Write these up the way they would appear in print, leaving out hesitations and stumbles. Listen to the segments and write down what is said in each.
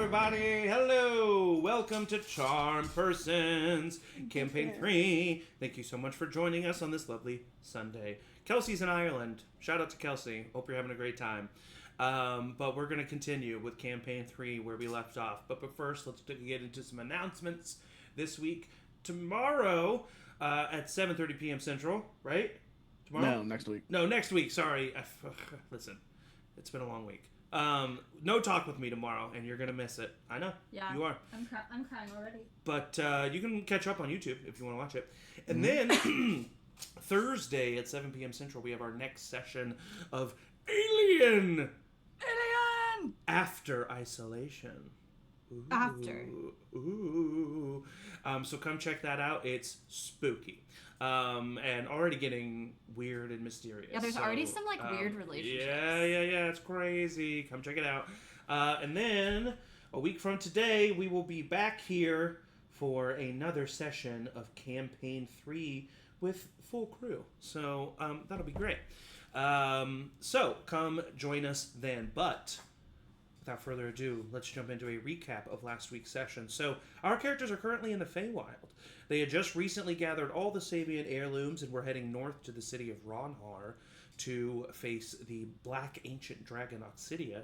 everybody. Hello. Welcome to CharmedPersons, Campaign 3. Thank you so much for joining us on this lovely Sunday. Kelsey's in Ireland. Shout out to Kelsey. Hope you're having a great time. But we're going to continue with Campaign 3 where we left off. But first, let's get into some announcements this week. Tomorrow at 7:30 p.m. Central, right? Tomorrow? No, next week. No, next week. Sorry. Listen, it's been a long week. No talk with me tomorrow, and you're gonna miss it. I know. Yeah, you are. I'm crying already. But you can catch up on YouTube if you want to watch it. And then Thursday at 7 p.m. Central, we have our next session of Alien After Isolation. Ooh, After. Ooh. So come check that out. It's spooky. And already getting weird and mysterious. Yeah, there's already some weird relationships. Yeah. It's crazy. Come check it out. And then a week from today, we will be back here for another session of Campaign 3 with full crew. So that'll be great. So come join us then. But without further ado, let's jump into a recap of last week's session. So, our characters are currently in the Feywild. They had just recently gathered all the Sabian heirlooms and were heading north to the city of Ronhar to face the Black Ancient Dragon Oxidia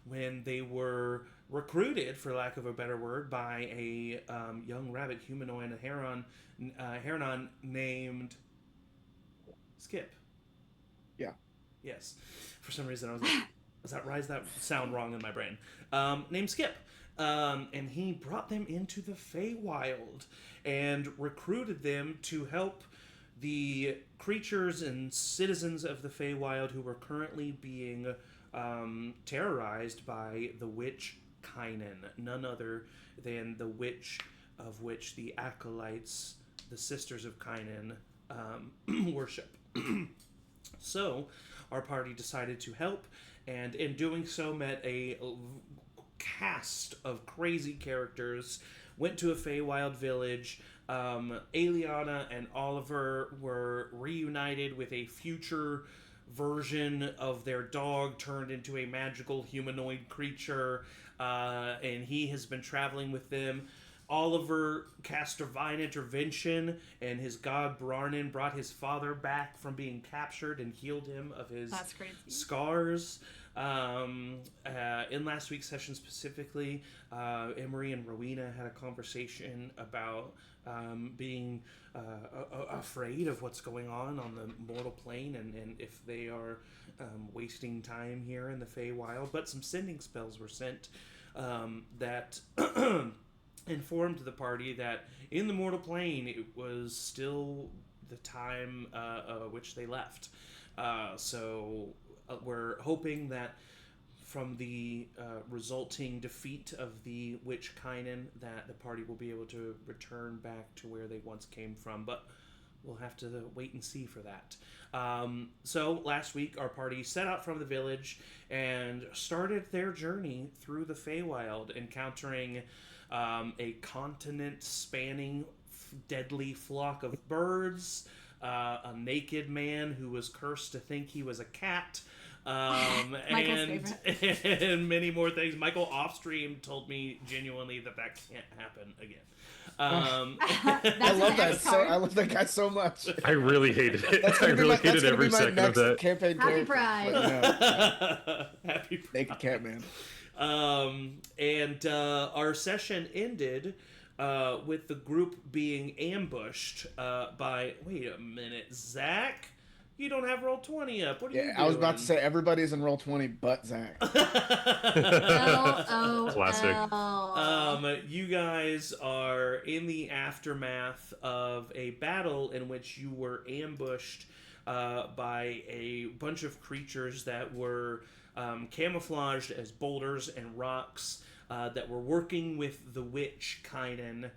when they were recruited, for lack of a better word, by a young rabbit humanoid, a Heronon named Skip. Yeah. Yes. For some reason, I was like... Why does that sound wrong in my brain? Named Skip. And he brought them into the Feywild and recruited them to help the creatures and citizens of the Feywild who were currently being terrorized by the witch Cullinan, none other than the witch of which the acolytes, the sisters of Cullinan, worship. So, our party decided to help, and in doing so met a cast of crazy characters, went to a Feywild village. Aeliana and Oliver were reunited with a future version of their dog turned into a magical humanoid creature, and he has been traveling with them. Oliver cast divine intervention, and his god Brarnin brought his father back from being captured and healed him of his scars. In last week's session specifically, Emory and Rowina had a conversation about being afraid of what's going on the mortal plane and if they are wasting time here in the Feywild. But some sending spells were sent that... informed the party that in the mortal plane it was still the time which they left. So we're hoping that from the resulting defeat of the witch Cullinan that the party will be able to return back to where they once came from, but we'll have to wait and see for that. So last week our party set out from the village and started their journey through the Feywild, encountering a continent-spanning deadly flock of birds, a naked man who was cursed to think he was a cat, and many more things. Michael offstream told me genuinely that can't happen again. I love that. I love that guy so much. I really hated it. I really hated every second of that. Campaign Happy Pride. Happy Pride. Naked cat man. And our session ended with the group being ambushed by... Wait a minute, Zach? You don't have Roll20 up. What are you doing? I was about to say everybody's in Roll20 but Zach. Classic. You guys are in the aftermath of a battle in which you were ambushed by a bunch of creatures that were camouflaged as boulders and rocks that were working with the witch Cullinan,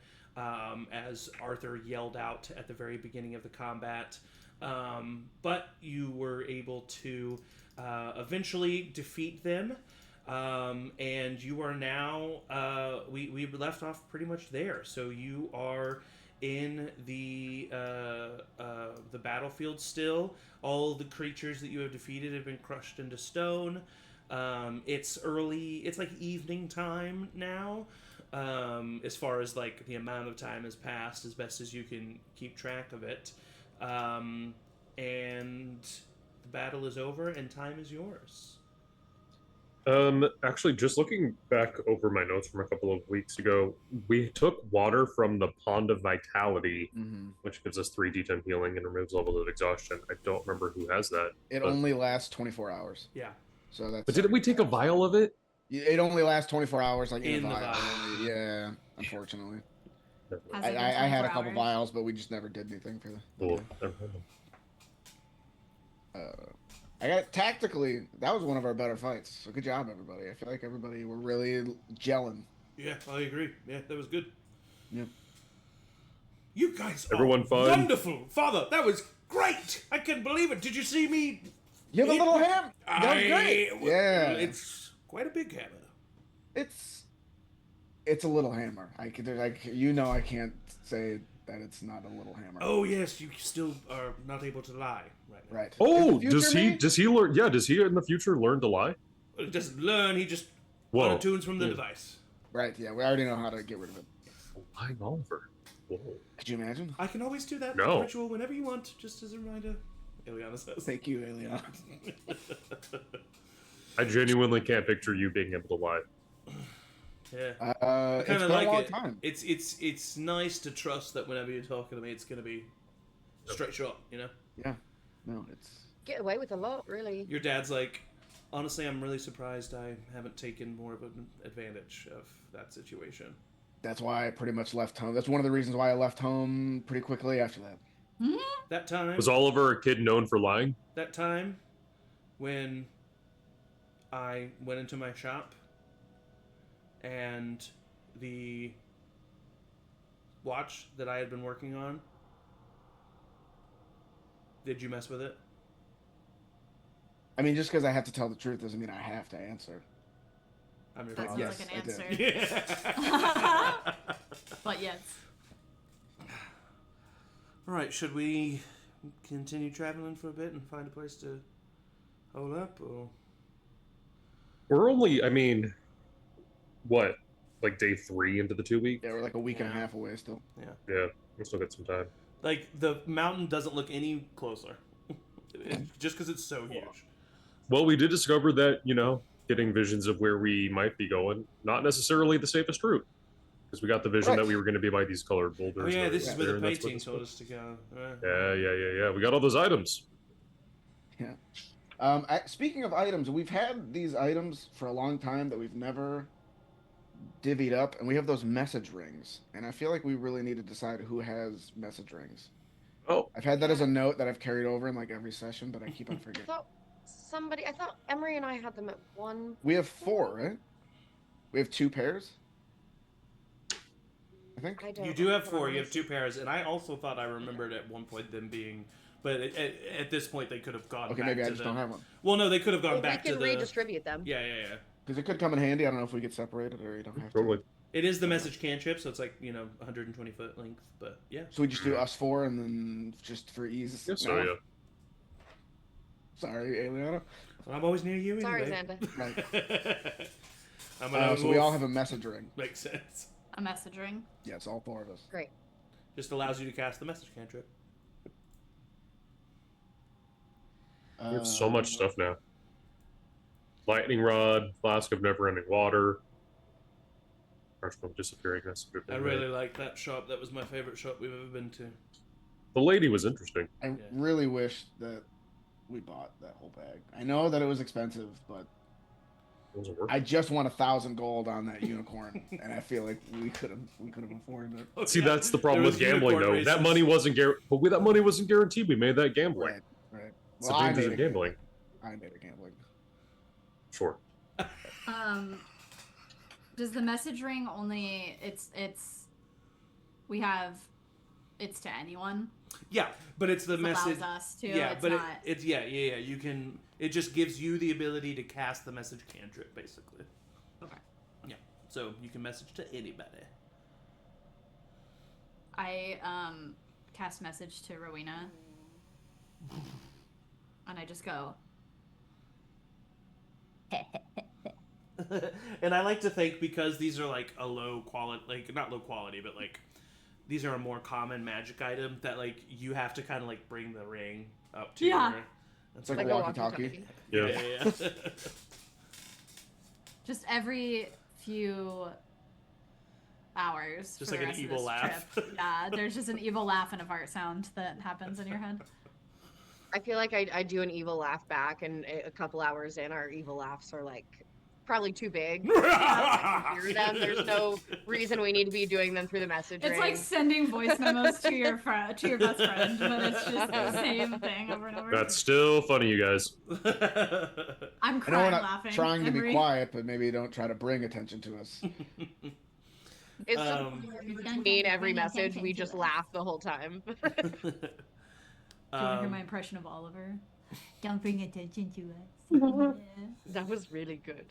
as Arthur yelled out at the very beginning of the combat. But you were able to eventually defeat them, and you are now we left off pretty much there. So you are in the battlefield still. All the creatures that you have defeated have been crushed into stone. It's early. It's like evening time now. As far as like the amount of time has passed, as best as you can keep track of it, and the battle is over, and time is yours. Actually, just looking back over my notes from a couple of weeks ago, we took water from the Pond of Vitality, which gives us 3d10 healing and removes levels of exhaustion. I don't remember who has that. It only lasts 24 hours. Yeah. So that's. But didn't we take a vial of it? It only lasts 24 hours, like in a the vial. vial. Yeah, unfortunately. Has it been I had a 24 couple hours? vials, but we just never did anything for the. Cool. I got tactically. That was one of our better fights. So good job, everybody. I feel like everybody were really gelling. Yeah, I agree. Yeah, that was good. Yep. You guys Everyone are fine? wonderful. Father, that was great. I couldn't believe it. Did you see me? You have a little hammer. That was great. Yeah. It's quite a big hammer. It's a little hammer. I can't say that it's not a little hammer. Oh yes, you still are not able to lie right now. Right. Oh, does he learn? Yeah, does he in the future learn to lie? Well, he doesn't learn. He just auto-tunes from the device. Right. Yeah, we already know how to get rid of it. Lying Oliver. Whoa. Could you imagine? I can always do that No. ritual whenever you want, just as a reminder. Aeliana says. Thank you, Aeliana. I genuinely can't picture you being able to lie. Yeah. It's been a long time. It's nice to trust that whenever you're talking to me, it's gonna be straight shot. You know. Yeah. No, it's. Get away with a lot, really. Your dad's like, honestly, I'm really surprised I haven't taken more of an advantage of that situation. That's why I pretty much left home. That's one of the reasons why I left home pretty quickly after that. That time Was Oliver a kid known for lying? That time when I went into my shop and the watch that I had been working on, did you mess with it? I mean, just because I have to tell the truth doesn't mean I have to answer. I'm your That father. sounds like an I answer. Yeah. But yes. All right, should we continue traveling for a bit and find a place to hold up, or? We're only, I mean, what, like day 3 into the 2 week? Yeah, we're like a week and a half away still. Yeah, we still got some time. Like, the mountain doesn't look any closer. Just because it's so huge. Well, we did discover that, getting visions of where we might be going, not necessarily the safest route. Because we got the vision that we were going to be by these colored boulders. Oh yeah, this is where the and that's painting told us to go. Yeah. We got all those items. Yeah. Speaking of items, we've had these items for a long time that we've never divvied up, and we have those message rings. And I feel like we really need to decide who has message rings. Oh. I've had that as a note that I've carried over in like every session, but I keep on forgetting. I thought Emory and I had them at one. We have 4, right? We have 2 pairs. I think. You do have 4. You have 2 pairs, and I also thought I remembered at one point them being, but at this point they could have gone. Okay, back maybe to I just don't have one. Well, no, they could have gone back to the. We can redistribute them. Yeah. Because it could come in handy. I don't know if we get separated or you don't have Totally. to. It is the message cantrip, so it's like 120 foot length, but yeah. So we just do us 4, and then just for ease. Yes, so yeah. Sorry, Aeliana. Well, I'm always near you. Sorry, anyway. Xander. Right. So we all have a message ring. Makes sense. A message ring? Yeah, it's all 4 of us. Great. Just allows you to cast the message cantrip. We have so much stuff now. Lightning rod, flask of never-ending water. Parchment disappearing. That's a good thing. I really like that shop. That was my favorite shop we've ever been to. The lady was interesting. I really wish that we bought that whole bag. I know that it was expensive, but I just want 1,000 gold on that unicorn, and I feel like we could have afforded it. Oh, See, that's the problem with gambling, though. races. That money wasn't guaranteed. We made that gambling. Right. It's the dangers of gambling. I made it gambling. Sure. Does the message ring only? It's to anyone. Yeah, but it's the It message. allows us to. Yeah, it's but not... it's You can. It just gives you the ability to cast the message cantrip, basically. Okay. Yeah, so you can message to anybody. I cast message to Rowina, and I just go, And I like to think because these are like a low quality, like not low quality, but like these are a more common magic item that like you have to kind of like bring the ring up to Yeah. your. It's like Like a a walkie-talkie. Yeah. Just every few hours. Just for like the an rest of evil this laugh. trip. Yeah, there's just an evil laugh and a fart sound that happens in your head. I feel like I do an evil laugh back, and a couple hours in, our evil laughs are like probably too big. I can hear them. There's no reason we need to be doing them through the message It's ring. like sending voice memos to your to your best friend, but it's just the same thing over and over. That's still funny, you guys. I'm I know crying we're not laughing. trying to be Emery. quiet, but maybe don't try to bring attention to us. It's Don't mean bring every message. attention We to just us. laugh the whole time. Do you want to hear my impression of Oliver? Don't bring attention to us. That was really good.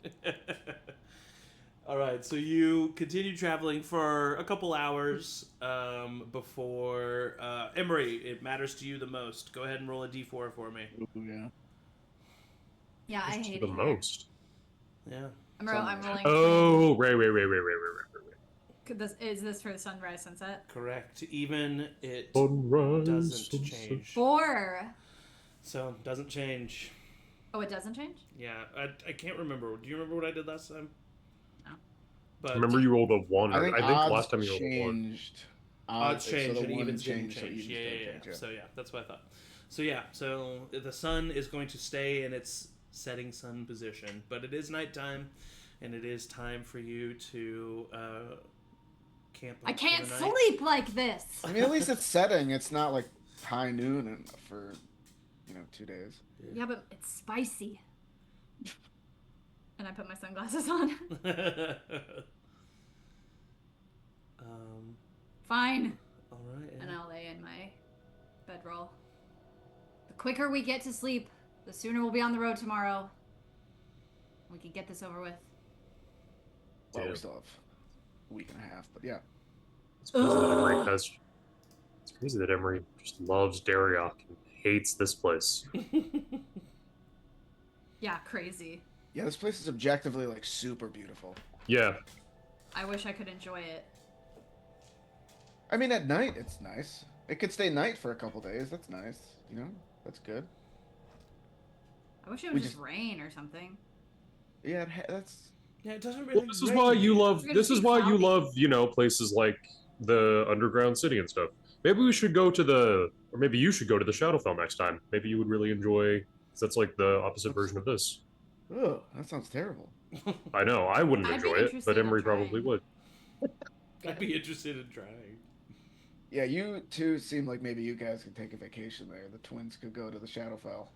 All right, so you continue traveling for a couple hours before Emory. It matters to you the most. Go ahead and roll a d4 for me. Ooh, yeah. Yeah, I Just hate the it. most. Yeah. I'm rolling. Oh, right. Is this for the sunrise sunset? Correct. Even it Sunrise, doesn't sunset. change. 4. So doesn't change. Oh, it doesn't change? Yeah, I can't remember. Do you remember what I did last time? No. But Remember you rolled a 1. I think last odds time you rolled a 1. changed. odds So changed the and one evens didn't changed, so change. evens Yeah, don't yeah, change, yeah. So yeah, that's what I thought. So yeah, so the sun is going to stay in its setting sun position, but it is nighttime, and it is time for you to camp. I out can't for the night. sleep like this. I mean, at least it's setting. It's not like high noon and for 2 days. Yeah, but it's spicy. And I put my sunglasses on. Fine. All right. And I'll lay in my bedroll. The quicker we get to sleep, the sooner we'll be on the road tomorrow. We can get this over with. Well, Yeah. we still have a week and a half, but yeah. It's crazy that Emory has. It's crazy that Emory just loves Dariok and hates this place. Yeah, crazy. Yeah, this place is objectively like super beautiful. Yeah. I wish I could enjoy it. I mean, at night it's nice. It could stay night for a couple days. That's nice. That's good. I wish it We would just just- rain or something. Yeah, that's. Yeah, it doesn't really. Well, this is rain. why you love. We're gonna This is be why you cloudy. love. Places like the underground city and stuff. Maybe we should go to the, or maybe you should go to the Shadowfell next time. Maybe you would really enjoy. 'Cause that's like the opposite version of this. Ugh, that sounds terrible. I know I wouldn't I'd be enjoy it, interested but in Emory trying. probably would. I'd be interested in trying. Yeah, you two seem like maybe you guys could take a vacation there. The twins could go to the Shadowfell.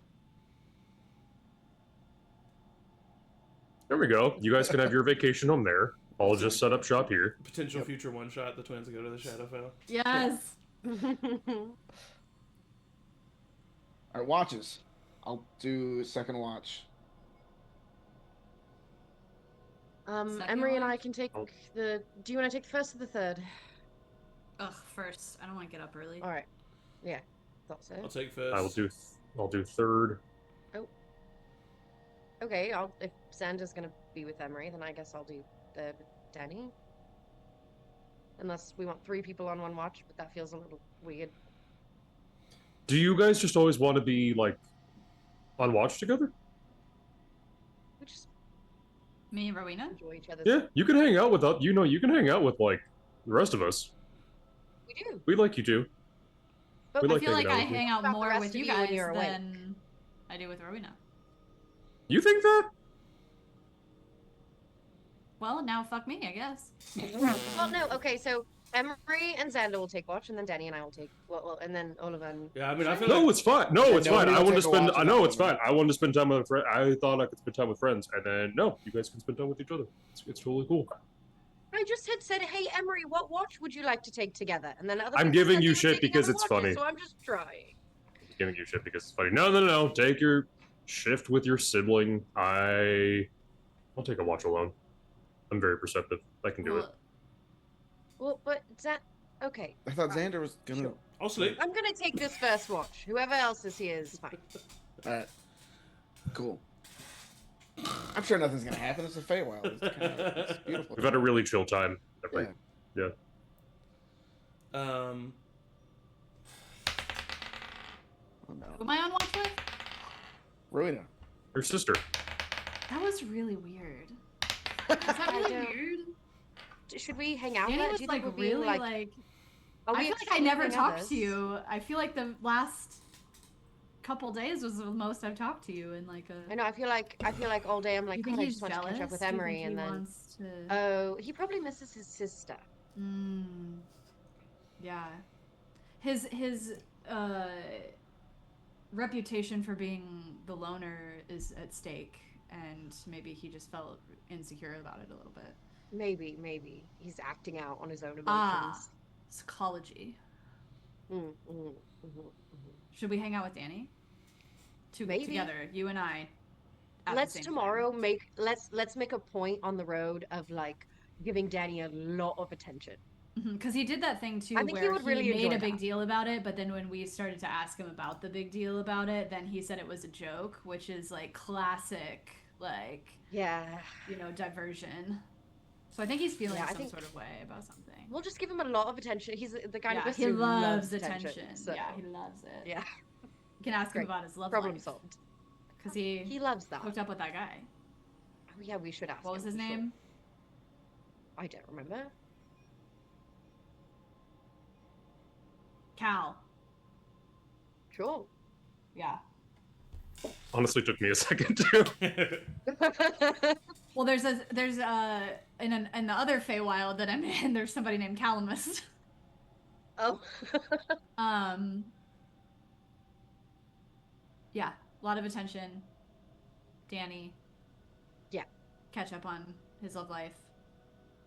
There we go. You guys can have your vacation home there. I'll just set up shop here. Potential Yep. future one shot. The twins go to the Shadowfell. Yes. All right, watches. I'll do second watch. Second Emory and I watch? can take Oh. the. Do you want to take the first or the third? Ugh, first. I don't want to get up early. All right. Yeah, thought so. I'll take first. I'll do third. Okay, if Xander's gonna be with Emory, then I guess I'll do third with Danny. Unless we want 3 people on one watch, but that feels a little weird. Do you guys just always want to be like on watch together? We just Me and Rowina? enjoy each other's. Yeah, you can hang out with us. You can hang out with like the rest of us. We do. We like you too. But We I like feel like hanging out I with you. hang out About the more rest with of you you when guys you're awake. than I do with Rowina. You think that? Well, now fuck me, I guess. Well, no. Okay, so Emory and Xander will take watch, and then Danny and I will take. Well, and then Oliver and. Yeah, I mean, I feel No, like it's fine. No, Yeah, it's fine. nobody I will want to take a spend. watch I know without it's fine. me. I want to spend time with a friend. I thought I could spend time with friends, and then no, you guys can spend time with each other. It's totally cool. I just had said, "Hey, Emory, what watch would you like to take together?" And then other I'm people giving said you they would shit take because other it's watches, funny. So I'm just trying. Giving you shit because it's funny. No. Take your shift with your sibling. I'll take a watch alone. I'm very perceptive. I can do it. Well, but okay. I thought Xander was gonna. Sure. I'll sleep. I'm gonna take this first watch. Whoever else is here is fine. All right. Cool. I'm sure nothing's gonna happen. It's a Feywild. It's beautiful. We've had a really chill time. Yeah. Oh, no. Who am I on watch with? Rowina. Her sister. That was really weird. Was that really weird? Should we hang out? Danny Do was you like think we're being, really like. Are I we feel like I never excluding talked others? to you. I feel like the last couple days was the most I've talked to you in like a. I know. I feel like all day I'm like, You think God, I he's just want to catch up with jealous? Do you Emory, think and he then wants to... oh, he probably misses his sister. Yeah. His reputation for being the loner is at stake, and maybe he just felt insecure about it a little bit. Maybe he's acting out on his own emotions. Psychology. Mm-hmm. Should we hang out with Danny? Maybe. Together, you and I. Let's tomorrow let's make a point on the road of like giving Danny a lot of attention. Because he did that thing too, I think where he would really made enjoy a big that. deal about it, but then when we started to ask him about the big deal about it, then he said it was a joke, which is like classic, like, Yeah. diversion. So I think he's feeling some sort of way about something. We'll just give him a lot of attention. He's the kind of person he who loves attention. So. Yeah, he loves it. Yeah. You can ask him Great. about his love Problem life. solved. Because he loves that. hooked up with that guy. Oh yeah, we should ask. What was him, his for sure. name? I don't remember. Cal. Sure. Yeah. Honestly, took me a second too. Well, there's in the other Feywild that I'm in, there's somebody named Calamus. Oh. Yeah, a lot of attention. Danny. Yeah. Catch up on his love life.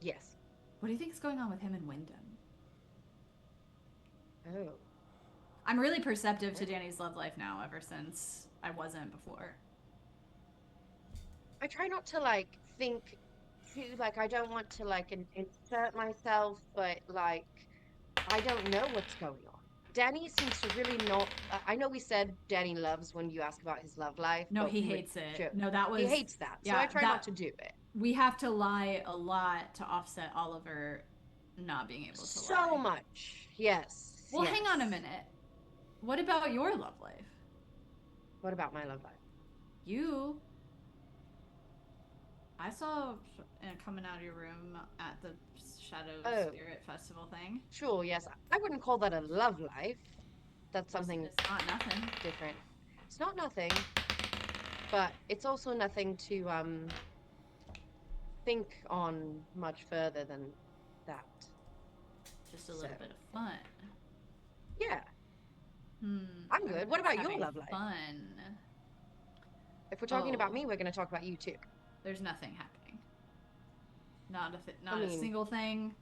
Yes. What do you think is going on with him and Wyndham? Oh. I'm really perceptive to Danny's love life now, ever since I wasn't before. I try not to like think too, like I don't want to like insert myself, but like I don't know what's going on. Danny seems to really not. I know we said Danny loves when you ask about his love life. No, but he hates it. Sure. No, that was he hates that. So yeah, I try not to do it. We have to lie a lot to offset Oliver not being able to lie. So much, yes. Well, yes. hang on a minute. What about your love life? What about my love life? I saw coming out of your room at the Shadow Spirit Festival thing. Sure, yes. I wouldn't call that a love life. That's something It's not nothing. different. It's not nothing, but it's also nothing to think on much further than that. Just a little bit of fun. Yeah. I'm good. What about your love life? Fun. If we're talking about me, we're going to talk about you too. There's nothing happening. Not a single thing.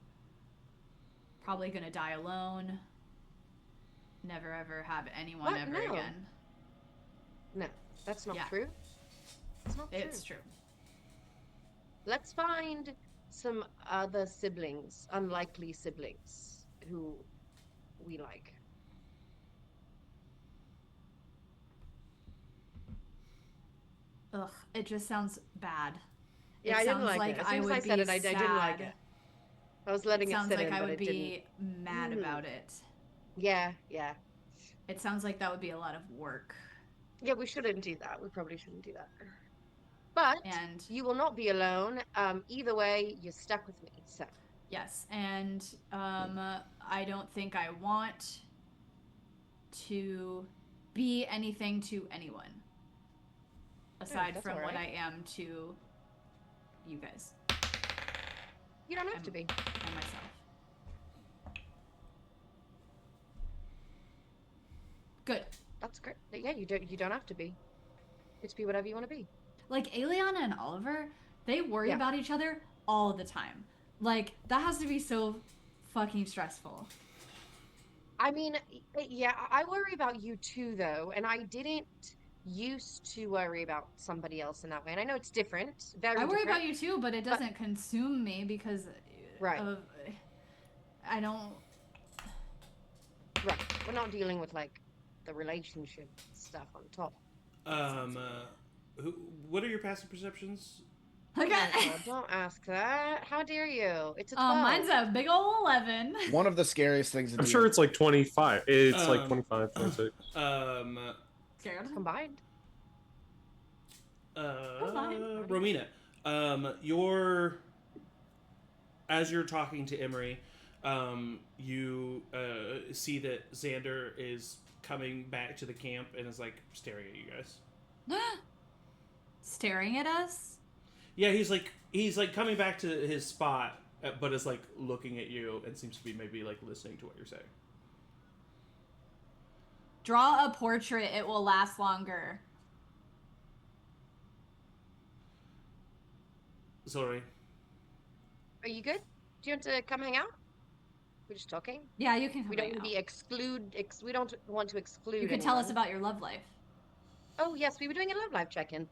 Probably gonna die alone. Never ever have anyone ever again. No, that's not true. It's not true. It's true. Let's find some other siblings, unlikely siblings, who we like. Ugh, it just sounds bad. Yeah, I didn't like it. As soon as I said it, I didn't like it. I was letting it sit in, but it didn't. Sounds like I would be mad about it. Yeah, yeah. It sounds like that would be a lot of work. Yeah, we shouldn't do that. We probably shouldn't do that. But you will not be alone. Either way, you're stuck with me. So. Yes, and I don't think I want to be anything to anyone aside from what I am to you guys. You don't have to be. And myself. Good. That's great. Yeah, you don't have to be. It's be whatever you want to be. Like Aeliana and Oliver, they worry about each other all the time. Like that has to be so fucking stressful. I mean, yeah, I worry about you too, though, and I didn't used to worry about somebody else in that way. And I know it's different. I worry about you too, but it doesn't consume me because of I don't. Right, we're not dealing with like the relationship stuff on top. What are your passive perceptions? Okay. Oh, don't ask that. How dare you? It's a 12. Oh, mine's a big ol' 11. One of the scariest things to I'm do. sure it's like 25. It's like 25, 26. Scared. Combined. Rowina, as you're talking to Emory, you see that Xander is coming back to the camp and is like staring at you guys. Staring at us? Yeah, he's like coming back to his spot, but is like looking at you and seems to be maybe like listening to what you're saying. Draw a portrait, it will last longer. Sorry. Are you good? Do you want to come hang out? We're just talking. Yeah, you can come We don't hang want to out. we don't want to exclude You can tell us about your love life. Oh, yes, we were doing a love life check-in.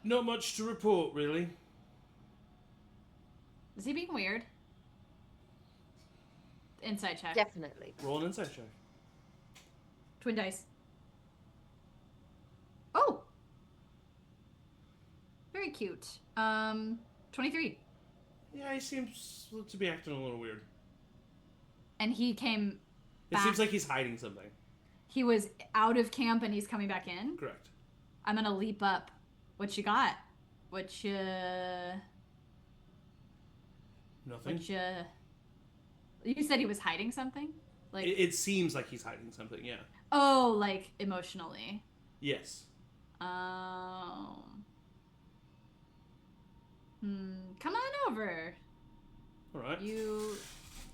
Not much to report, really. Is he being weird? Insight check. Definitely. Roll an insight check. Twin dice. Oh! Very cute. 23. Yeah, he seems to be acting a little weird. And he came It back. seems like he's hiding something. He was out of camp and he's coming back in? Correct. I'm gonna leap up. What you got? Nothing. You said he was hiding something? Like It seems like he's hiding something, yeah. Oh, like emotionally. Yes. Oh. Come on over. Alright. You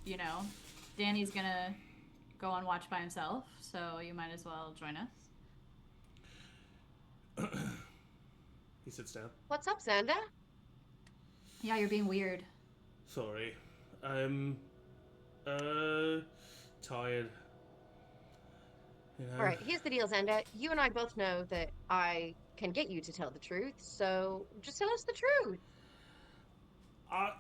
know, Danny's gonna go on watch by himself, so you might as well join us. He sits down. What's up, Xander? Yeah, you're being weird. Sorry. I'm tired. You know? Alright, here's the deal, Xander. You and I both know that I can get you to tell the truth, so just tell us the truth. I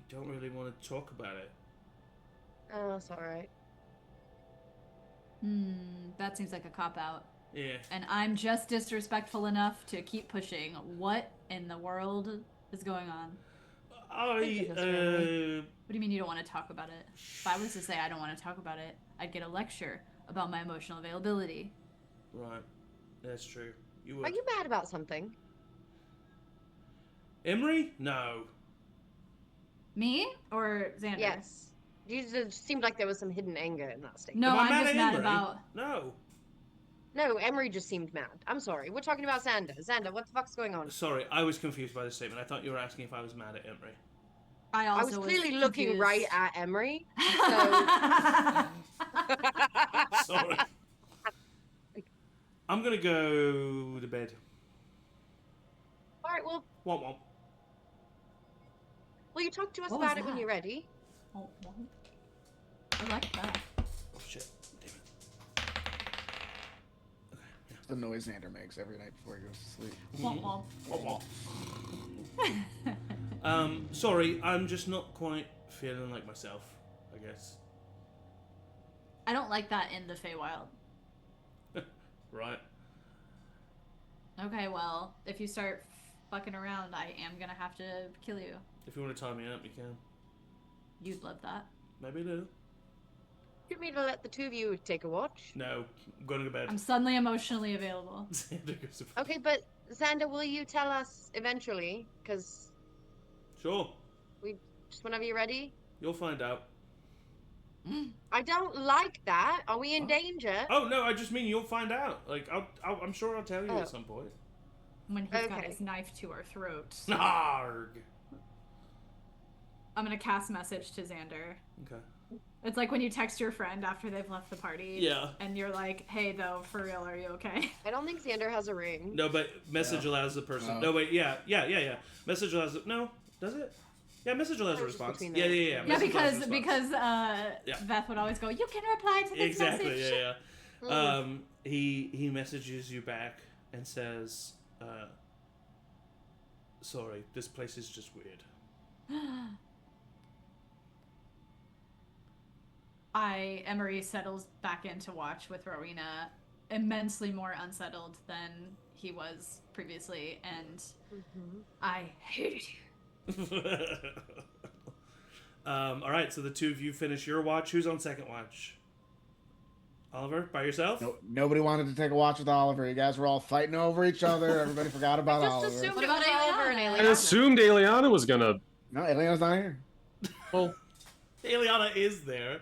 don't really want to talk about it. Oh, it's alright. That seems like a cop-out. Yeah. And I'm just disrespectful enough to keep pushing. What in the world is going on? What do you mean you don't want to talk about it? If I was to say I don't want to talk about it, I'd get a lecture about my emotional availability. Right. That's true. You would. Are you mad about something? Emory? No. Me or Xander? Yes. It seemed like there was some hidden anger in that statement. No, Am I I'm mad just at mad Emory? about... No. No, Emory just seemed mad. I'm sorry. We're talking about Xander. Xander, what the fuck's going on? Sorry, I was confused by the statement. I thought you were asking if I was mad at Emory. I was clearly looking confused. right at Emory. So... Sorry. I'm gonna go to bed. Alright, well, Womp womp. will you talk to us What was about it when that? you're ready? Oh, I like that. Oh shit. Damn it. Okay, yeah. The noise Xander makes every night before he goes to sleep. Womp womp. Womp womp. Sorry, I'm just not quite feeling like myself, I guess. I don't like that in the Feywild. Right. Okay, well, if you start fucking around, I am gonna have to kill you. If you want to tie me up, you can. You'd love that. Maybe do. You want me to let the two of you take a watch? No, I'm going to bed. I'm suddenly emotionally available. Xander goes to bed. Okay, but Xander, will you tell us eventually? Because Sure. just whenever you're ready. You'll find out. I don't like that. Are we in What? danger? Oh no, I just mean you'll find out. Like I'm sure I'll tell you Oh. at some point. When he's got Okay. his knife to our throats. Narg. I'm gonna cast message to Xander. Okay. It's like when you text your friend after they've left the party. Yeah. And you're like, hey, though, for real, are you okay? I don't think Xander has a ring. No, but message allows the person. No. No, wait, yeah. Message allows. No, does it? Yeah, message allows a Or just response. between Yeah. them. Yeah, Message allows a because response. Beth would always go, you can reply to this Exactly. message. Yeah. He messages you back and says, Sorry, this place is just weird. Emory settles back into watch with Rowina, immensely more unsettled than he was previously, and I hated you. All right, so the two of you finish your watch. Who's on second watch? Oliver, by yourself? No, nobody wanted to take a watch with Oliver. You guys were all fighting over each other. Everybody forgot about Just Oliver. assumed What it was about Oliver and Aeliana? I Aeliana. assumed Aeliana was gonna. No, Aeliana's not here. Well, Aeliana is there,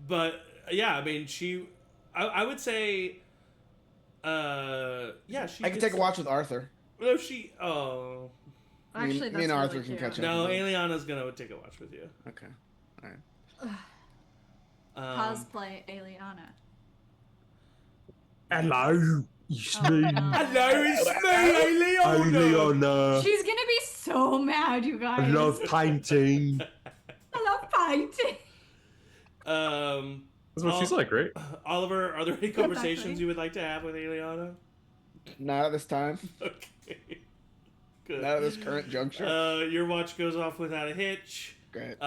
but yeah, I mean, I would say, yeah, she. I can take a watch with Arthur. No, she. Oh. Actually, me and that's Arthur really can cute. catch up. No, Aeliana's gonna take a watch with you. Okay. All right. Cosplay Aeliana. hello, it's me. Hello, it's me, Aeliana. Aeliana. She's gonna be so mad, you guys. I love painting. I love fighting. That's what she's like, right? Oliver, are there any conversations you would like to have with Aeliana? Not at this time. Okay. Good. Not at this current juncture. Your watch goes off without a hitch. Great.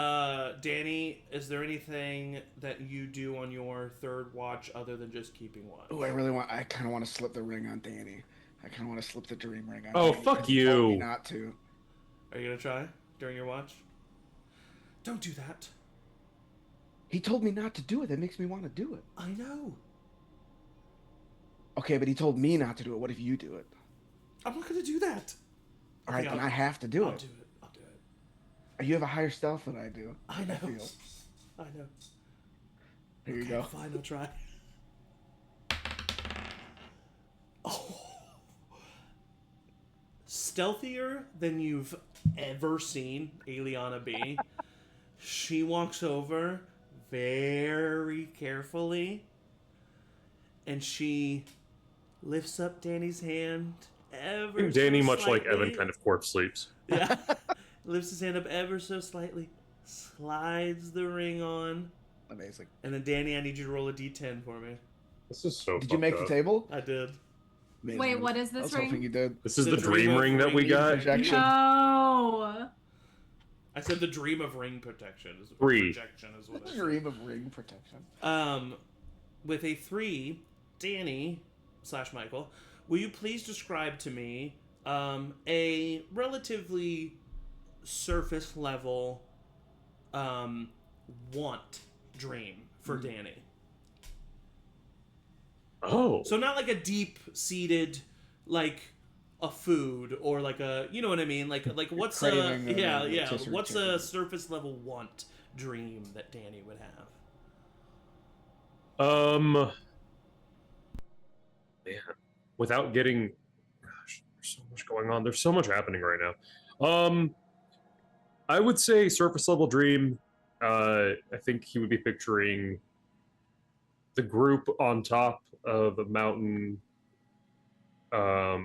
Danny, is there anything that you do on your third watch other than just keeping watch? Oh, I kind of want to slip the ring on Danny. I kind of want to slip the dream ring on Oh, Danny. fuck He told me you. not to. Are you gonna try during your watch? Don't do that. He told me not to do it. That makes me want to do it. I know. Okay, but he told me not to do it. What if you do it? I'm not gonna do that. All right, Okay, then I have to do I'll it. do it. I'll do it. You have a higher stealth than I do. I know. feel. I know. Here you Okay, go. Fine, I'll try. Oh. Stealthier than you've ever seen Aeliana be. She walks over very carefully and she lifts up Danny's hand ever Danny, so much like slightly. Evan, kind of corpse sleeps. Yeah. Lifts his hand up ever so slightly, slides the ring on, Amazing. and then Danny, I need you to roll a d10 for me. This is so. Did you make the fucked up. table? I did. Amazing. Wait, what is I this was ring? hoping you did. This is The the dream dream of ring that we ring got. projection. No. I said the dream of ring protection. Three. Projection is what I said. Dream of ring protection. With a 3, Danny / Michael, will you please describe to me a relatively surface level want dream for Danny? Oh. So not like a deep seated, like a food or like a, you know what I mean? Like what's a Craving or yeah a yeah rotisserie what's chicken. a surface level want dream that Danny would have? Man, without getting, gosh, there's so much going on. There's so much happening right now. I would say surface level dream. I think he would be picturing the group on top of a mountain, kind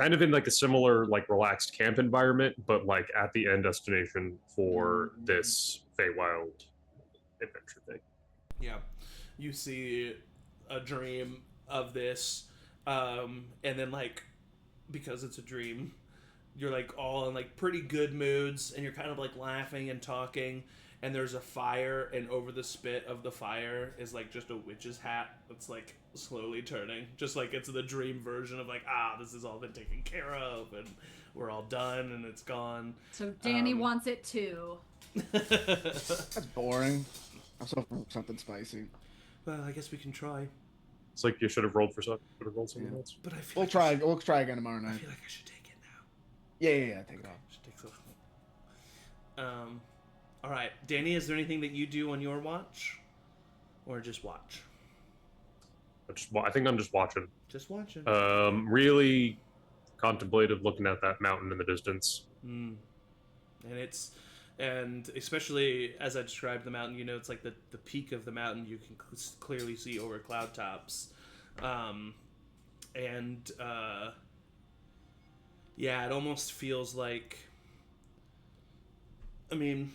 of in like a similar, like relaxed camp environment, but like at the end destination for this Feywild adventure thing. Yeah, you see a dream of this, and then like because it's a dream, you're like all in like pretty good moods, and you're kind of like laughing and talking. And there's a fire, and over the spit of the fire is like just a witch's hat that's like slowly turning, just like it's the dream version of like, this has all been taken care of, and we're all done, and it's gone. So Danny wants it too. That's boring. I'm so for something spicy. Well, I guess we can try, It's like you should have rolled for something. Should have rolled something Yeah. else. but I feel We'll like try. I should, We'll try again tomorrow I night. feel like I should take it now. Yeah. Take it off. Should take so. All right, Danny. Is there anything that you do on your watch, or just watch? I think I'm just watching. Just watching. Really contemplative, looking at that mountain in the distance. And especially as I described the mountain, it's like the peak of the mountain you can clearly see over cloud tops. Yeah, it almost feels like, I mean,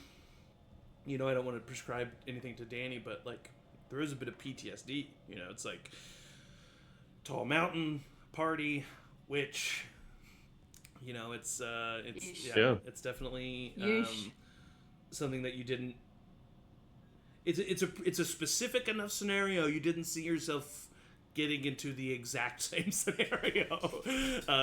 I don't want to prescribe anything to Danny, but like there is a bit of PTSD, it's like tall mountain, party, witch, You know, it's Yeesh. Yeah. it's definitely Yeesh. something that you didn't. It's a specific enough scenario you didn't see yourself getting into the exact same scenario.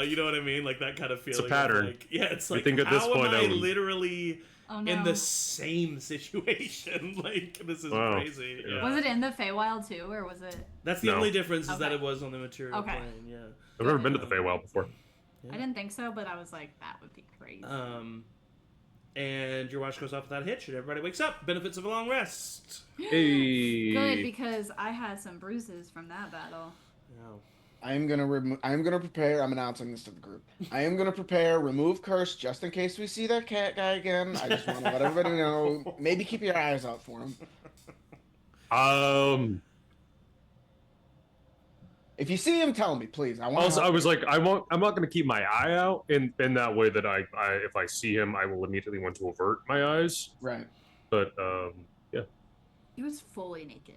You know what I mean? Like that kind of feeling. It's a pattern. Like, yeah, it's like, I think at this how point am I I'm- literally Oh no. in the same situation? Like, this is Wow. crazy. Yeah. Yeah. Was it in the Feywild too, or was it? That's the No. only difference is that Okay. it was on the material Okay. plane. Yeah. I've never been to the Feywild before. Yeah. I didn't think so, but I was like, that would be crazy. And your watch goes off without a hitch, and everybody wakes up. Benefits of a long rest. Hey. Good, because I had some bruises from that battle. Yeah. I'm gonna prepare. I'm announcing this to the group. I am gonna prepare remove curse just in case we see that cat guy again. I just want to let everybody know. Maybe keep your eyes out for him. If you see him, tell me, please. I want. Also, I was like, I'm not going to keep my eye out in that way that I if I see him, I will immediately want to avert my eyes. Right. But yeah, He was fully naked.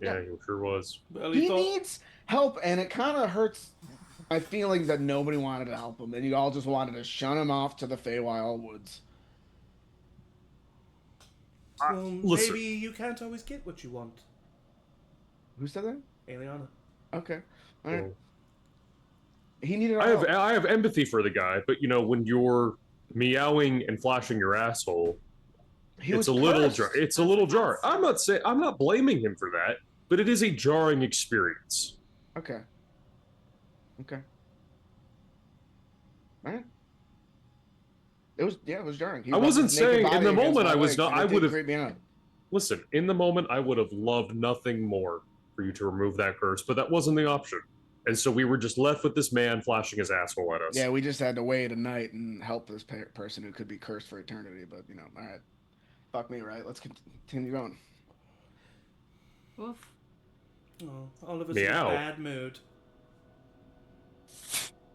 yeah, Yeah. he sure was. Well, He needs help, and it kind of hurts my feelings that nobody wanted to help him, and you all just wanted to shun him off to the Feywild woods. Well, Listen. maybe you can't always get what you want, Who said that? Aeliana. Okay. All right. Well, He needed our I have help. I have empathy for the guy, but you know when you're meowing and flashing your asshole, He it's was a little cursed. jar. It's a little jar. I'm not blaming him for that, but it is a jarring experience. Okay. Okay. All right. It was jarring. He I rubbed wasn't his naked saying in body the against moment my I was legs, not. and it I did would have. creep me out. Listen, in the moment, I would have loved nothing more for you to remove that curse, but that wasn't the option. And so we were just left with this man flashing his asshole at us. Yeah, we just had to wait a night and help this person who could be cursed for eternity. But all right, fuck me, right? Let's continue going. Oof. Oh, all of us in a Meow. bad mood.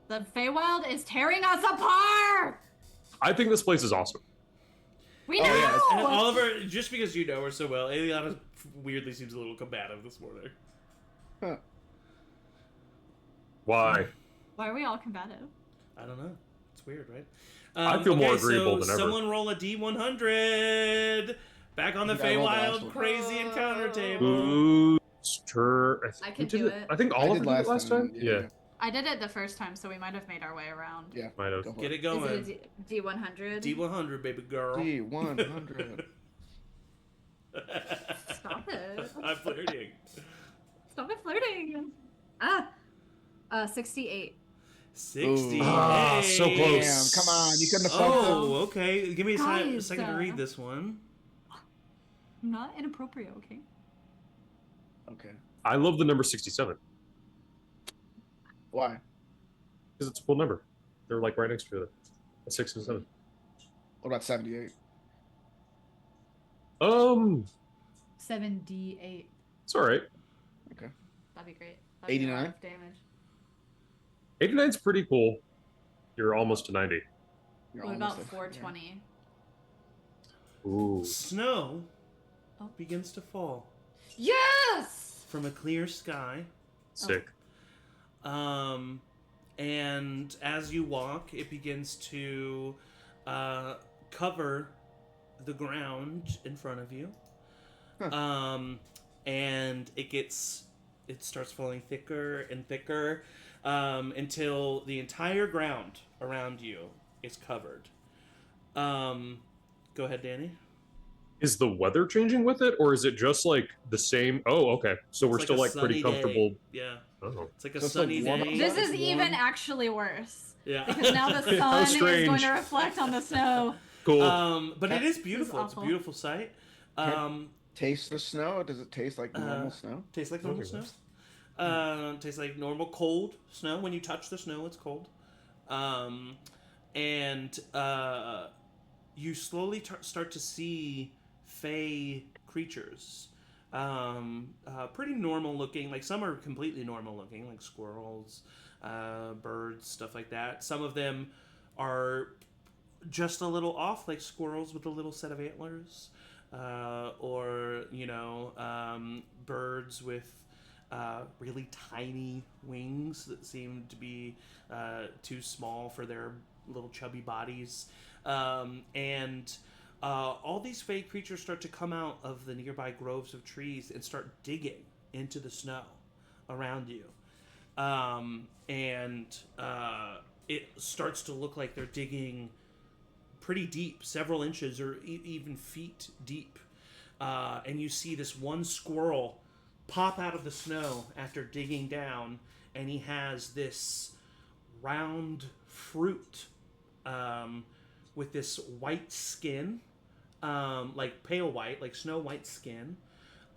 The Feywild is tearing us apart! I think this place is awesome. We Oh, know! yeah, And Oliver, just because you know her so well, Aeliana weirdly seems a little combative this morning. Huh. Why? Why are we all combative? I don't know. It's weird, right? I feel more agreeable so than ever. Someone roll a D100. Back on the I rolled the last Feywild one. crazy encounter table. Booster. I Who can did do it. I think I Oliver did did it last time. Yeah, I did it the first time, so we might have made our way around. Yeah. might have. Go for Get it Is going. it a D100? D100, baby girl. D100. Stop it. I'm flirting. Stop it flirting. 68. 60. Ah, so Damn, close. come on. You couldn't have fucked Oh, okay. Give me a Guys, second to read this one. I'm not inappropriate, okay? him. Okay. I love the number 67 Why? because it's a cool number. They're like right next to each other. A 6 and 7. What about 78? 78. It's all right. Okay. That'd be great. That'd be a lot 89? of damage. 89's pretty cool. You're almost to 90. You're What almost about there. 420? Ooh. Snow Oh. begins to fall Yes! from a clear sky. Sick. And as you walk, it begins to cover the ground in front of you. Huh. And it starts falling thicker and thicker until the entire ground around you is covered. Go ahead, Danny. Is the weather changing with it, or is it just like the same? Oh, okay. So we're It's still a like pretty sunny comfortable. day. Yeah, Oh. it's like a So it's like sunny warm day. outside? This is Warm. even actually worse. Yeah. Because now the How sun is going strange. to reflect on the snow. Cool. But it is beautiful. It's a awful. beautiful sight. Taste the snow? Does it taste like normal snow? Tastes like normal snow. Okay. Tastes like normal cold snow. When you touch the snow, it's cold. And you slowly start to see fey creatures. Pretty normal looking. Like some are completely normal looking, like squirrels, birds, stuff like that. Some of them are just a little off, like squirrels with a little set of antlers, or birds with really tiny wings that seem to be too small for their little chubby bodies, and all these fey creatures start to come out of the nearby groves of trees and start digging into the snow around you, and it starts to look like they're digging pretty deep, several inches or even feet deep. And you see this one squirrel pop out of the snow after digging down, and he has this round fruit with this white skin, like pale white, like snow white skin.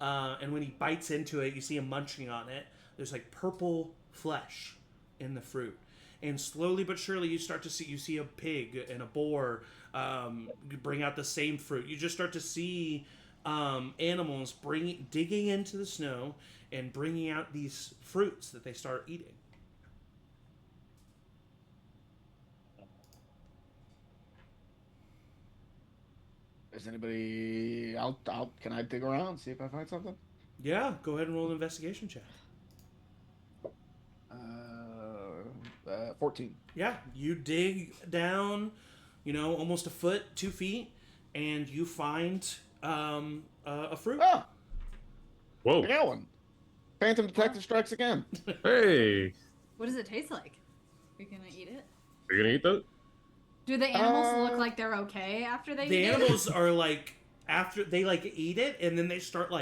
And when he bites into it, you see him munching on it. There's like purple flesh in the fruit. And slowly but surely you see a pig and a boar bring out the same fruit. You just start to see animals digging into the snow and bringing out these fruits that they start eating. Is anybody out? Can I dig around, see if I find something? Yeah, go ahead and roll an investigation check. 14. Yeah, you dig down, almost a foot, 2 feet, and you find a fruit. Ah, Whoa. I got one. Phantom Detective strikes again. Hey. What does it taste like? Are you gonna eat it? Are you gonna eat that? Do the animals look like they're okay after they The eat animals are like, after they eat it, and then they start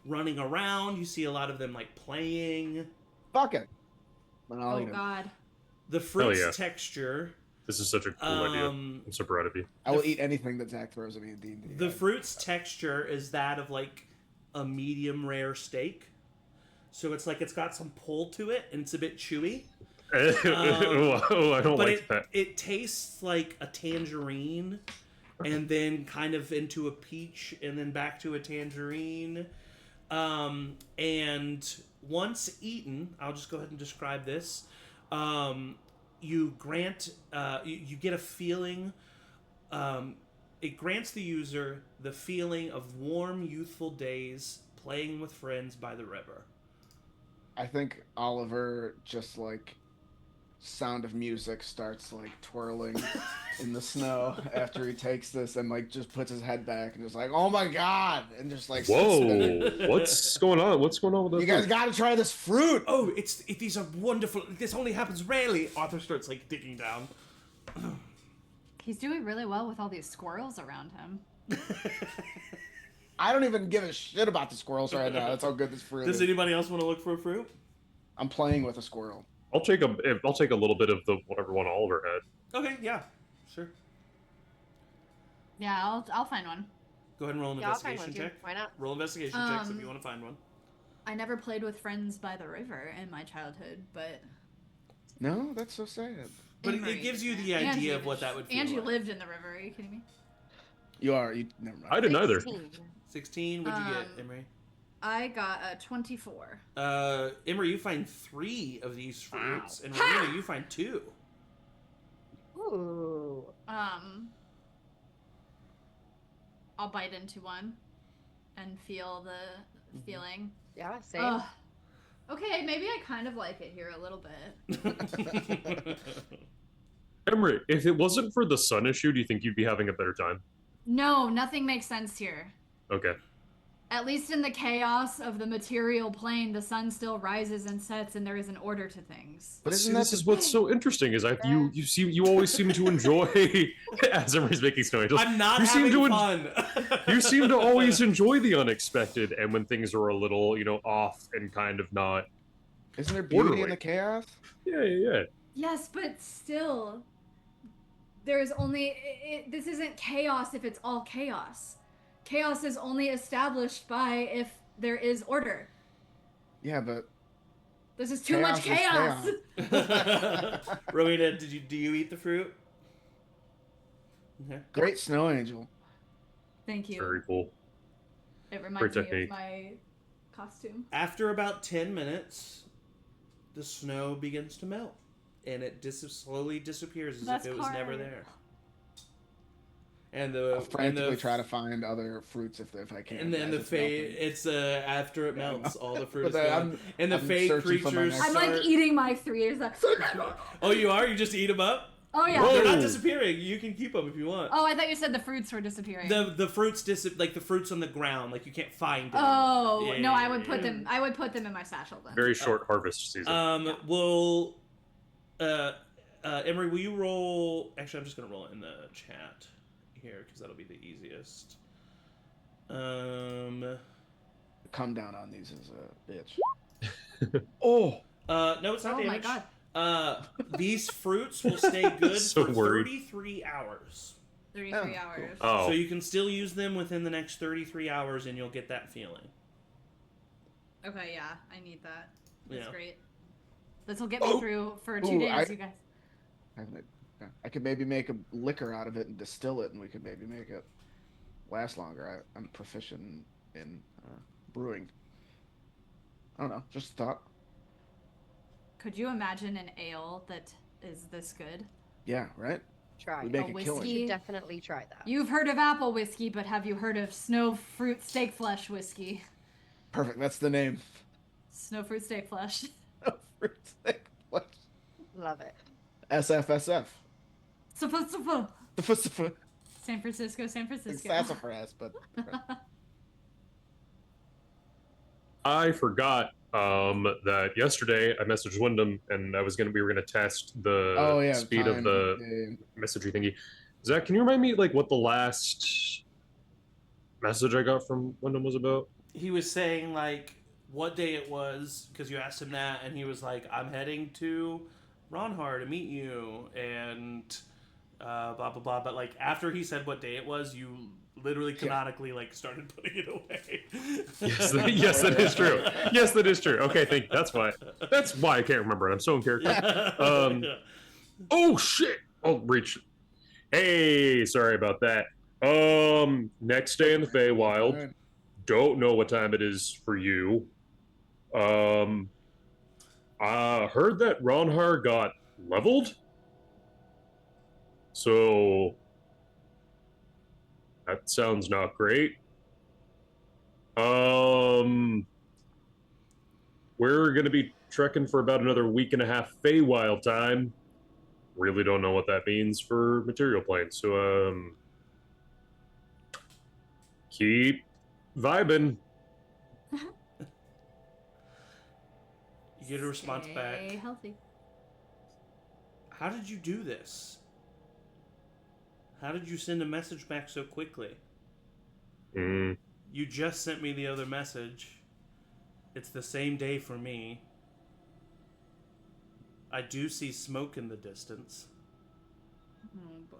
running around. You see a lot of them playing. Fuck it. Then it? I'll Oh eat 'em. God. The fruit's yeah. texture. This is such a cool idea. I'm so proud of you. I will eat anything that Zach throws at me in D&D. The fruit's texture is that of a medium rare steak. So it's it's got some pull to it, and it's a bit chewy. Oh, I don't But like that. it tastes like a tangerine, and then kind of into a peach, and then back to a tangerine. And once eaten, I'll just go ahead and describe this. You get a feeling. It grants the user the feeling of warm, youthful days playing with friends by the river. I think Oliver just Sound of Music starts twirling in the snow after he takes this, and just puts his head back and just oh my God, and just Whoa, what's going on? What's going on with you this? guys got to try this fruit. Oh, these are wonderful. This only happens rarely. Arthur starts digging down. He's doing really well with all these squirrels around him. I don't even give a shit about the squirrels right now. That's how good this fruit Does is. anybody else want to look for a fruit? I'm playing with a squirrel. I'll take a little bit of the whatever one Oliver had. Okay, yeah, sure. Yeah, I'll find one. Go ahead and roll an Yeah, I'll find investigation one too. check. Why not? Roll investigation checks if you want to find one. I never played with friends by the river in my childhood, but No, that's so sad. But Emory it gives you did the that. idea Angie of what that would feel Angie like. lived in the river. Are you kidding me? You never mind. I didn't either. 16. 16, what'd you get, Emory? I got a 24. Emory, you find 3 of these fruits, and Rowina, you find 2. Ooh. I'll bite into one and feel the feeling. Yeah, same. Ugh. Okay, maybe I kind of like it here a little bit. Emory, if it wasn't for the sun issue, do you think you'd be having a better time? No, nothing makes sense here. Okay. At least in the chaos of the material plane, the sun still rises and sets, and there is an order to things. But See, isn't this that is what's so interesting is you always seem to enjoy as Emory's making snow angels. I'm not you having seem to fun. You seem to always enjoy the unexpected, and when things are a little, off and kind of not. Isn't there beauty Orderly. in the chaos? Yeah. Yes, but still, there's only... this isn't chaos if it's all chaos. Chaos is only established by if there is order. Yeah, but This is too much chaos. Rowina, do you eat the fruit? Okay. Great snow angel. Thank you. Very cool. It reminds Great me technique. of my costume. After about 10 minutes, the snow begins to melt, and it slowly disappears as That's if it was never hard. there. And I'll frantically try to find other fruits if I can. And then as the it's melting. it's after it melts, all the fruit is But then gone. And the I'm fey searching for my creatures next- I'm like start... eating my 3. Is that... Oh, you are? You just eat them up? Oh yeah. Whoa. They're not disappearing. You can keep them if you want. Oh, I thought you said the fruits were disappearing. The fruits like the fruits on the ground, like you can't find them. Oh Yeah, no, yeah, I would yeah, put yeah. them. I would put them in my satchel then. Very short harvest season. Yeah. Will Emory, will you roll? Actually, I'm just gonna roll it in the chat here because that'll be the easiest. Come down on these as a bitch. Oh. No, it's not Oh my damage. god. These fruits will stay good So for worried. 33 hours. 33 hours. Oh. So you can still use them within the next 33 hours and you'll get that feeling. Okay, yeah, I need that. That's Yeah. great. This will get me through for 2 days, you guys. I could maybe make a liquor out of it and distill it, and we could maybe make it last longer. I'm proficient in brewing. I don't know, just a thought. Could you imagine an ale that is this good? Yeah, right? Try. We it. make A a whiskey? killing. We should definitely try that. You've heard of apple whiskey, but have you heard of snow fruit steak flesh whiskey? Perfect, that's the name. Snow fruit steak flesh. Fruit steak flesh. Love it. SFSF. San Francisco, San Francisco. Sassafras, but I forgot that yesterday I messaged Wyndham and we were gonna test the speed of the messaging thingy. Zach, can you remind me like what the last message I got from Wyndham was about? He was saying like what day it was because you asked him that, and he was like, "I'm heading to Ronhar to meet you," and blah blah blah. But like after he said what day it was, you literally canonically like started putting it away. Yes, that is true. Yes, that is true. Okay, thank you. That's why I can't remember it. I'm so in character. Oh shit! Oh, reach. Hey, sorry about that. Next day in the Feywild. Don't know what time it is for you. I heard that Ronhar got leveled. So that sounds not great. We're gonna be trekking for about another week and a half Feywild time. Really don't know what that means for material planes. So keep vibing. You get a response Stay back. healthy. How did you do this? How did you send a message back so quickly? You just sent me the other message. It's the same day for me. I do see smoke in the distance. Oh boy.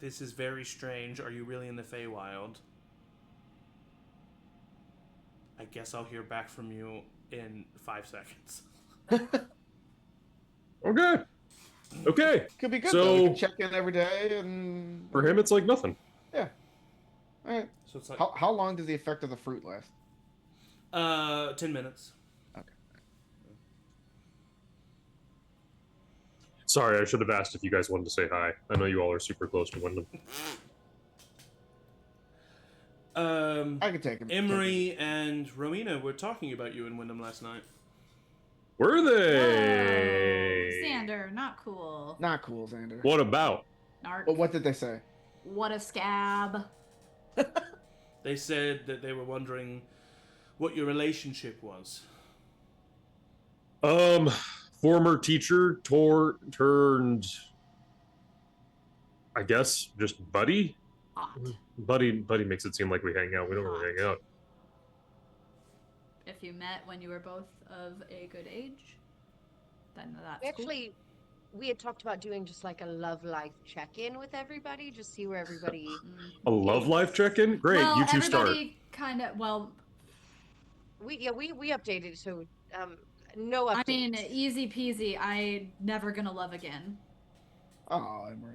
This is very strange. Are you really in the Feywild? I guess I'll hear back from you in 5 seconds. Okay. Could be good So- though. We can check in every day and For him, it's like nothing. yeah. All right. So it's like How long does the effect of the fruit last? 10 minutes. Okay. Sorry, I should have asked if you guys wanted to say hi. I know you all are super close to Wyndham. I can take him. Emory and Rowina were talking about you and Wyndham last night. Were Whoa, they? Xander, not cool. Not cool, Xander. What about? Narc. But what did they say? What a scab. They said that they were wondering what your relationship was. Former teacher turned, I guess, just buddy. Hot. Buddy makes it seem like we hang out. We don't really hang out. If you met when you were both of a good age, then that's Actually, we had talked about doing just like a love life check-in with everybody, just see where everybody. A love life check-in? Great, well, you two start. everybody kind of, well, We updated, so no updates. I mean, easy peasy. I never gonna love again. Oh, Emory.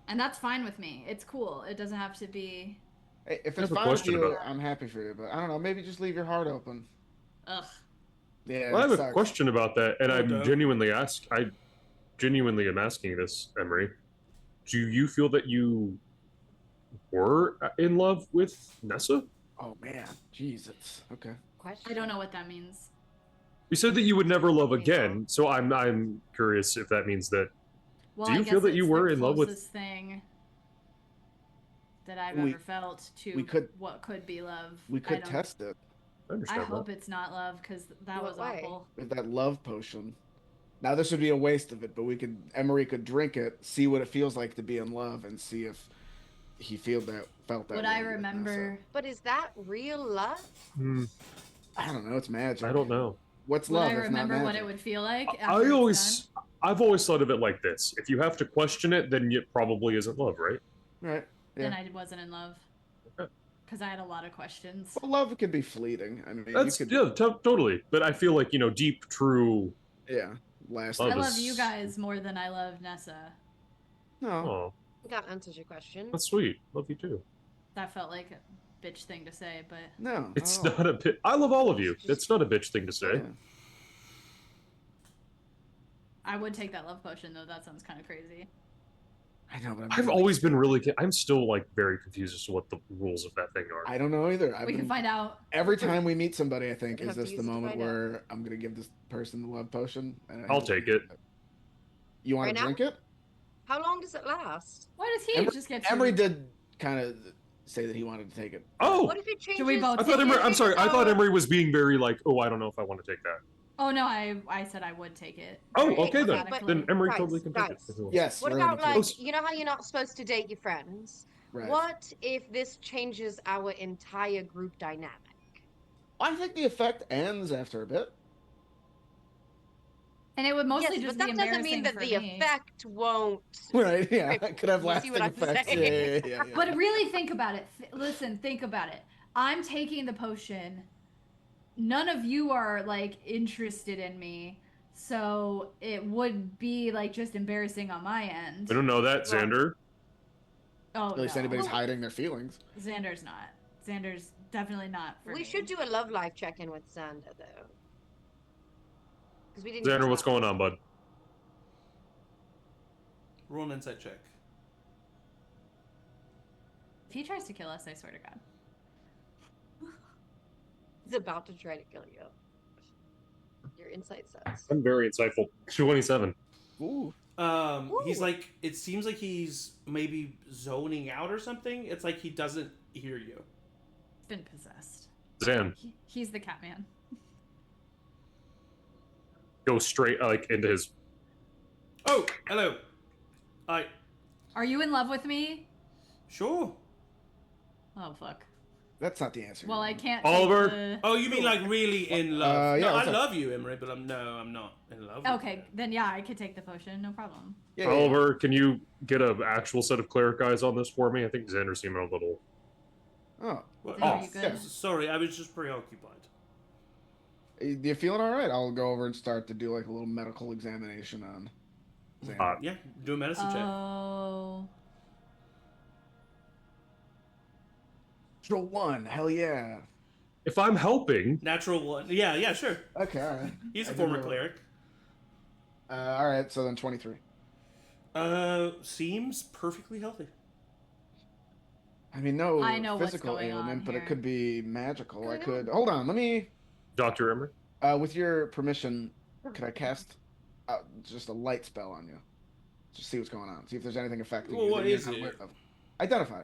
And that's fine with me. It's cool. It doesn't have to be. Hey, if I it's have a fine with question you, about- I'm happy for you. But I don't know. Maybe just leave your heart open. Ugh. Yeah. Well, I have it a sucks. question about that, and Okay. I genuinely am asking this, Emory. Do you feel that you were in love with Nessa? Oh man, Jesus. Okay. Question. I don't know what that means. You said that you would never love again, so I'm curious if that means that. Well, Do you I feel guess that you it's were the in love with? closest thing that I've We- ever felt to we could- what could be love. We I could don't- test it I I understand hope that. it's not love because that What was way? awful. with that love potion. Now this would be a waste of it, but Emory could drink it, see what it feels like to be in love, and see if he felt that. Would way I with remember? But is that real love? Hmm, Nessa. I don't know. It's magic. I don't know. What's Would love I if not remember what magic? it would feel like? I've always thought of it like this: if you have to question it, then it probably isn't love, right? Right. Then Yeah. I wasn't in love. Okay. Because I had a lot of questions. Well, love could be fleeting. I mean, That's you could. yeah, totally. But I feel like deep, true. Yeah. Last. Love I is- love you guys more than I love Nessa. No. Oh, That answers your question. that's sweet. Love you too. That felt like a bitch thing to say, but No. It's not. not a bit. I love all of you. Just- It's not a bitch thing to say. Yeah. I would take that love potion though. That sounds kind of crazy. I know, but I've always been really. I'm still like very confused as to what the rules of that thing are. I don't know either. We can find out. Every time we meet somebody, I think, We're is gonna have this to the use it to moment find out. where I'm gonna give this person the love potion? And I'll take it. You want Right to now? drink it? How long does it last? Why does he Emory- just get to? Emory did kind of say that he wanted to take it. Oh, What if it changes? Should we both I thought take Emory. it? I'm sorry. I thought Oh. Emory was being very like, oh, I don't know if I want to take that. Oh no, I said I would take it. Oh, Very okay then. emphatically. Then Emory Guys, totally can take it. guys. if he wants. Yes. What Rowina about too. like, you know how you're not supposed to date your friends? Right. What if this changes our entire group dynamic? I think the effect ends after a bit. And it would mostly Yes, just but be that doesn't mean embarrassing that for the me. effect won't. Right. Yeah. Rip. It could have You see lasting what I'm effects. Yeah, saying? yeah. But really think about it. Listen, think about it. I'm taking the potion. None of you are like interested in me. So it would be like just embarrassing on my end. We don't know that, Well- Xander. Oh, At least no. anybody's hiding their feelings. Xander's not. Xander's definitely not for We me. should do a love life check-in with Xander though. Because we didn't. Xander, use what's that going last on, bud? Roll an insight check. If he tries to kill us, I swear to God. He's about to try to kill you. Your insight says. I'm very insightful. 27. Ooh. He's Ooh. like, it seems like he's maybe zoning out or something. It's like he doesn't hear you. He's been possessed. Zan, He's the Catman. go straight like into his. Oh, hello. Are you in love with me? Sure. Oh fuck. That's not the answer. Well, I can't. Oliver? Take the... Oh, you mean like really in love? yeah, no, I what's up? love you, Emory, but I'm not in love. with Okay, you. then yeah, I could take the potion, no problem. Yeah, yeah, Oliver, can you get an actual set of clear guys on this for me? I think Xander seemed a little. yeah. Oh. What? Xander, Oh, you good? sorry, I was just preoccupied. You feeling all right? I'll go over and start to do like a little medical examination on Xander. Yeah, do a medicine check. Oh. Natural one. Hell yeah. If I'm helping, Natural one. Yeah, sure. Okay, all right. He's a I didn't former know. cleric. All right, so then 23. Seems perfectly healthy. I mean, no I know what's physical going on ailment, but it here. could be magical. I Going could. Hold on, let me. Dr. Emory. With your permission, could I cast just a light spell on you? Just see what's going on. See if there's anything affecting Well, you. what that you're is not it? aware of. Identify.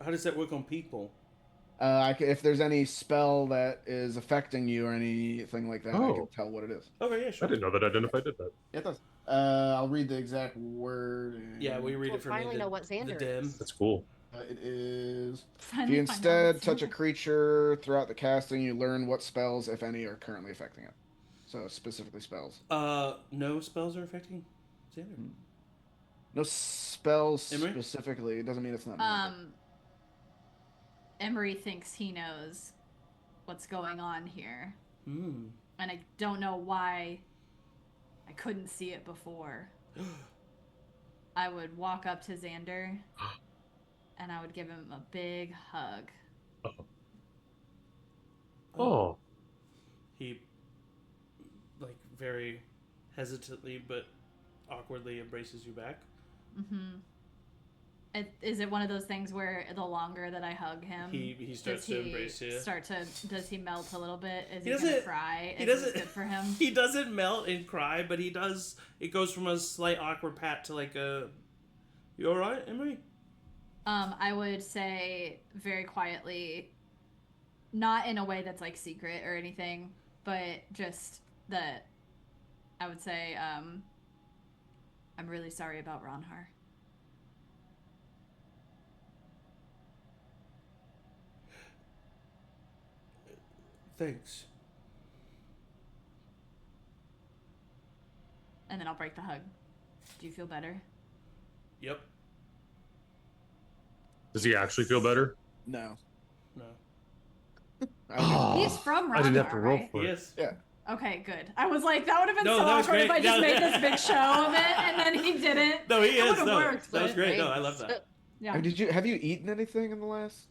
How does that work on people? If there's any spell that is affecting you or anything like that, I Oh. can tell what it is. Okay, yeah, I sure. didn't know that Identify did that. Yeah, it does. I'll read the exact word. Yeah, we read We'll it from finally know what the Xander dim. is. That's cool. It is. If Finally you find out instead what's touch a in it. creature throughout the casting, you learn what spells, if any, are currently affecting it. So specifically spells. No spells are affecting Xander. No spells Emory? specifically. It doesn't mean it's not. magic. Emory thinks he knows what's going on here, Hmm. and I don't know why I couldn't see it before. I would walk up to Xander, and I would give him a big hug. Oh, He, like, very hesitantly but awkwardly embraces you back. Mm-hmm. Is it one of those things where the longer that I hug him, he starts to embrace you? Does he melt a little bit? Is He he gonna doesn't- cry? he Is this doesn't- good for him? He doesn't melt and cry, but he does. It goes from a slight awkward pat to like a. You all right, Emory? I would say very quietly, not in a way that's like secret or anything, but just that I would say, I'm really sorry about Ronhar. Thanks. And then I'll break the hug. Do you feel better? Yep. Does he actually feel better? No. No. He's from Ronhar, I didn't have to roll right? for it. Yes. Yeah. Okay, good. I was like, that would have been No, so that was awkward if great. I just No. made this big show of it and then he didn't. No, he That is. would've No, worked, that was but- great. No, I love that. Yeah. I mean, have you eaten anything in the last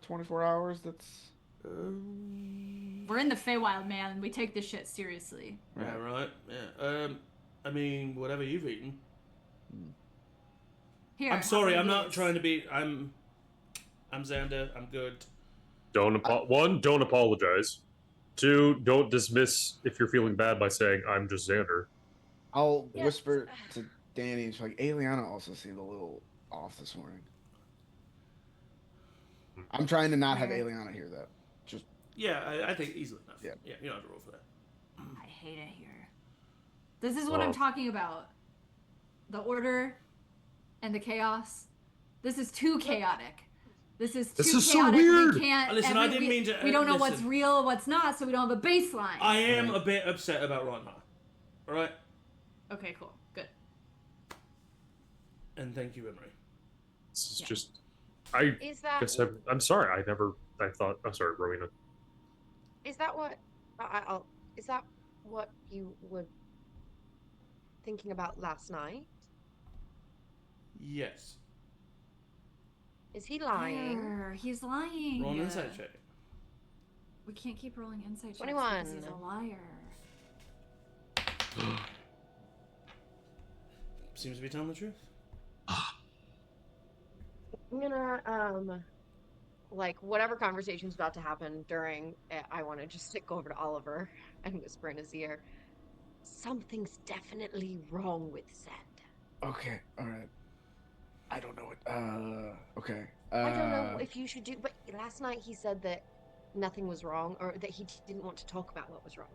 24 hours? That's We're in the Feywild, man. We take this shit seriously. Yeah, right. Yeah. I mean, whatever you've eaten. Here. I'm sorry. have I'm one not of trying these. to be. I'm Xander. I'm good. Don't apologize. 2, don't dismiss if you're feeling bad by saying I'm just Xander. I'll Yes. whisper to Danny. She's like, Aeliana also seemed a little off this morning. I'm trying to not have Fair. Aeliana hear that. Just Yeah, I think easily enough. Yeah. Yeah, you don't have to roll for that. I hate it here. This is what I'm Oh. talking about. The order and the chaos. This is too chaotic. This is too This is so chaotic. weird. We can't. Listen, I didn't we, mean to- We don't know what's listen. real, what's not, so we don't have a baseline. I am a bit upset about Ronhar. All right, Okay, cool, good. and thank you, Emory. This is Yeah. just. I Is that guess I'm sorry. I thought. I'm sorry, Rowina. is that what I'll is that what you were thinking about last night? Yes. Is he lying? There, he's lying. Roll an insight check. We can't keep rolling insight checks 21. because he's a liar. Seems to be telling the truth. I'm gonna like whatever conversation's about to happen during I want to just go over to Oliver and whisper in his ear. Something's definitely wrong with Zed. okay. All right. I don't know what. Okay. I don't know if you should do, but last night he said that nothing was wrong, or that he didn't want to talk about what was wrong.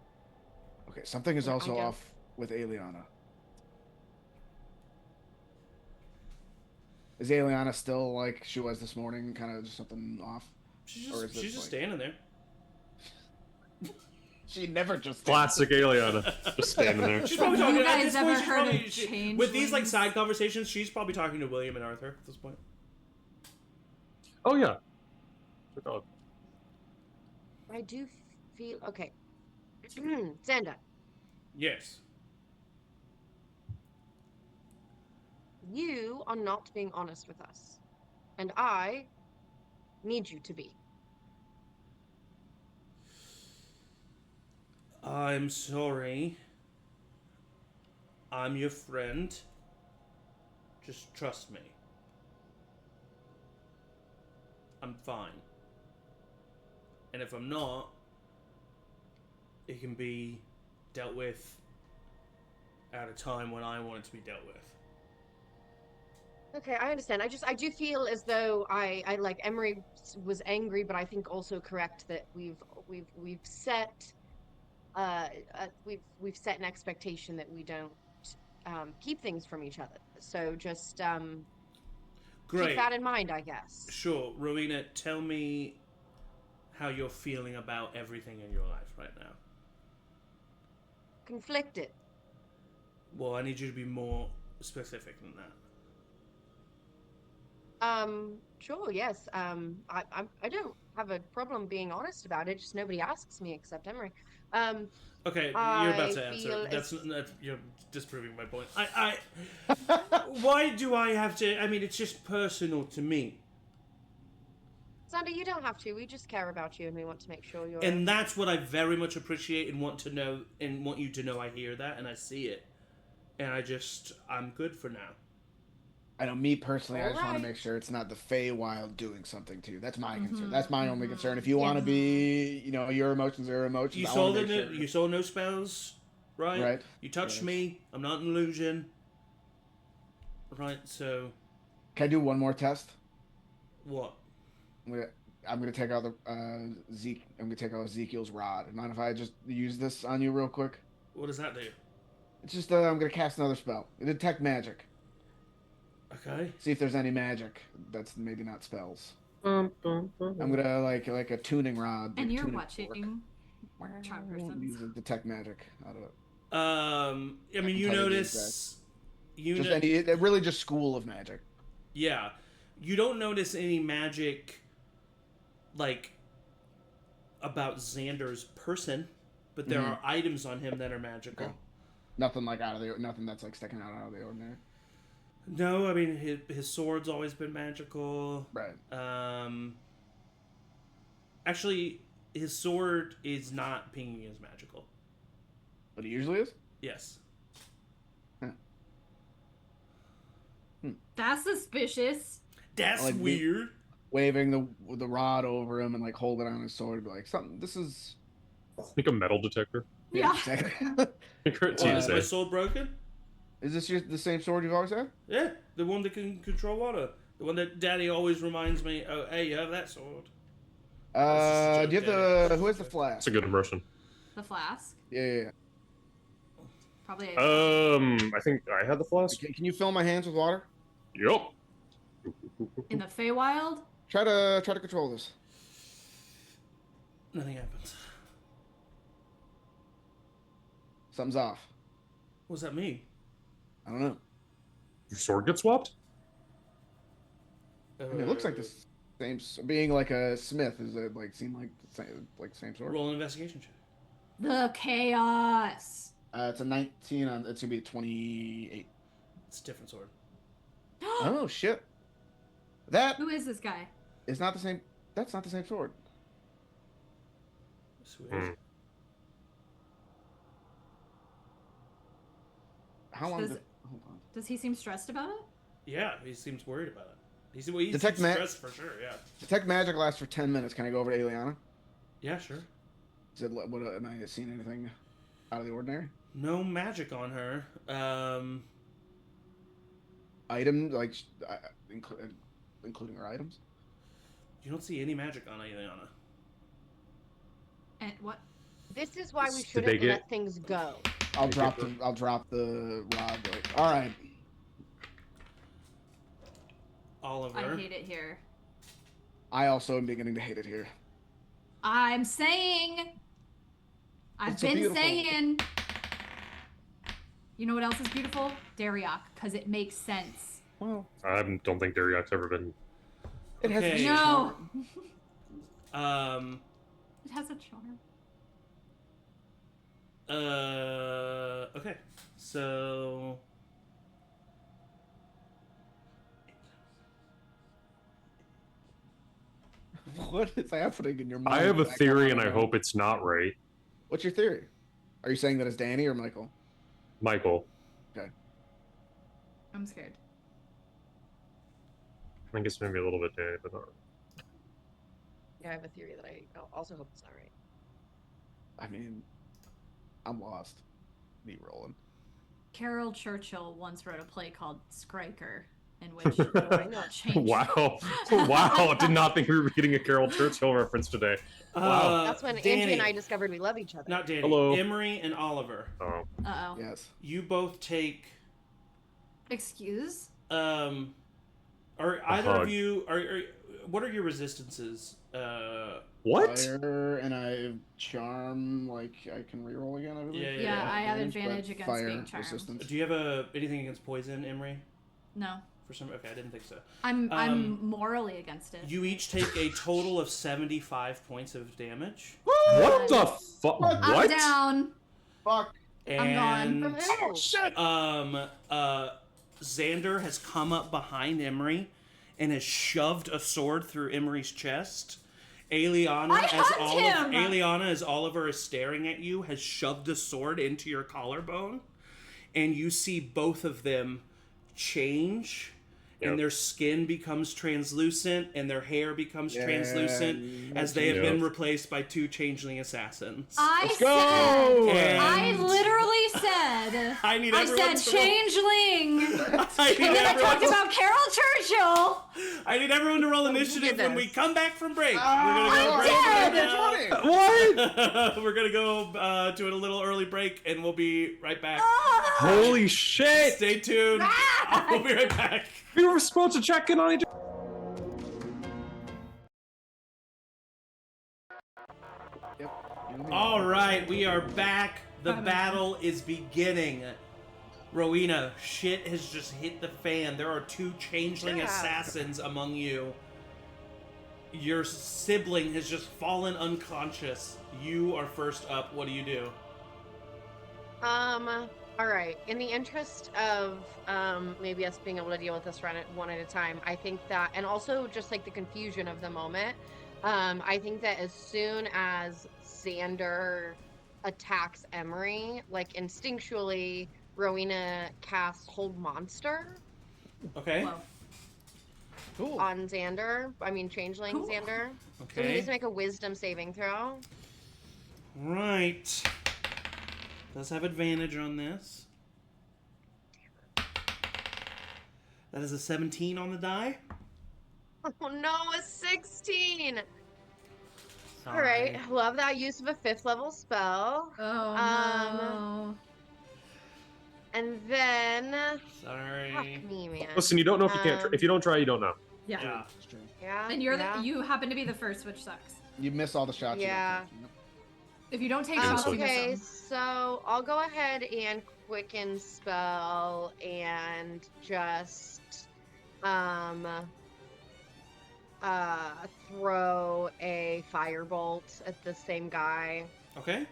Okay. Something is Yeah, also I don't- off with Aeliana. Is Aeliana still like she was this morning? Kind of just something off. She's Or just, is she's it just like- standing there. She never just Classic Aeliana, just standing there. She's probably Have talking. you At guys this ever point, she's heard of probably with these like changelings? side conversations. She's probably talking to William and Arthur at this point. Oh yeah. Good dog. I do feel okay. Xander, Yes. you are not being honest with us, and I need you to be. I'm sorry. I'm your friend. Just trust me. I'm fine. And if I'm not, it can be dealt with at a time when I want it to be dealt with. Okay, I understand. I do feel as though I like Emory was angry, but I think also correct that we've set we've set an expectation that we don't keep things from each other. So just Great. keep that in mind, I guess. Sure. Rowina, tell me how you're feeling about everything in your life right now. Conflicted. Well, I need you to be more specific than that. Sure, yes. I don't have a problem being honest about it. Just nobody asks me except Emory. Okay, you're I about to answer. feel That's as- not, you're disproving my point. Why do I have to? I mean, it's just personal to me, Xander, you don't have to. We just care about you, and we want to make sure you're. and that's what I very much appreciate and want to know, and want you to know. I hear that and I see it, and I'm good for now. I know me personally, I just want to Alright. make sure it's not the Feywild doing something to you. That's my concern. Mhm, That's my only mhm. concern. If you want to be, your emotions are emotions. You I saw want to make sure. you saw no spells, right? Right. You touched Yes. me. I'm not an illusion. Right. So Can I do one more test? what? I'm gonna take out the I'm gonna take out Ezekiel's rod. Mind if I just use this on you real quick? What does that do? It's just I'm gonna cast another spell. Detect magic. Okay. See if there's any magic that's maybe not spells. Bum, bum, bum. I'm gonna like a tuning rod. And like you're tuning watching fork. CharmedPersons. Use a detect magic out of it. I mean, you tell you the notice. Just any, really just school of magic. Yeah, you don't notice any magic, like, about Xander's person, but there are items on him that are magical. Okay. Nothing like nothing that's like sticking out of the ordinary. No, I mean his sword's always been magical. Right. Actually, his sword is not pinging as magical. But he usually is. Yes. That's suspicious. That's Like weird. Waving the rod over him and like hold it on his sword, be like something. This is Like a metal detector. Yeah. exactly. Is my TSA. sword broken? Is this the same sword you've always had? Yeah, the one that can control water. The one that Daddy always reminds me, oh, hey, you have that sword. Do you have Daddy. who has the flask? That's a good impression. The flask. Yeah. Probably. I think I had the flask. Can you fill my hands with water? Yup. In the Feywild. Try to control this. Nothing happens. Something's off. What does that mean? I don't know. Your sword gets swapped? I mean, it looks like the same. Being like a smith, is it like seem like the same sword? Roll an investigation check. The chaos. It's a 19 on. It's gonna be a 28. It's a different sword. Oh shit! That Who is this guy? is not the same. That's not the same sword. Sweet. Hmm. How long? Does- Hold on. Does he seem stressed about it? Yeah, he seems worried about it. He's Detect stressed for sure, yeah. Detect magic lasts for 10 minutes. Can I go over to Aeliana? Yeah, sure. Am I seeing anything out of the ordinary? No magic on her. Item like including her items. You don't see any magic on Aeliana. And what? This is why we Did shouldn't they get- let things go. I'll drop the rod. Like, all right. Oliver. I hate it here. I also am beginning to hate it here. I'm saying. I've It's so been beautiful. saying. You know what else is beautiful? Dariok, because it makes sense. Well, I don't think Dariok's ever been. it has. Okay. No. It has a charm. Okay. So What is happening in your mind? I have a Back theory, on and I around. hope it's not right. What's your theory? Are you saying that it's Danny or Michael? Michael, I'm scared. I guess maybe a little bit Danny, but not. Yeah, I have a theory that I also hope it's not right. I mean, I'm lost. Me rolling. Carol Churchill once wrote a play called Skriker, in which I know. changed. Wow. Wow. Did not think we were getting a Carol Churchill reference today. Wow. That's when Danny, Angie and I discovered we love each other. not Danny. Hello. Emory and Oliver. Oh. Uh oh. Yes. You both take. Excuse? Are either hug. of you what are your resistances? What? Fire and I charm. Like I can reroll again. I believe. Yeah, Yeah, I have But advantage against fire being charmed. resistance. Do you have anything against poison, Emory? No. For some, okay, I didn't think so. I'm morally against it. You each take a total of 75 points of damage. What the fuck? I'm What? down. Fuck. I'm gone. And Oh, Shit. Xander has come up behind Emory and has shoved a sword through Emory's chest. Aeliana, as Oliver is staring at you, has shoved a sword into your collarbone, and you see both of them change and their skin becomes translucent, and their hair becomes translucent, as they have been replaced by 2 changeling assassins. Let's go! I literally said, I said changeling, and then I talked about Carol Churchill. I need everyone to roll initiative when we come back from break. We're gonna go I'm break dead. What? We're gonna go to a little early break, and we'll be right back. Holy shit! Stay tuned. We'll be right back. We were supposed to check in on each other. All right, we are back. The battle is beginning. Rowina, shit has just hit the fan. There are 2 changeling assassins among you. Your sibling has just fallen unconscious. You are first up. What do you do? All right. In the interest of maybe us being able to deal with this one at a time, I think that, and also just like the confusion of the moment, I think that as soon as Xander attacks Emory, like instinctually, Rowina casts Hold Monster. Okay. Whoa. Cool. On Xander. I mean, Changeling Xander. Okay. So he needs to make a Wisdom saving throw. Right. Does have advantage on this. That is a 17 on the die. Oh no, a 16! Sorry. All right, love that use of a 5th level spell. Oh no. And then, Sorry. fuck me, man. Listen, you don't know if you can't. If you don't try, you don't know. Yeah. It's true. Yeah. And you're yeah. you happen to be the first, which sucks. You miss all the shots. Yeah. You don't take. If you don't take shots, you Okay, miss them. so I'll go ahead and quicken spell and just throw a firebolt at the same guy. Okay.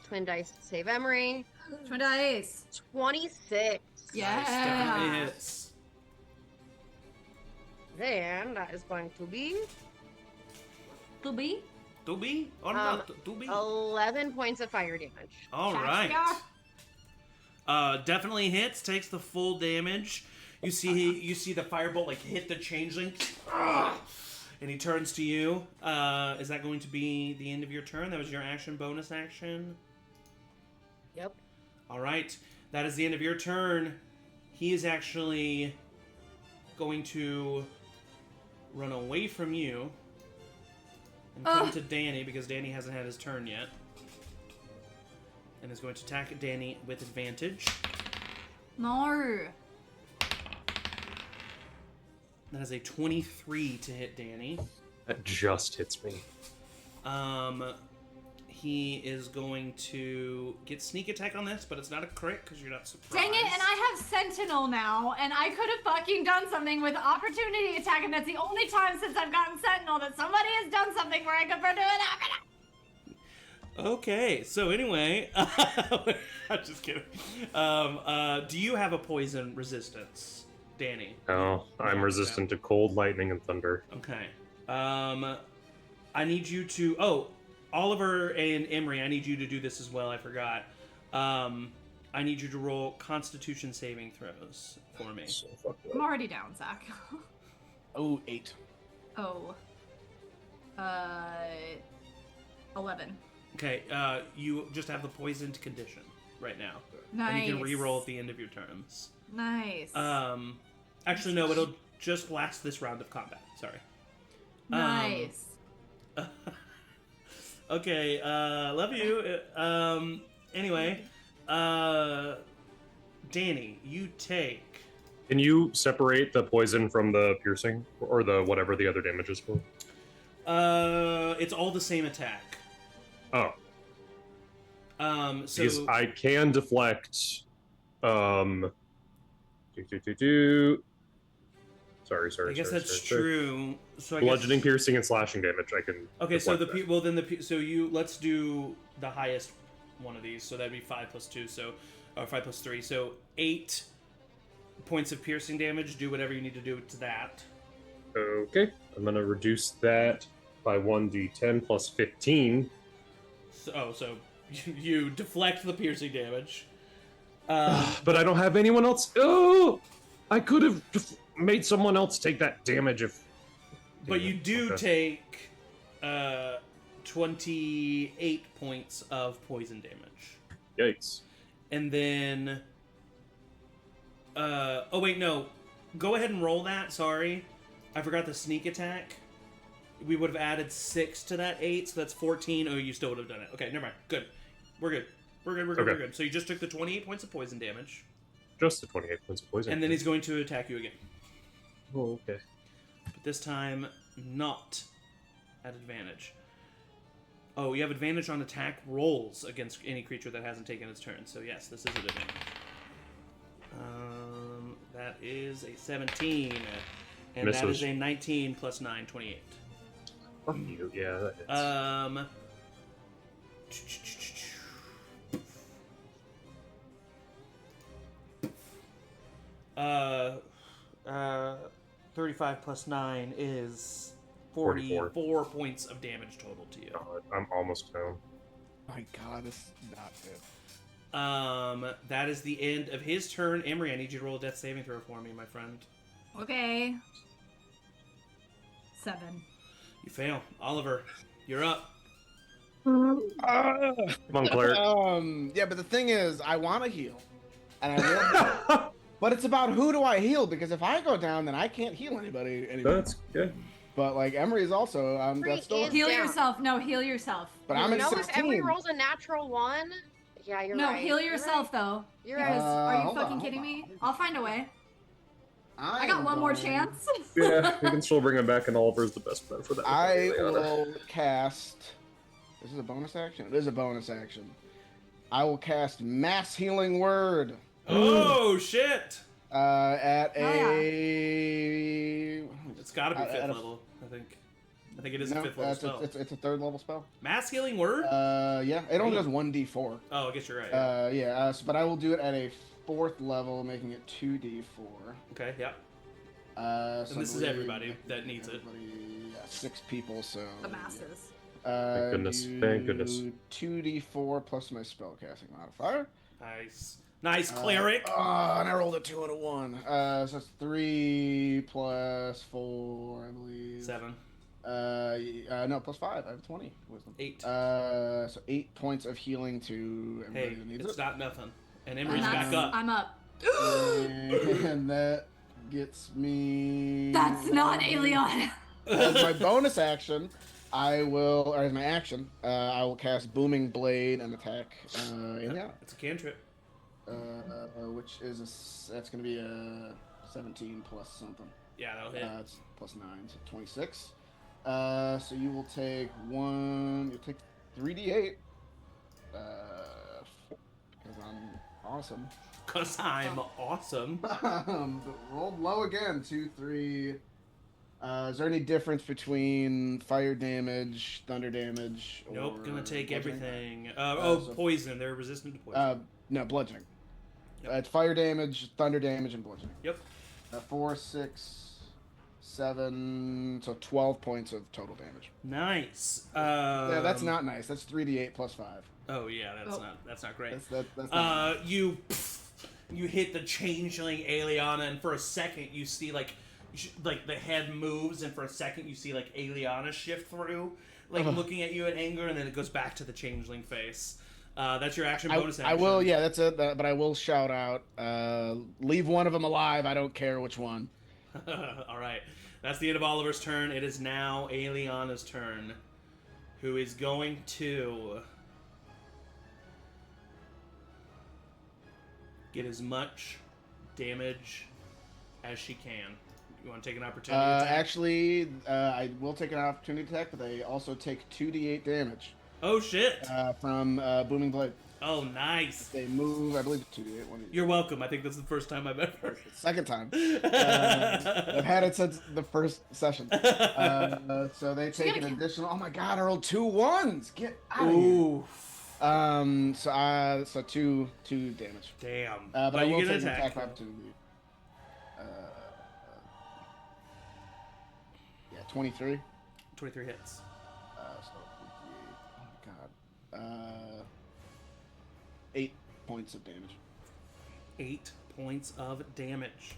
Twin dice to save Emory. Twin dice. 26. Yeah. Nice, definitely hits. Then that is going to be To be. To be or not to be? 11 points of fire damage. All right. Definitely hits. Takes the full damage. You see the firebolt like hit the changeling, and he turns to you. Is that going to be the end of your turn? That was your action, bonus action. Yep. All right, that is the end of your turn. He is actually going to run away from you and come to Danny because Danny hasn't had his turn yet, and is going to attack Danny with advantage. No. That is a 23 to hit Danny. That just hits me. He is going to get sneak attack on this, but it's not a crit because you're not surprised. Dang it, and I have Sentinel now, and I could have fucking done something with opportunity attack, and that's the only time since I've gotten Sentinel that somebody has done something where I could do it. Okay, so anyway, I'm just kidding. Do you have a poison resistance, Danny? No, I'm resistant to cold, lightning, and thunder. Okay. I need you to... Oliver and Emory, I need you to do this as well. I forgot. I need you to roll Constitution saving throws for me. So fucked up. I'm already down, Zach. Oh, 8. 11. Okay, you just have the poisoned condition right now. Nice. And you can re-roll at the end of your turns. Nice. Actually, no, it'll just last this round of combat. Sorry. Nice. Okay, love you. Anyway, Danny, you take... Can you separate the poison from the piercing, or the whatever the other damage is for? It's all the same attack. Oh. So Because I can deflect. Sorry. I guess that's true. So I Bludgeoning, guess... piercing, and slashing damage. I can. Okay, so deflect that. let's do the highest one of these. So that'd be 5 + 2, or 5 + 3. So 8 points of piercing damage. Do whatever you need to do to that. Okay, I'm gonna reduce that by 1d10 plus 15. So you deflect the piercing damage. But I don't have anyone else. Oh, I could have. made someone else take that damage if... But you do Okay. take 28 points of poison damage. Yikes. And then... oh, wait, no. Go ahead and roll that. Sorry. I forgot the sneak attack. We would have added 6 to that 8, so that's 14. Oh, you still would have done it. Okay, never mind. Good. We're good. We're good. So you just took the 28 points of poison damage. Just the 28 points of poison. And then he's going to attack you again. Oh, okay. But this time, not at advantage. Oh, you have advantage on attack rolls against any creature that hasn't taken its turn. So yes, this is an advantage. That is a 17. And Misses. that is a 19 plus 9, 28. Fuck you. Yeah, that hits. 35 plus 9 is 44. 44 points of damage total to you. God, I'm almost down. My God, this is not good. That is the end of his turn. Emory, I need you to roll a death saving throw for me, my friend. Okay. 7. You fail. Oliver, you're up. Come on, Claire. Yeah, but the thing is, I want to heal, and I will. Heal. But it's about who do I heal, because if I go down, then I can't heal anybody anymore. That's good. But like Emory is also, Emory that's still. is Heal down. yourself. No, heal yourself. But I'm at No, if 16. Emory rolls a natural 1, yeah, you're No, right. heal You're yourself right. though. You're Because right. are you hold fucking on, kidding hold me? on. I'll find a way. I I got one more going- chance. Yeah, we can still bring him back, and Oliver's the best bet for that. I Aeliana. will cast. This is a bonus action. It is a bonus action. I will cast Mass Healing Word Oh, shit! at Oh, yeah. a. It's gotta be At 5th a- level, I think. I think it is No, a 5th level it's, spell. it's a 3rd level spell. Mass healing word? Yeah, it only does 1d4. Oh, I guess you're right. But I will do it at a 4th level, making it 2d4. Okay, yeah. So And I this is believe everybody that needs it. everybody- Yeah, 6 people, so. The masses. Thank goodness, thank goodness. 2d4 plus my spellcasting modifier. Nice. Nice, cleric! And I rolled a 2 and a 1. So that's 3 plus 4, I believe. 7. No, plus 5. I have 20 wisdom. 8. So 8 points of healing to everybody Hey, who needs it's it. not nothing. And And Emory's back up. I'm up. And that gets me. That's not Aeliana. As my bonus action, I will, or as my action, I will cast Booming Blade and attack Aeliana. It's a cantrip. Which is that's going to be a 17 plus something. Yeah, that'll hit. It's plus 9, so 26. So you will take you'll take 3d8. Because I'm awesome. Because I'm awesome. But rolled low again, 2, 3. Is there any difference between fire damage, thunder damage? Nope, or gonna take bludgeoning? everything. so- Poison. They're resistant to poison. No, bludgeoning. Yep. It's fire damage, thunder damage, and bludgeoning. Yep. 4, 6, 7, so 12 points of total damage. Nice. Yeah, that's not nice. That's 3d8 plus 5. Oh yeah, that's not great. That's not You hit the changeling Aeliana, and for a second you see like the head moves, and for a second you see like Aeliana shift through, like looking at you in anger, and then it goes back to the changeling face. That's your action bonus action. I will, yeah, that's it. But I will shout out, leave one of them alive. I don't care which one. All right, that's the end of Oliver's turn. It is now Aeliana's turn, who is going to get as much damage as she can. You want to take an opportunity attack? Actually, I will take an opportunity attack, but they also take 2d8 damage Oh shit! from Booming Blade. Oh nice! They move, I believe, 2d8. One You're welcome. I think that's the first time I've ever. Second time. I've had it since the first session. So they take an additional. Oh my god! I rolled 2 1s. Get out of here. Ooh, So 2 damage. damn! But I you will get an take an attack. attack opportunity. Yeah, 23. 23 hits. So 58. Oh my god. 8 points of damage. 8 points of damage.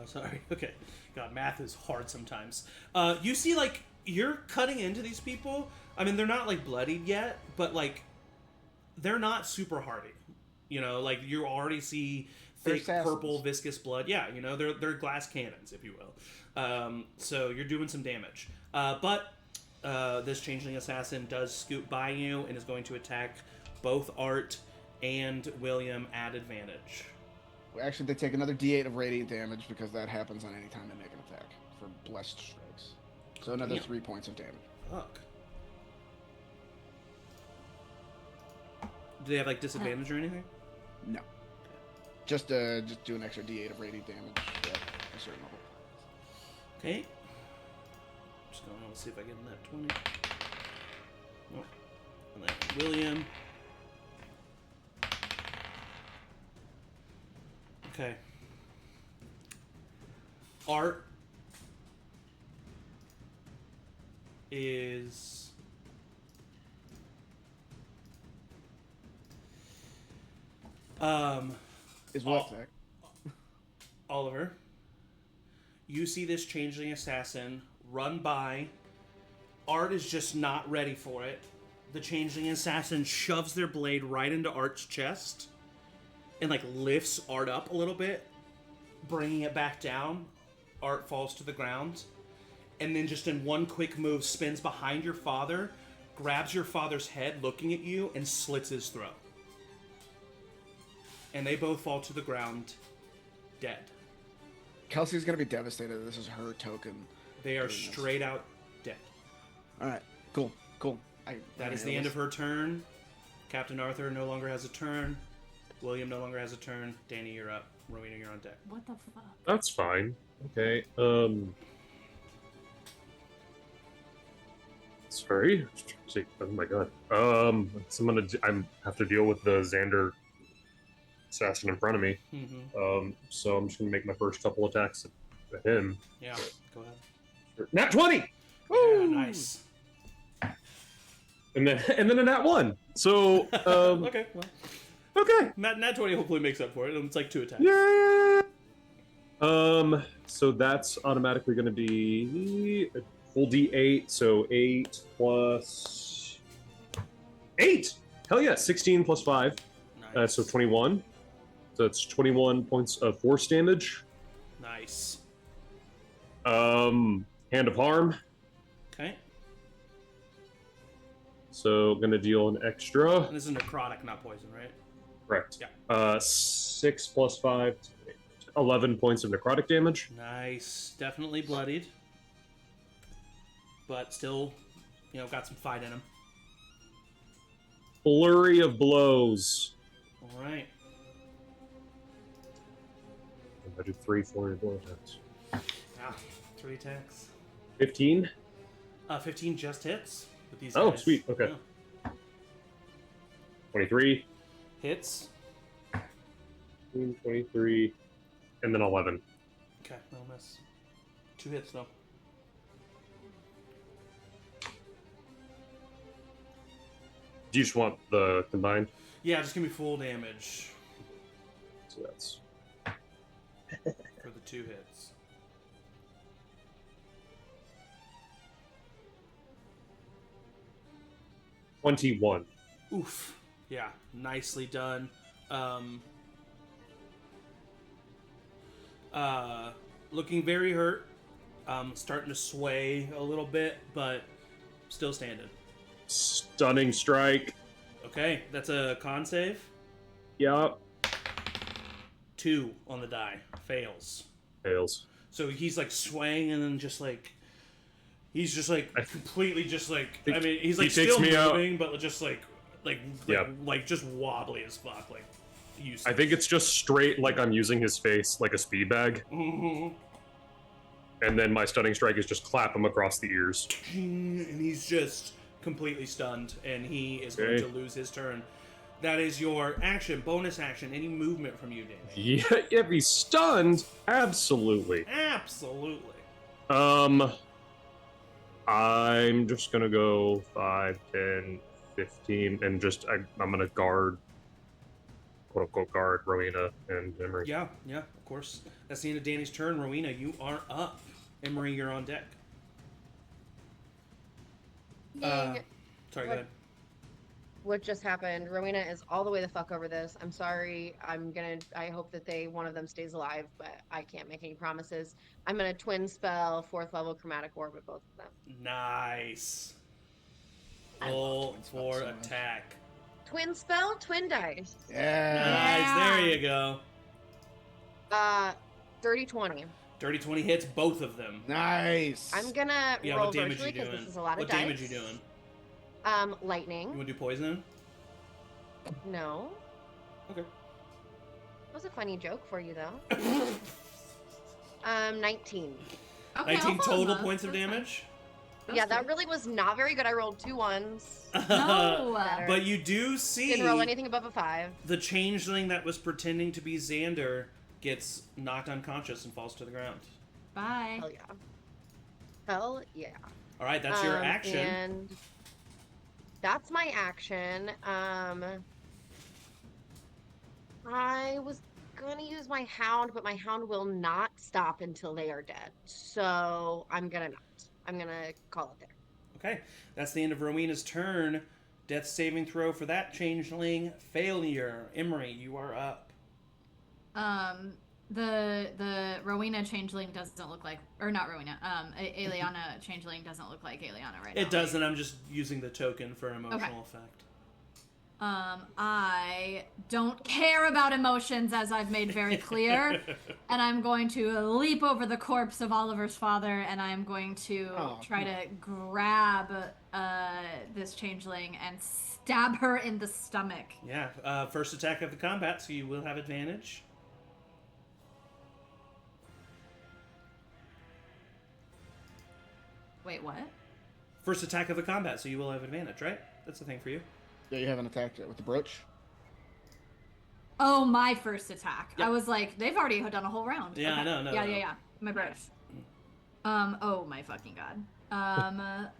Sorry. Okay. God, math is hard sometimes. You see, like, you're cutting into these people. I mean, they're not, like, bloodied yet, but, like, they're not super hardy. You know, like, you already see thick purple viscous blood. Yeah, you know, they're glass cannons, if you will. So you're doing some damage. But this changeling assassin does scoot by you and is going to attack both Art and William at advantage. Actually, they take another D8 of radiant damage because that happens on any time they make an attack for blessed strikes. So another 3 points of damage. Fuck. Do they have like disadvantage or anything? No. Just do an extra D8 of radiant damage at a certain level. Okay. Just going to see if I get in that 20. Nope. And then William. Okay. Art is Is what attack? Oliver, you see this changeling assassin run by. Art is just not ready for it. The changeling assassin shoves their blade right into Art's chest and like lifts Art up a little bit, bringing it back down. Art falls to the ground, and then just in one quick move spins behind your father, grabs your father's head looking at you, and slits his throat. And they both fall to the ground, dead. Kelsey's gonna be devastated. This is her token. They are straight out dead. Alright, cool. That is the end of her turn. Captain Arthur no longer has a turn. William no longer has a turn. Danny, you're up. Rowina, you're on deck. What the fuck? That's fine. Okay. Sorry. See, oh my god. So I have to deal with the Xander assassin in front of me. Mm-hmm. So I'm just gonna make my first couple attacks at him. Yeah, go ahead. Nat 20. Yeah, nice. And then a nat 1. So Okay, well, okay. Nat 20 hopefully makes up for it. It's like 2 attacks. Yeah. So that's automatically going to be a full D8. So 8 plus 8. Hell yeah, 16 plus 5. Nice. So 21. So that's 21 points of force damage. Nice. Hand of harm. Okay. So gonna deal an extra. And this is necrotic, not poison, right? Correct. Yeah. 6 plus 5, 11 points of necrotic damage. Nice. Definitely bloodied. But still, you know, got some fight in him. Flurry of blows. All right. I do 3 flurry of blow attacks. Yeah, 3 attacks. 15. 15 just hits with these Oh, guys. sweet. Okay. Yeah. 23. Hits. 23, and then 11. Okay, no miss. 2 hits though. Do you just want the combined? Yeah, just give me full damage So that's for the 2 hits. $21. Oof. Yeah, nicely done. Looking very hurt. Starting to sway a little bit, but still standing. Stunning strike. Okay, that's a con save. Yup. 2 on the die. Fails. Fails. So he's like swaying and then just like he's just like completely just like I mean he's like still moving but just like just wobbly as fuck, like useless. I think it's just straight like I'm using his face like a speed bag. Mm-hmm. And then my stunning strike is just clap him across the ears. And he's just completely stunned and he is going to lose his turn. That is your action, bonus action, any movement from you, Danny. Yeah, if he's stunned, absolutely. Absolutely. I'm just gonna go 5, 10, 15, and just I'm gonna guard quote unquote guard Rowina and Emory. Yeah, of course. That's the end of Danny's turn. Rowina, you are up. Emory, you're on deck. Sorry, go ahead. What just happened? Rowena is all the way the fuck over this. I'm sorry. I hope that one of them stays alive, but I can't make any promises. I'm gonna twin spell 4th level chromatic orb at both of them. Nice. I love Roll twin spell for so much. attack. Twin spell, twin dice. Yeah. Nice, there you go. 30-20. Dirty 20 hits both of them. Nice. I'm gonna Yeah, roll what damage virtually you doing? because this is a lot of What dice. damage you doing? Lightning. You want to do poison? No. Okay. That was a funny joke for you though. 19. Okay, 19 I'll follow total those. points of That's fine. damage? Yeah, that really was not very good. I rolled 2 1s. No. But you do see Didn't roll anything above a 5. the changeling that was pretending to be Xander gets knocked unconscious and falls to the ground. Bye. Hell yeah. Hell yeah. All right, that's your action. And that's my action. I was gonna use my hound, but my hound will not stop until they are dead. So I'm gonna not. I'm gonna call it there. Okay, that's the end of Rowena's turn. Death saving throw for that changeling. Failure. Emory, you are up. The Rowena changeling doesn't look like, or not Rowena, Aeliana changeling doesn't look like Aeliana right now. It doesn't. I'm just using the token for emotional effect. I don't care about emotions, as I've made very clear, and I'm going to leap over the corpse of Oliver's father, and I'm going to try to grab this changeling and stab her in the stomach. Yeah, first attack of the combat, so you will have advantage. Wait, what? First attack of the combat, so you will have advantage, right? That's the thing for you. Yeah, you haven't attacked it with the brooch. Oh, my first attack. Yep. I was like, they've already done a whole round. Yeah, Okay. no. Yeah. My brush. Oh my fucking god.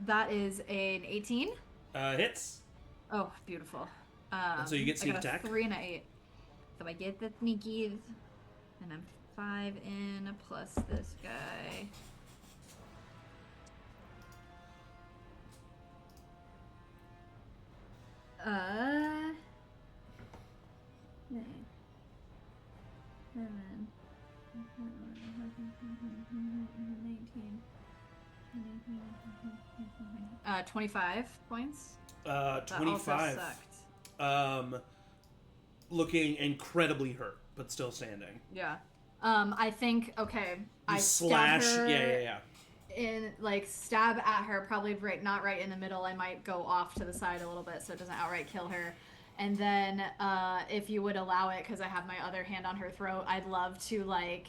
That is an 18. Hits. Oh, beautiful. So you get sneak I got attack? a 3 and an 8. So I get the sneakies, and I'm 5 in plus this guy. Seven. 25 points. That also 25. sucked. Looking incredibly hurt, but still standing. Yeah. I think, okay. You I slash. stab her Yeah. in, like, stab at her, probably not right in the middle. I might go off to the side a little bit so it doesn't outright kill her. And then, if you would allow it, because I have my other hand on her throat, I'd love to, like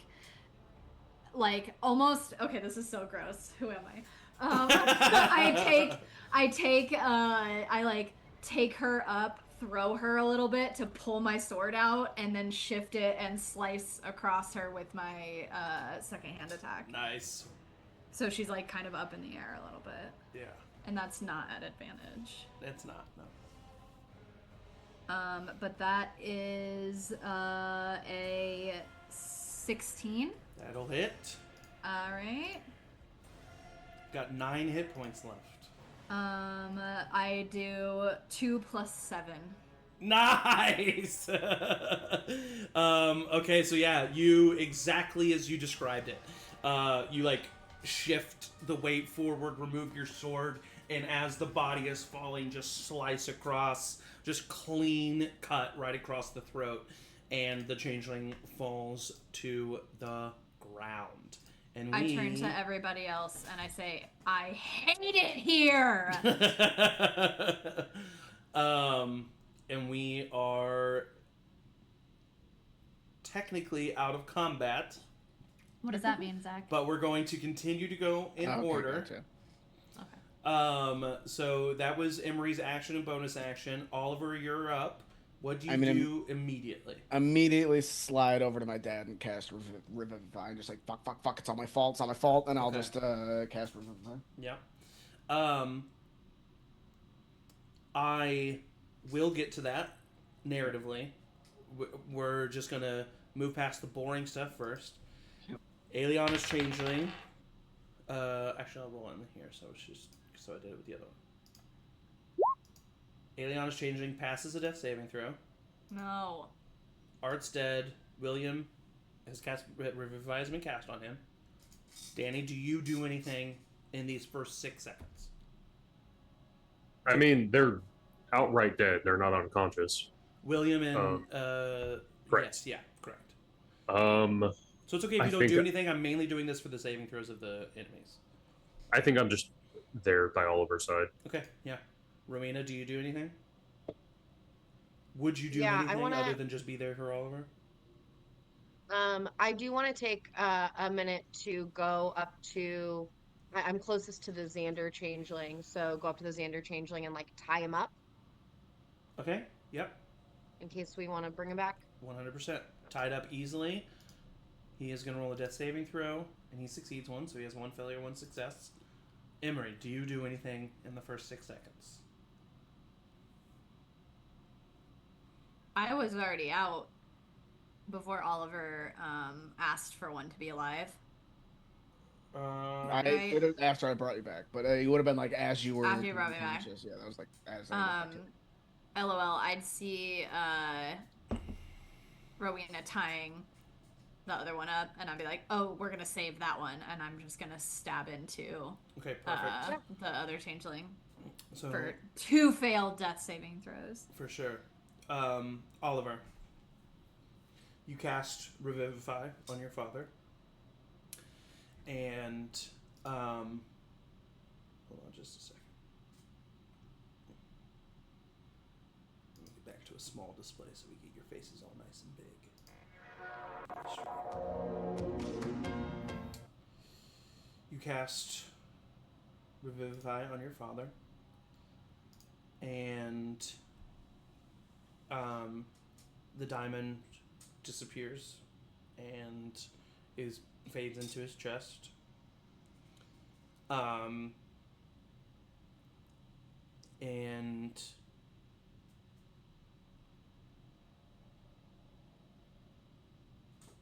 almost, okay, this is so gross. Who am I? I take her up, throw her a little bit to pull my sword out, and then shift it and slice across her with my second hand attack. Nice. So she's like kind of up in the air a little bit. Yeah. And that's not at advantage. It's not, no. But that is a 16. That'll hit. All right. Got 9 hit points left. I do 2 plus 7. Nice! Okay, so yeah, you, exactly as you described it. You, like, shift the weight forward, remove your sword, and as the body is falling, just slice across, just clean cut right across the throat, and the changeling falls to the ground. And I turn to everybody else and I say, I hate it here! And we are technically out of combat, What does that mean, Zach? but we're going to continue to go in order. Gotcha. Okay. So that was Emory's action and bonus action. Oliver, you're up. What do you do immediately? Immediately slide over to my dad and cast Revivify. Just like, fuck, it's all my fault, and I'll just cast Revivify. Yeah. I will get to that narratively. we're just gonna move past the boring stuff first. Yep. Aeliana's changeling. Actually, I'll roll in here, so it's just so I did it with the other one. Aeliana's changeling passes a death saving throw. No. Art's dead. William has cast Revivify has been cast on him. Danny, do you do anything in these first 6 seconds? I mean, they're outright dead. They're not unconscious. William and correct. yes, yeah, correct. So it's okay if you don't do anything. I'm mainly doing this for the saving throws of the enemies. I think I'm just there by Oliver's side. Okay, yeah. Rowina, do you do anything? Would you do Yeah, anything other than just be there for Oliver? I do want to take a minute to go up to. I'm closest to the Xander changeling, so go up to the Xander changeling and like tie him up Okay, yep. in case we want to bring him back. 100%. Tied up easily. He is going to roll a death saving throw, and he succeeds one, so he has 1 failure, 1 success. Emory, do you do anything in the first 6 seconds? I was already out before Oliver asked for one to be alive. After I brought you back, but it would have been like as you were. After you brought me back. Yeah, that was like as. I LOL. I'd see Rowena tying the other one up, and I'd be like, "Oh, we're gonna save that one," and I'm just gonna stab into Okay, perfect. the other changeling So for 2 failed death saving throws. For sure. Oliver, you cast Revivify on your father. And, hold on just a second. Let me get back to a small display so we get your faces all nice and big. You cast Revivify on your father. And, the diamond disappears and fades into his chest. And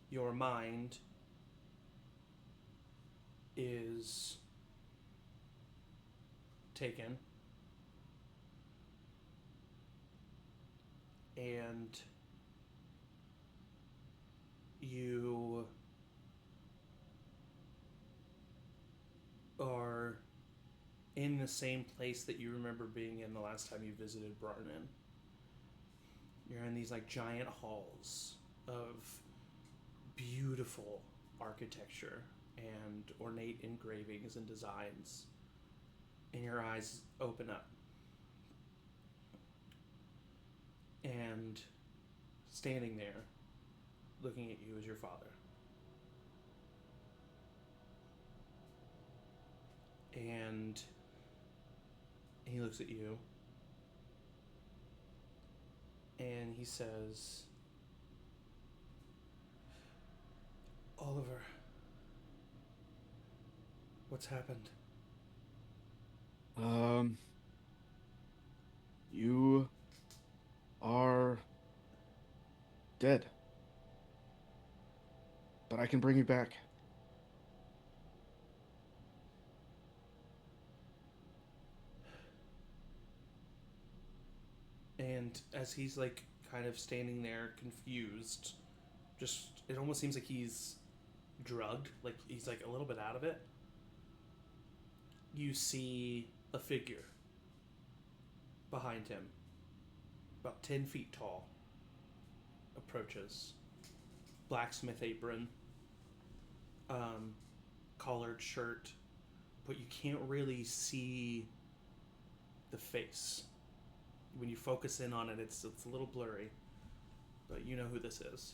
your mind is taken, and you are in the same place that you remember being in the last time you visited Barnan. You're in these like giant halls of beautiful architecture and ornate engravings and designs, and your eyes open up. And standing there, looking at you, is your father. And he looks at you, and he says, "Oliver, what's happened?" You are dead, but I can bring you back. And as he's like kind of standing there confused, just it almost seems like he's drugged, like he's like a little bit out of it. You see a figure behind him, about 10 feet tall, approaches. Blacksmith apron, collared shirt, but you can't really see the face. When you focus in on it, it's a little blurry, but you know who this is.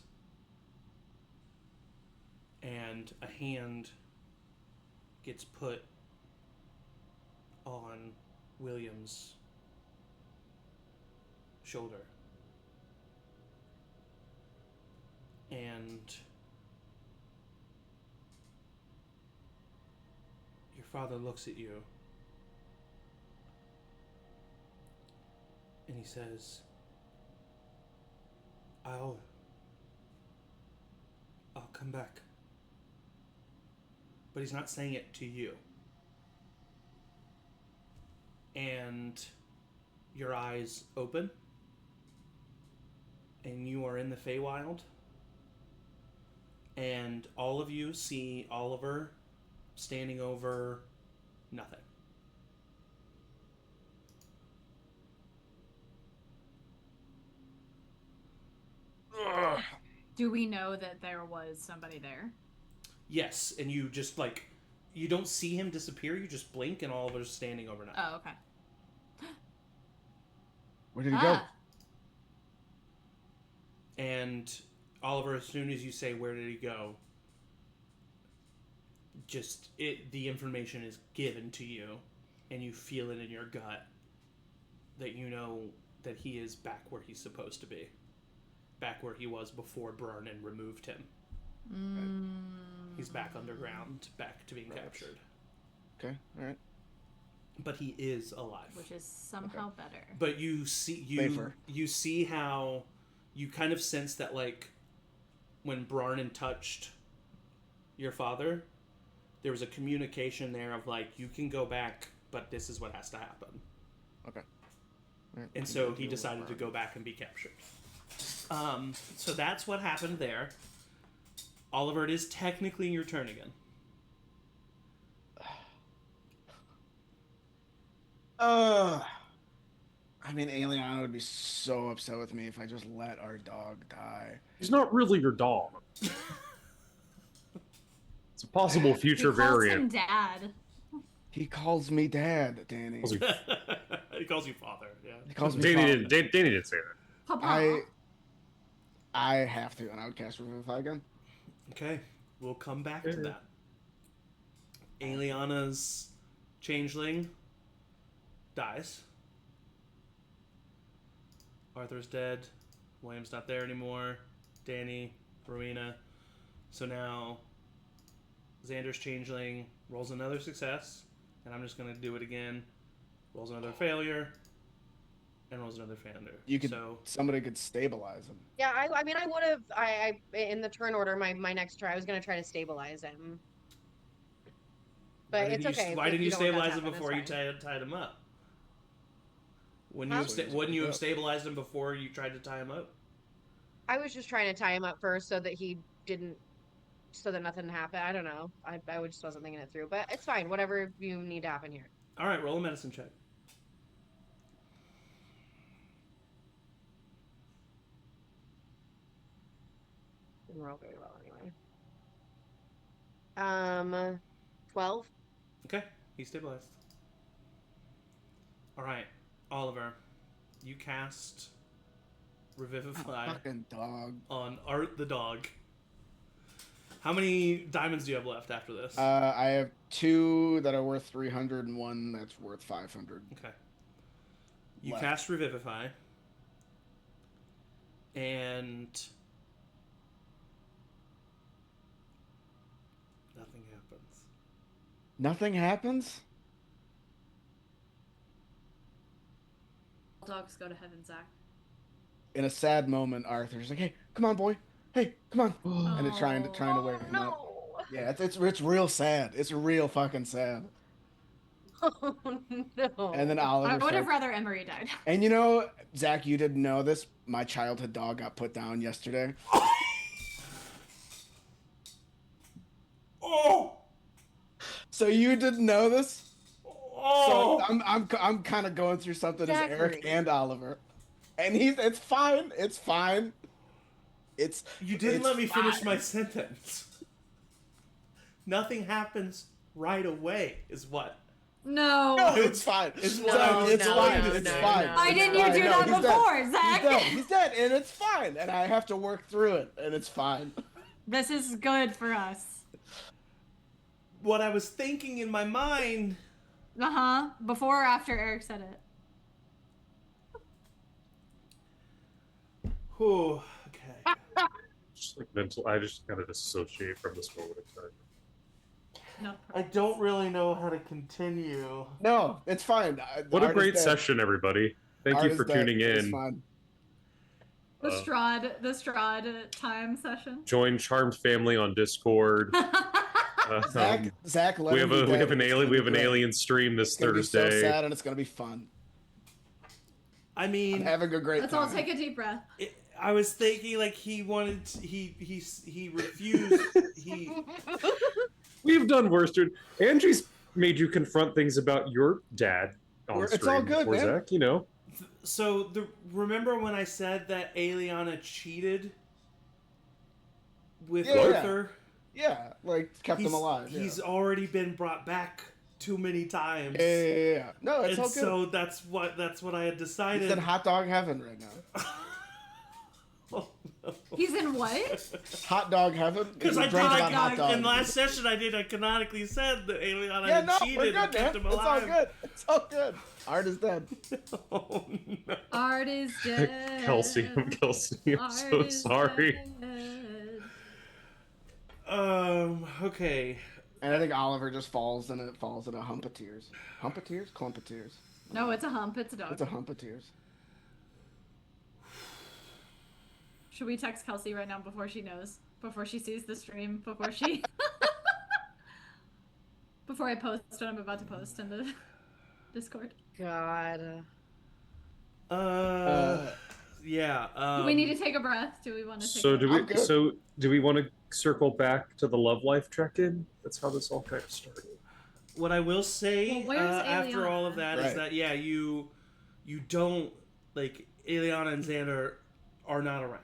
And a hand gets put on William's shoulder. And your father looks at you and he says, I'll come back. But he's not saying it to you. And your eyes open. And you are in the Feywild. And all of you see Oliver standing over nothing. Do we know that there was somebody there? Yes, and you just like, you don't see him disappear, you just blink and Oliver's standing over nothing. Oh, okay. Where did he go? And Oliver, as soon as you say, where did he go? The information is given to you, and you feel it in your gut that you know that he is back where he's supposed to be. Back where he was before Brarnan removed him. He's back underground, back to being captured. Okay, alright. But he is alive. Which is somehow better. But you see you see how you kind of sense that, like, when Brarnan touched your father, there was a communication there of like, you can go back, but this is what has to happen. Okay. Right. And so he decided to go back and be captured. So that's what happened there. Oliver, it is technically your turn again. I mean, Aeliana would be so upset with me if I just let our dog die. He's not really your dog. It's a possible future he calls variant. him Dad. He calls me Dad, Danny. He calls you father, yeah. He calls me Danny father. didn't say that. Papa. I have to, and I would cast Revivify again. Okay, we'll come back to that. Aeliana's changeling dies. Arthur's dead. William's not there anymore. Danny, Rowina. So now Xander's changeling rolls another success, and I'm just gonna do it again. Rolls another failure, and rolls another failure. Somebody could stabilize him. Yeah, I mean, I would have. I in the turn order, my next try, I was gonna try to stabilize him. But it's okay. Why didn't you stabilize him before you tied him up? Wouldn't you have stabilized him before you tried to tie him up? I was just trying to tie him up first so that he didn't, so that nothing happened. I don't know. I just wasn't thinking it through, but it's fine. Whatever you need to happen here. All right, roll a medicine check. Didn't roll very well anyway. 12. Okay, he's stabilized. All right, Oliver, you cast Revivify Fucking dog. on Art the dog. How many diamonds do you have left after this? I have 2 that are worth 300 and 1 that's worth 500. Okay. You cast Revivify, and nothing happens. Nothing happens? Dogs go to heaven, Zach. In a sad moment, Arthur's like, "Hey, come on, boy. Hey, come on." And it's trying to wake him up. Yeah, it's real sad. It's real fucking sad. Oh no. And then Oliver I would have rather Emory died. And you know, Zach, you didn't know this. My childhood dog got put down yesterday. Oh! So you didn't know this? Oh! So I'm kind of going through something as Eric Zachary. and Oliver, and it's fine. It's fine. You didn't it's let me finish fine. my sentence. Nothing happens right away, is what. No. No, it's fine. It's Zach, fine. it's No, fine. no, It's no, fine. no. Why didn't It's you fine. do No, that he's before, dead. Zach? He's dead. He's dead, and it's fine. And I have to work through it, and it's fine. This is good for us. What I was thinking in my mind. Uh-huh. Before or after Eric said it. Whew, okay. Just like mental, I just kind of disassociate from this moment in time. No. I don't really know how to continue. No, it's fine. What a Art is great dead. session, everybody! Thank Art you is for dead. tuning It's in. fine. The Strahd time session. Join Charmed family on Discord. Zach, let we him have be dead, an it's alien gonna be great. alien stream this It's gonna Thursday. be so sad, and it's gonna be fun. I mean, I'm having a great Let's time. all take a deep breath. I was thinking like he wanted to, he refused We've done worse, dude. Angie's made you confront things about your dad on It's stream all good, before, man. Zach, you know. So remember when I said that Aeliana cheated with Arthur? Yeah, like kept him alive. Yeah. He's already been brought back too many times. Yeah. No, it's all good. So that's what I had decided. He's in hot dog heaven right now. Oh, no. He's in what? Hot dog heaven. Because I dreamt did about hot dog. in last session I canonically said that Aeliana Yeah, had no, cheated we're good, and kept man. him It's all alive. good. It's all good. Art is dead. Oh, no. Art is dead. Kelsey, I'm Art so is sorry. dead. Okay. And I think Oliver just falls in a hump of tears. Hump of tears? Clump of tears. No, it's a hump. It's a dog. It's a hump of tears. Should we text Kelsey right now before she knows? Before she sees the stream? Before she... Before I post what I'm about to post in the Discord? God. Yeah. Do we need to take a breath? Do we want to take So a do breath? we? So do we want to circle back to the love life check-in? That's how this all kind of started. What I will say Well, where's after all of Aeliana? that is Right. that you don't Aeliana and Xander are not around.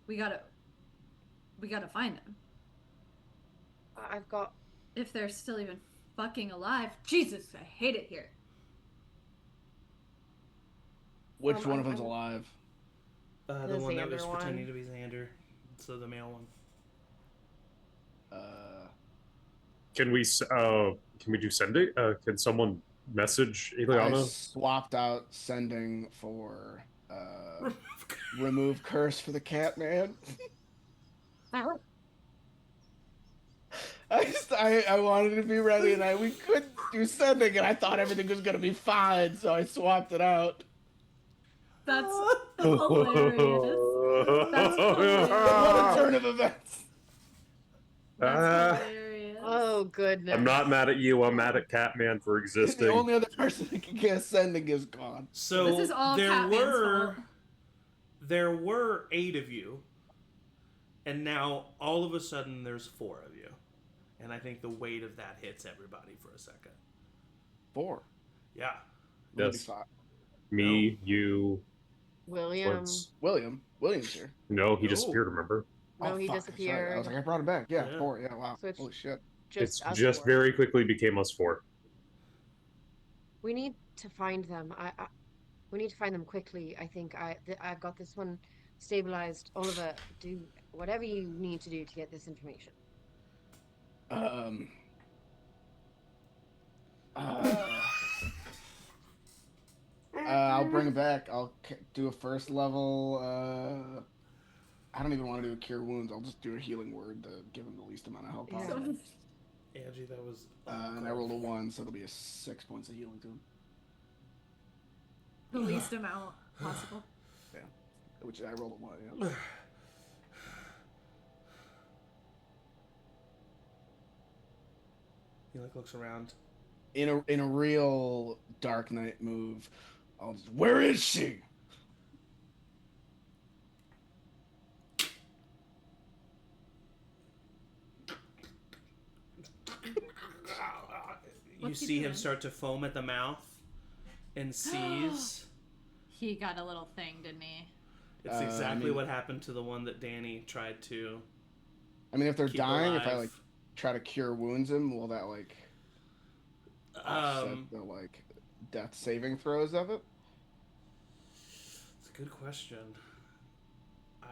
We gotta find them. I've got. If they're still even fucking alive. Jesus, I hate it here. Which one of them's I'm- alive? The The one that was Xander one. pretending to be Xander, so the male one. Can we do sending? Can someone message I Aeliana? swapped out sending for remove curse for the cat man. I wanted to be ready, and we couldn't do sending, and I thought everything was gonna be fine, so I swapped it out. That's hilarious. That's hilarious. What a turn of events! That's hilarious. Oh goodness. I'm not mad at you. I'm mad at Catman for The existing. only other person that can get sending is gone. So This is all Catman's fault. there were 8 of you, and now all of a sudden there's 4 of you, and I think the weight of that hits everybody for a second. 4. Yeah. Maybe Yes. 5. Me, you. William. what's- William's here. No, he No. disappeared. Remember? No, he fuck, disappeared. sorry. I was like, I brought it back. Yeah, Yeah. 4. Yeah, wow. So it's Holy shit. It's us just four. very quickly became us 4. We need to find them. We need to find them quickly. I think I've got this one stabilized. Oliver, do whatever you need to do to get this information. I'll bring it back. I'll do a first level. I don't even want to do a cure wounds. I'll just do a healing word to give him the least amount of health Yeah. possible. Angie, that was. And I rolled a 1, so it'll be a 6 points of healing to him. The least amount possible. Yeah, which I rolled a 1. Yeah. He looks around. In a real Dark Knight move, I'll just, where is she? You What's he see him doing? start to foam at the mouth and seize. He got a little thing, didn't he? It's exactly mean- what happened to the one that Danny tried to. I mean, if they're Keep dying, if I alive. try to cure wounds him, will that offset Um, the death saving throws of it? it's a good question.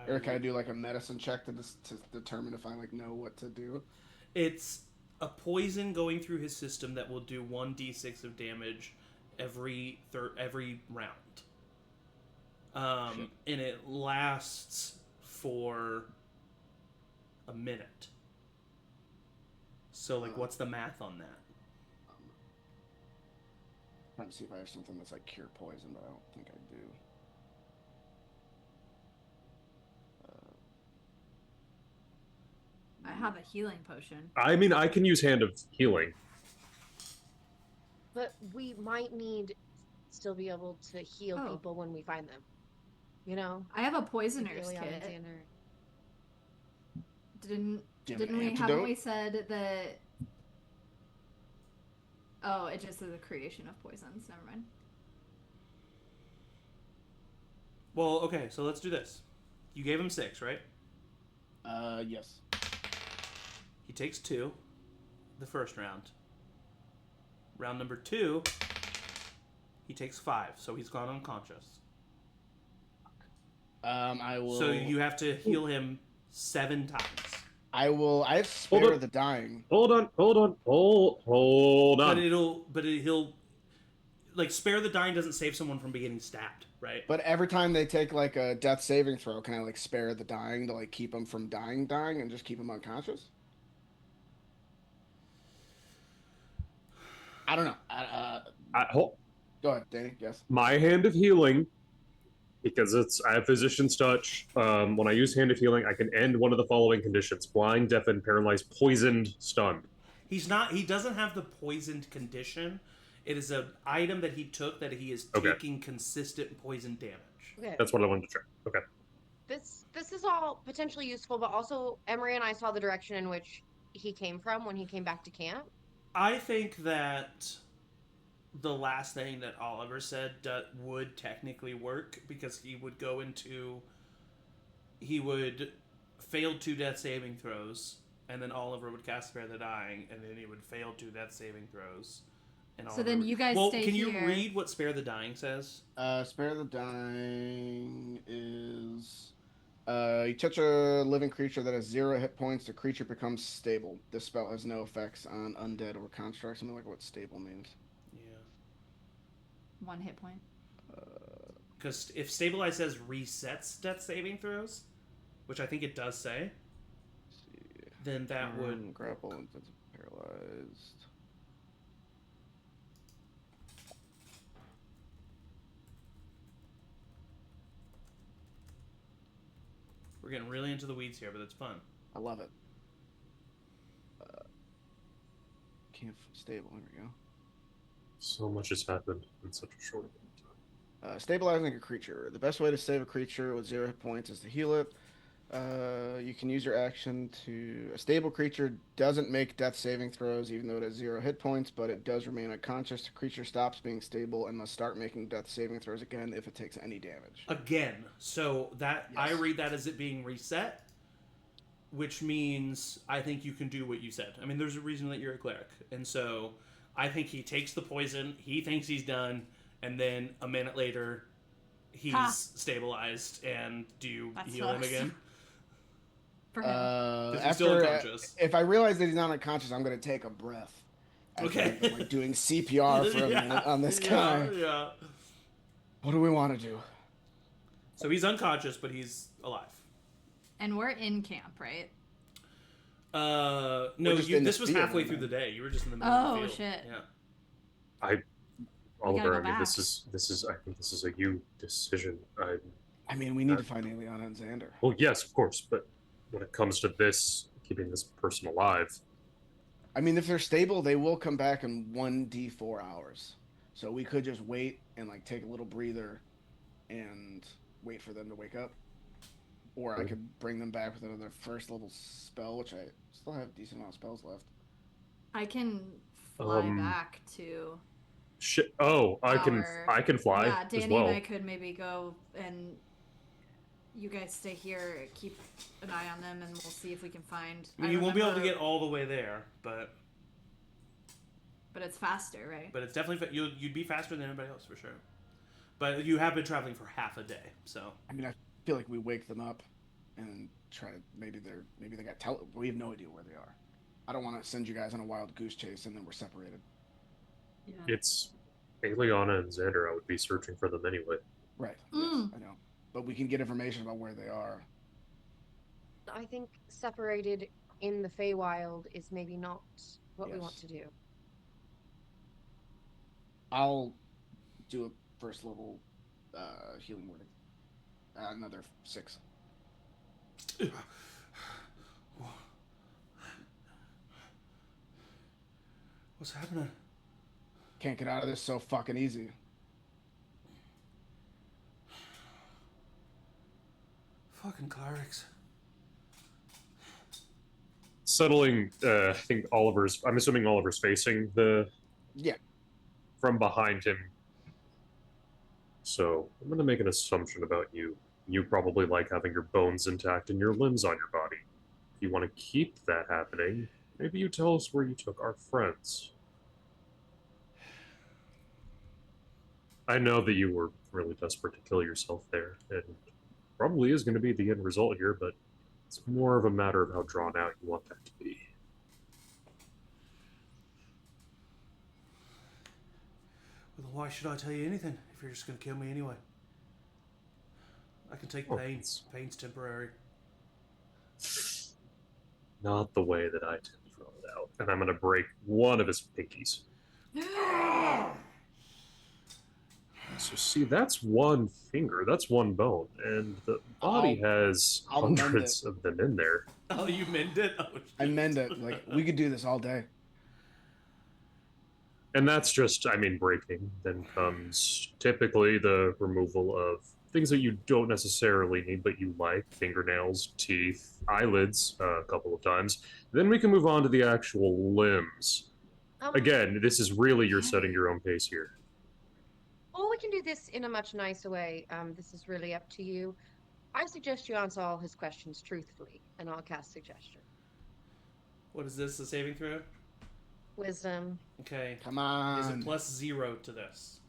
Or can I do a medicine check to determine if I know what to do? It's a poison going through his system that will do 1d6 of damage every round. And it lasts for a minute. So, what's the math on that? Trying to see if I have something that's cure poison, but I don't think I do. I have a healing potion. I mean, I can use Hand of Healing. But we might need still be able to heal Oh. people when we find them. You know? I have a Like poisoner's Aeliana and kit. Xander. Didn't Do you have an we? Haven't antidote? we said that? Oh, it just says the creation of poisons. Never mind. Well, okay, so let's do this. You gave him 6, right? Yes. He takes 2 the first round. Round number 2, he takes 5, so he's gone unconscious. I will. So you have to heal him 7 times. I will. I have Hold spare on. the dying. Hold on. But he'll like spare the dying doesn't save someone from getting stabbed, right? But every time they take like a death saving throw, can I like spare the dying to like keep them from dying, and just keep them unconscious? I don't know. Go ahead, Danny. Yes. My Hand of Healing, because I have Physician's Touch. When I use Hand of Healing, I can end one of the following conditions: blind, deafened, paralyzed, poisoned, stunned. He doesn't have the poisoned condition. It is an item that he took that he is Okay. taking consistent poison damage. Okay. That's what I wanted to check. Okay. This is all potentially useful, but also Emory and I saw the direction in which he came from when he came back to camp. I think that the last thing that Oliver said would technically work because he would fail 2 death saving throws, and then Oliver would cast Spare the Dying, and then he would fail 2 death saving throws. And So then you guys stay can you here. read what Spare the Dying says? Spare the dying is you touch a living creature that has 0 hit points, the creature becomes stable. This spell has no effects on undead or constructs. Something like what stable means. Yeah. 1 hit point. Because if Stabilize says resets death saving throws, which I think it does say, Let's see. then that would... grapple and paralyzed. We're getting really into the weeds here, but it's fun. I love it. Can't stable. There we go. So much has happened in such a short time. Stabilizing a creature. The best way to save a creature with 0 hit points is to heal it. You can use your action to... A stable creature doesn't make death saving throws even though it has 0 hit points, but it does remain unconscious. The creature stops being stable and must start making death saving throws again if it takes any damage. Again. So that I Yes. read that as it being reset, which means I think you can do what you said. I mean, there's a reason that you're a cleric. And so I think he takes the poison, he thinks he's done, and then a minute later he's stabilized, and do you That heal him sucks. again? For him. he's still unconscious. If I realize that he's not unconscious, I'm going to take a breath. Okay. I'm like doing CPR for a minute on this guy. Yeah. What do we want to do? So he's unconscious, but he's alive. And we're in camp, right? No, just in the this was field, halfway man. through the day. You were just in the middle Oh, of the field. shit. Yeah. Oliver, go I mean, back. this is. I think this is a you decision. I mean, we need to find Aeliana and Xander. Well, yes, of course, but when it comes to this, keeping this person alive, I mean, if they're stable, they will come back in 1d4 hours. So we could just wait and like take a little breather and wait for them to wake up. Or I could bring them back with another first level spell, which I still have a decent amount of spells left. I can fly Um, back to shit. Oh, I can fly Yeah, Danny as well. and I could maybe go and you guys stay here, keep an eye on them, and we'll see if we can find. I mean, you won't be able to remember- get all the way there, but But it's faster, right? But it's definitely you'd be faster than anybody else for sure. But you have been traveling for half a day, so I mean, I feel like we wake them up and try to maybe they got we have no idea where they are. I don't want to send you guys on a wild goose chase and then we're separated. Yeah. It's Aeliana and Xander. I would be searching for them anyway. Right. Mm. Yes, I know. But we can get information about where they are. I think separated in the Feywild is maybe not what we Yes. want to do. I'll do a first level healing wording. Another 6. What's happening? Can't get out of this so fucking easy. Fucking clerics. Settling, I think I'm assuming Oliver's facing Yeah. from behind him. So I'm going to make an assumption about you. You probably like having your bones intact and your limbs on your body. If you want to keep that happening, maybe you tell us where you took our friends. I know that you were really desperate to kill yourself there, and probably is going to be the end result here, but it's more of a matter of how drawn out you want that to be. Well, then why should I tell you anything if you're just going to kill me anyway? I can take pain. Pain's temporary. Not the way that I tend to draw it out. And I'm going to break one of his pinkies. So see, that's one finger. That's one bone. And the body has I'll mend hundreds it. of them in there. Oh, you mend it? Oh, I mend it. Like, we could do this all day. And that's just, breaking. Then comes typically the removal of things that you don't necessarily need, but you like. Fingernails, teeth, eyelids, a couple of times. Then we can move on to the actual limbs. Again, this is really you're setting your own pace here. Or we can do this in a much nicer way. This is really up to you. I suggest you answer all his questions truthfully, and I'll cast suggestion. What is this, a saving throw? Wisdom. Okay. Come on. Is it +0 to this?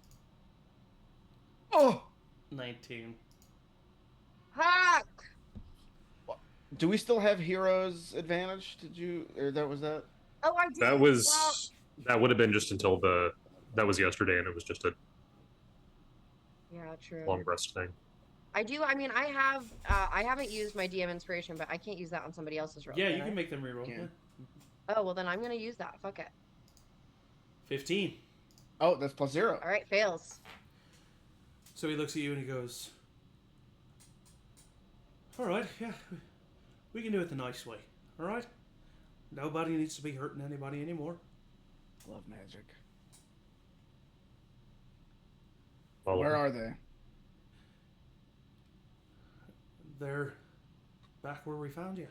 Oh! 19. Fuck! Do we still have heroes advantage? Did you, or that was that? Oh, I did. That would have been just until that was yesterday, and it was just a Yeah, true. long rest thing. I do. I haven't used my DM inspiration, but I can't use that on somebody else's roll. Yeah, you can make them reroll. Yeah. Oh, well then I'm gonna use that. Fuck it. 15. Oh, that's +0. All right, fails. So he looks at you and he goes, all right, yeah, we can do it the nice way, all right? Nobody needs to be hurting anybody anymore. Love magic. Follow Where me. are they? They're back where we found you.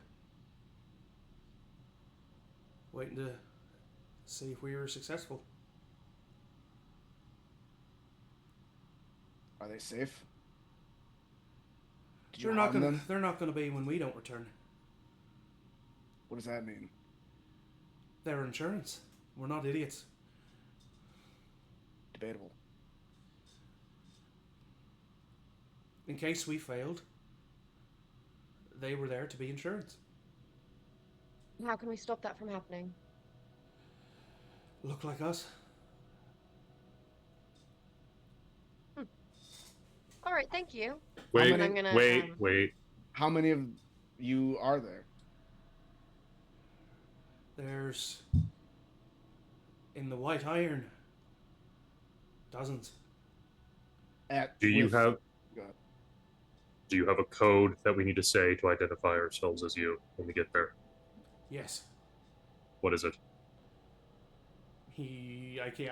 Waiting to see if we were successful. Are they safe? Did you They're not harm gonna. them? They're not gonna be when we don't return. What does that mean? They're insurance. We're not idiots. Debatable. In case we failed, they were there to be insurance. How can we stop that from happening? Look like us. All right, thank you. Wait, I'm gonna, wait. How many of you are there? There's in the White Iron dozens. Do you have a code that we need to say to identify ourselves as you when we get there? Yes. What is it? I can't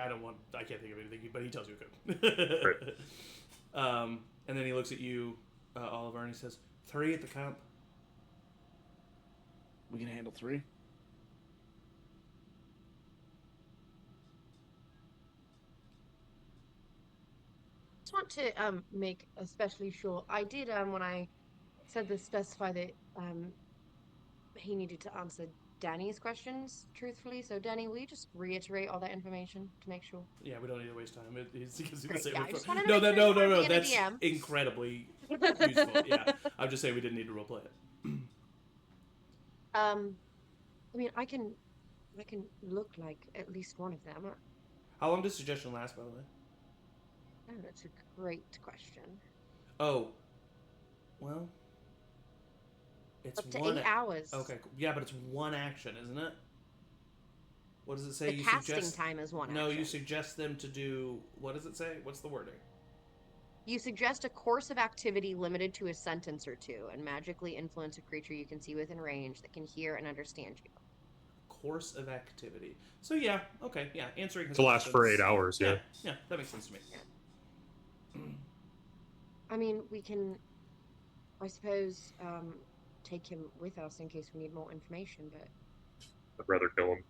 think of anything, but he tells you a code. Right. And then he looks at you, Oliver, and he says, 3 at the camp. We can handle 3. Just want to make especially sure. I did when I said this, specify that he needed to answer Danny's questions truthfully. So Danny, will you just reiterate all that information to make sure? Yeah, we don't need to waste time. He's Great, yeah, I just wanted to no, make that, sure no, you no, weren't no. being a That's DM. incredibly useful. Yeah, I'm just saying we didn't need to roleplay it. I can look like at least one of them. How long does suggestion last, by the way? Oh, that's a great question. Oh, well, it's Up to one 8 hours. Okay, cool. Yeah, but it's one action, isn't it? What does it say? The You casting suggest... time is one No, action. you suggest them to do. What does it say? What's the wording? You suggest a course of activity limited to a sentence or two, and magically influence a creature you can see within range that can hear and understand you. course of activity. So yeah, okay, yeah, answering his To last for questions. 8 hours, yeah. Yeah, that makes sense to me. I mean, we can, I suppose, take him with us in case we need more information, but... I'd rather kill him.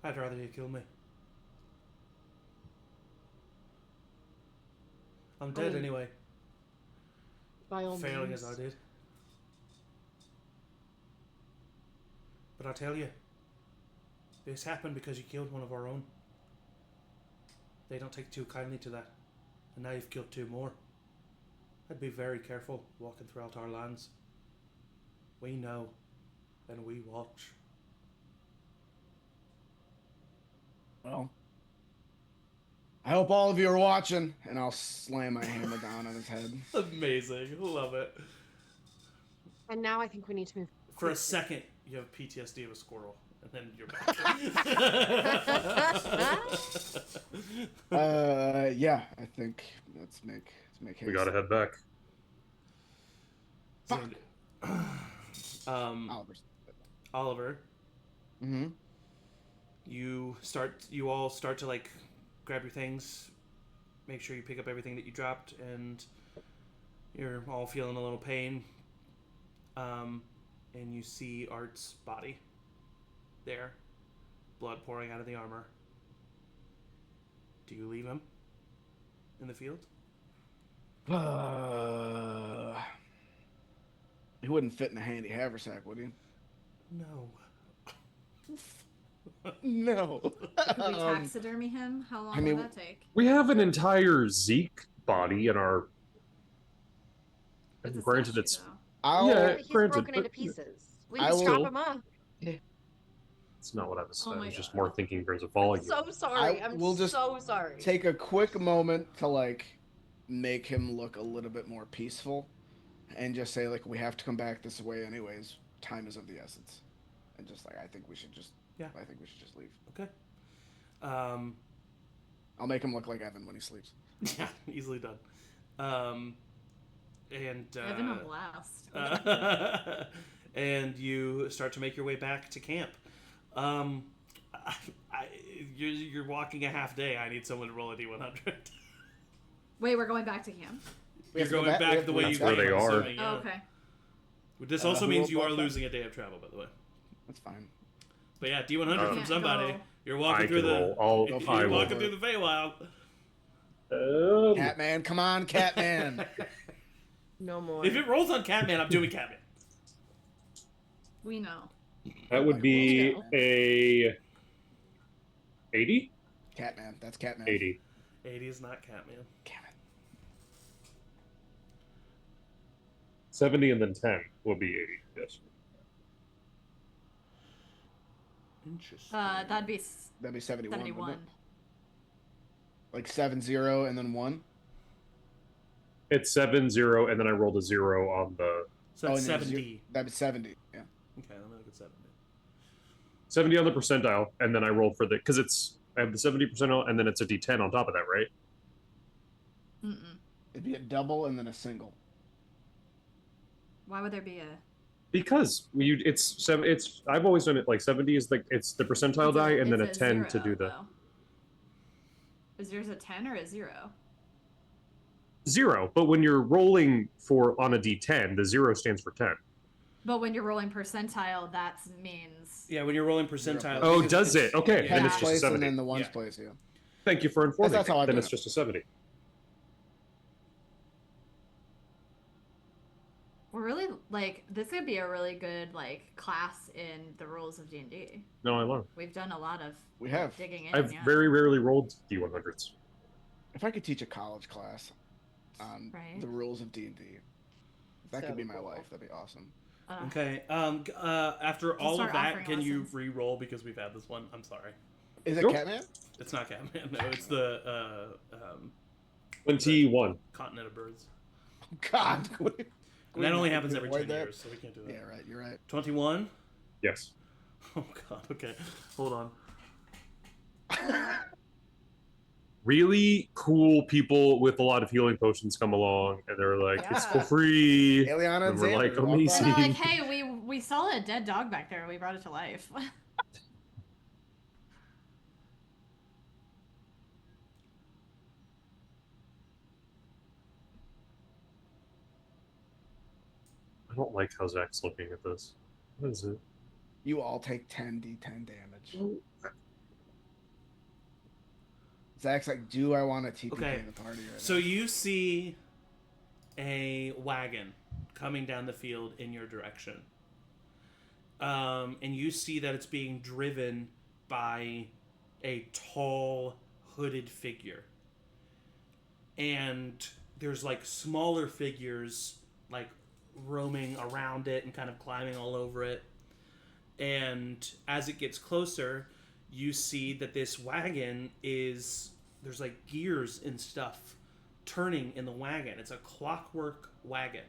I'd rather you kill me. I'm dead anyway. By all Failing means. as I did. But I tell you, this happened because you killed one of our own. They don't take too kindly to that. And now you've killed 2 more. I'd be very careful walking throughout our lands. We know, and we watch. Well, I hope all of you are watching, and I'll slam my hammer down on his head. Amazing. Love it. And now I think we need to move For a quickly. second, you have PTSD of a squirrel, and then you're back. Yeah, I think let's make haste. We gotta head back. Fuck. Oliver, Mm-hmm. you all start to like grab your things, make sure you pick up everything that you dropped, and you're all feeling a little pain. And you see Art's body there, blood pouring out of the armor. Do you leave him in the field? He wouldn't fit in a handy haversack, would he? No. No. Could we taxidermy him? How long will that take? We have an entire Zeke body in our... It's a Granted, statue, it's... though. Yeah, He's granted, broken into but- pieces. We I can strap will- him up. It's not what I was Oh saying. my I was just God. more thinking in terms of volume. So sorry. we'll just so sorry. Take a quick moment to like make him look a little bit more peaceful, and just say like we have to come back this way anyways. Time is of the essence, and just like I think we should just leave. Okay. I'll make him look like Evan when he sleeps. Yeah, easily done. And Evan a blast. and you start to make your way back to camp. You're walking a half day. I need someone to roll a D100. Wait, we're going back to camp? You're going back the way you That's where came. they I'm are. assuming, yeah. Oh, okay. This also means who you are rolled that? losing a day of travel, by the way. That's fine. But yeah, D100 from Can't somebody. go. You're walking I through can the. roll. You're I will. walking through the Feywild. Catman, come on, Catman. No more. If it rolls on Catman, I'm doing Catman. We know. That would be a 80? Catman, that's Catman. 80. 80 is not Catman. Damn it. 70 and then 10 will be 80. Yes. Interesting. That'd be That'd be 71. 71. wouldn't it? Like 70 and then 1. It's 70, and then I rolled a 0 on the... So that's and then 70. That'd be 70. Yeah. Okay, let me look at 70. 70 on the percentile, and then I rolled for the... Because it's... I have the 70 percentile, and then it's a D10 on top of that, right? Mm-mm. It'd be a double and then a single. Why would there be a... Because it's I've always done it like 70 is like it's the percentile It's die, and then a it's 10 to 0, do the though. Is yours a 10 or a 0? 0. But when you're rolling on a D10, the 0 stands for 10. But when you're rolling percentile, that means... Yeah, when you're rolling percentile. Oh, because does it's- it? Okay, Yeah. then Tens it's just a place 70. and then the ones Yeah. place, yeah. Thank you for informing That's me. how I Then do it's it. just a 70. We're really, like, this could be a really good, like, class in the rules of D&D. No, I learned. We've done a lot of We have. digging in, I've yeah. very rarely rolled D100s. If I could teach a college class on Right. the rules of D&D, that So could be my cool. life. That'd be awesome. Okay. After all of start that, offering can you lessons. re-roll because we've had this one? I'm sorry. Is it Nope. Catman? It's not Catman. No, it's the 21. continent of birds. Oh, God. And that only happens every 10 Avoid that? years, so we can't do that. Yeah, right. You're right. 21? Yes. Oh, God. Okay. Hold on. Really cool people with a lot of healing potions come along, and they're like, it's for Yeah. free. Aeliana and And we're like, Xander, walk amazing. And by. they're like, hey, We saw a dead dog back there. We brought it to life. I don't like how Zach's looking at this. What is it? You all take 10d10 damage. Zach's like, do I want to TPK the party right So now? you see a wagon coming down the field in your direction. And you see that it's being driven by a tall, hooded figure. And there's like smaller figures like roaming around it and kind of climbing all over it. And as it gets closer, you see that this wagon there's like gears and stuff turning in the wagon. It's a clockwork wagon.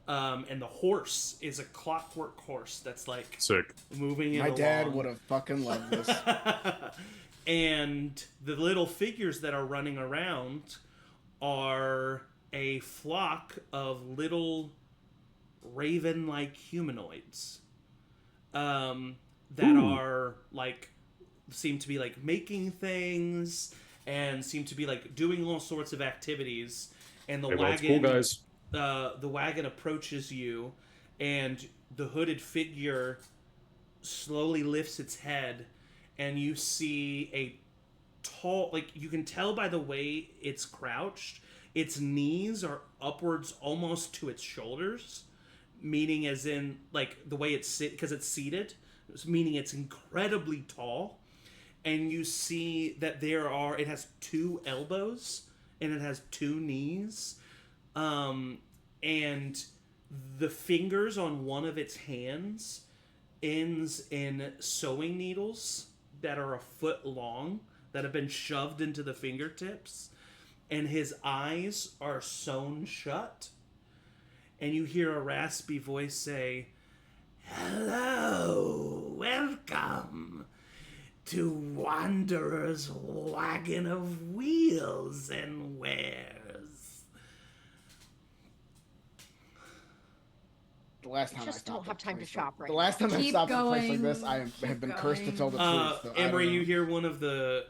And the horse is a clockwork horse that's like Sick. moving it My along. dad would have fucking loved this. And the little figures that are running around are a flock of little raven-like humanoids that are like seem to be like making things and seem to be like doing all sorts of activities. And the wagon, cool guys. The wagon approaches you, and the hooded figure slowly lifts its head, and you see a tall, like you can tell by the way it's crouched, its knees are upwards almost to its shoulders, meaning as in like the way it's because it's seated, meaning it's incredibly tall. And you see that it has 2 elbows and it has 2 knees. And the fingers on one of its hands ends in sewing needles that are a foot long that have been shoved into the fingertips. And his eyes are sewn shut. And you hear a raspy voice say, "Hello, welcome to Wanderer's Wagon of Wheels and Wares." The last time Just I stopped don't have at a time to place shop like- right The last time I Keep stopped at a place like going. this, I Keep have been cursed to going. tell the truth. So I don't Emory, know. you hear one of the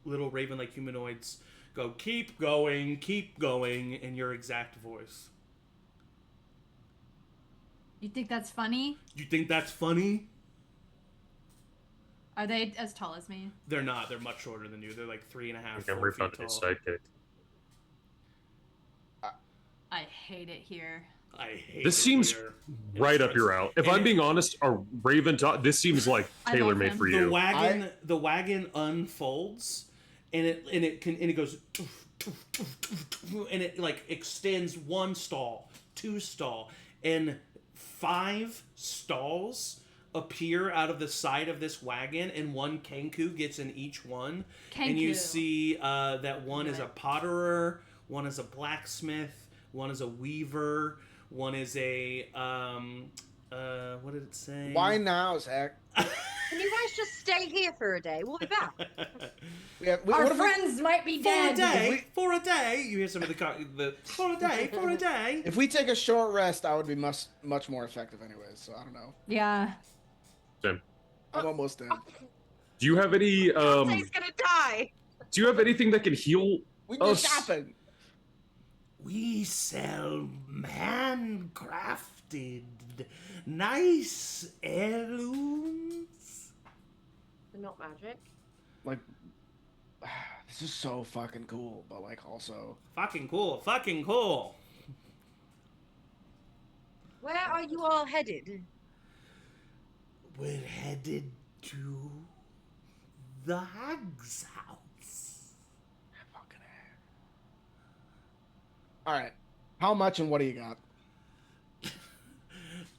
little raven-like humanoids go, keep going, in your exact voice. You think that's funny? You think that's funny? Are they as tall as me? They're not. They're much shorter than you. They're like 3.5, I think 4 Emory feet found tall. his sidekick. I hate it here. I hate This it seems here. right It's up your alley. If and I'm being honest, a Raven this seems like I love tailor made him. for the you. wagon unfolds, and it goes, and it like extends 1 stall, 2 stall, and 5 stalls appear out of the side of this wagon, and 1 Kenku gets in each one. And you Kenku. see that one is a Right. potterer, one is a blacksmith, one is a weaver, one is a what did it say? Why now, Zach? Can you guys just stay here for a day? We'll be back. Our What if friends might be For a dead. day, for a day. You hear some of the for a day. if we take a short rest, I would be much more effective anyways. So I don't know. Yeah. Tim, I'm almost dead. do you have any He's gonna die. do you have anything that can heal We us? just happened. We sell handcrafted, nice heirlooms. But not magic. Like, this is so fucking cool, but like also. Fucking cool. Where are you all headed? We're headed to the hag's house. Fucking All right. How much and what do you got?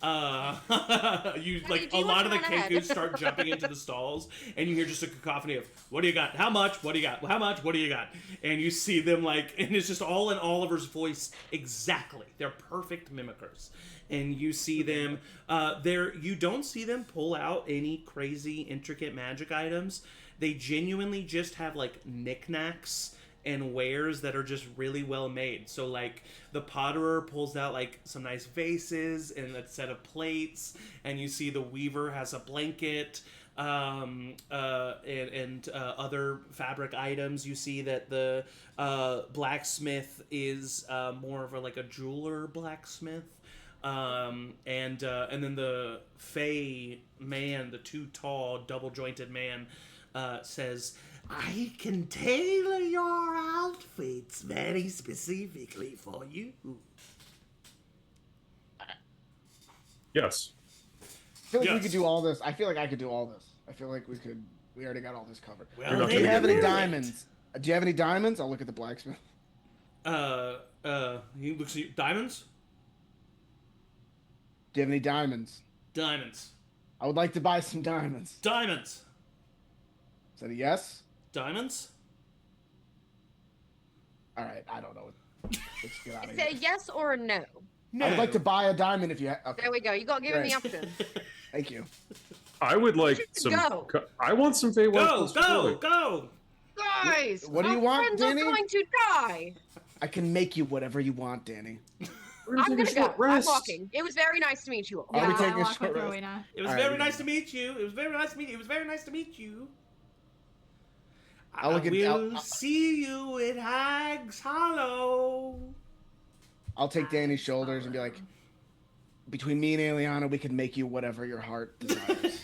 You Honey, like do a you lot want of the to run ahead? Kenkus start jumping into the stalls, and you hear just a cacophony of "What do you got? How much? What do you got? How much? What do you got?" And you see them like, and it's just all in Oliver's voice exactly. They're perfect mimickers, and you see them. You don't see them pull out any crazy intricate magic items. They genuinely just have like knickknacks and wares that are just really well made. So like the potterer pulls out like some nice vases and a set of plates, and you see the weaver has a blanket and other fabric items. You see that the blacksmith is more of a jeweler blacksmith. And then the Fey man, the too tall, double-jointed man, says, "I can tailor your outfits very specifically for you." Yes. I feel like we Yes. could do all this. I feel like I could do all this. I feel like we already got all this covered. Well, not Do you gonna have do any it. diamonds? Do you have any diamonds? I'll look at the blacksmith. He looks at you. Diamonds? Do you have any diamonds? Diamonds. I would like to buy some diamonds. Diamonds. Is that a yes? Diamonds? All right, I don't know. Let's get out of Is here. it a yes or a no? No. I would like to buy a diamond if you. Okay, There we go. You got given the Right. option. thank you. I would like some. Go. I want some Feywild. Go, go, go! Guys, What do you our want, friends Danny? are going to die. I can make you whatever you want, Danny. We're I'm take a gonna go. short I'm rest. walking. It was very nice to meet you all. Are we Yeah, taking I a walk with short rest? Rowena. It was All very right. nice to meet you. It was very nice to meet you. It was very nice to meet you. I'll look I at- will I'll- see you at Hag's Hollow. I'll take Danny's shoulders and be like, between me and Aeliana, we can make you whatever your heart desires.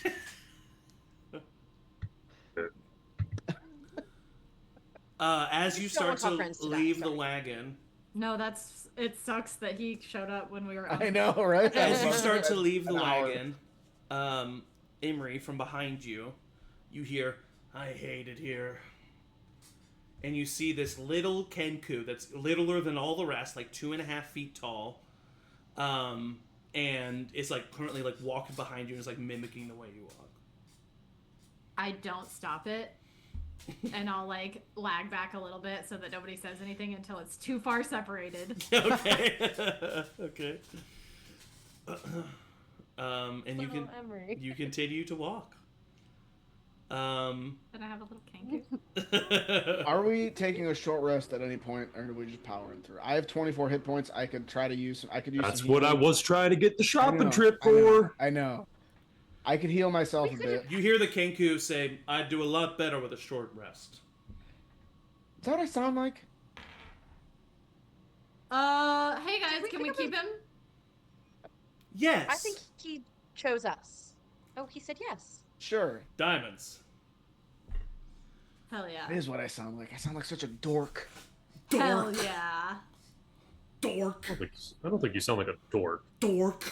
As you Just don't start want our to friends to die, leave the sorry. wagon, No, it sucks that he showed up when we were. I know, right? as you start to leave the An hour. wagon, Emory, from behind you, you hear, "I hate it here." And you see this little Kenku that's littler than all the rest, like 2.5 feet tall, and it's like currently like walking behind you and is like mimicking the way you walk. I don't stop it, and I'll like lag back a little bit so that nobody says anything until it's too far separated. Okay. Okay. And you continue to walk. Then I have a little kangaroo. Are we taking a short rest at any point, or are we just powering through? I have 24 hit points. I could try to use. I could use. That's some what I healing. was trying to get the I shopping know, trip I know, for. I know. I could heal myself a bit. You hear the Kenku say, "I'd do a lot better with a short rest." Is that what I sound like? Hey guys, we can we pick up keep him? Yes. I think he chose us. Oh, he said yes. Sure. Diamonds. Hell yeah. That is what I sound like. I sound like such a dork. Hell yeah. Dork. I don't think you sound like a dork. Dork.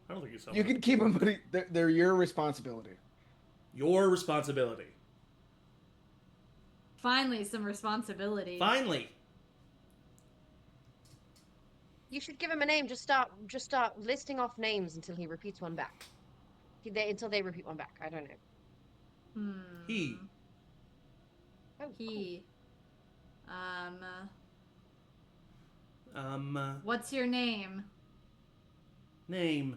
I don't think you sound You like can keep them, but they're your responsibility. your responsibility. Finally, some responsibility. Finally. You should give him a name. Just start listing off names until he repeats one back. Until they repeat one back. I don't know. Hmm. He. Oh, cool. He. Um. What's your name? Name.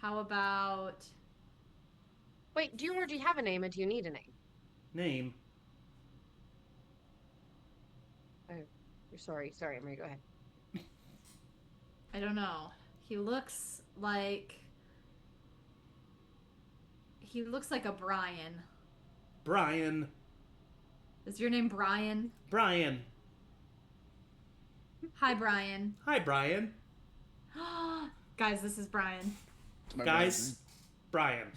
How about... Wait, do you already have a name, or do you need a name? Name. Oh, you're sorry, Emory. Go ahead. I don't know. He looks like a Brian. Brian. Is your name Brian? Brian. Hi, Brian. Hi, Brian. Guys, this is Brian. It's my Guys. Brian.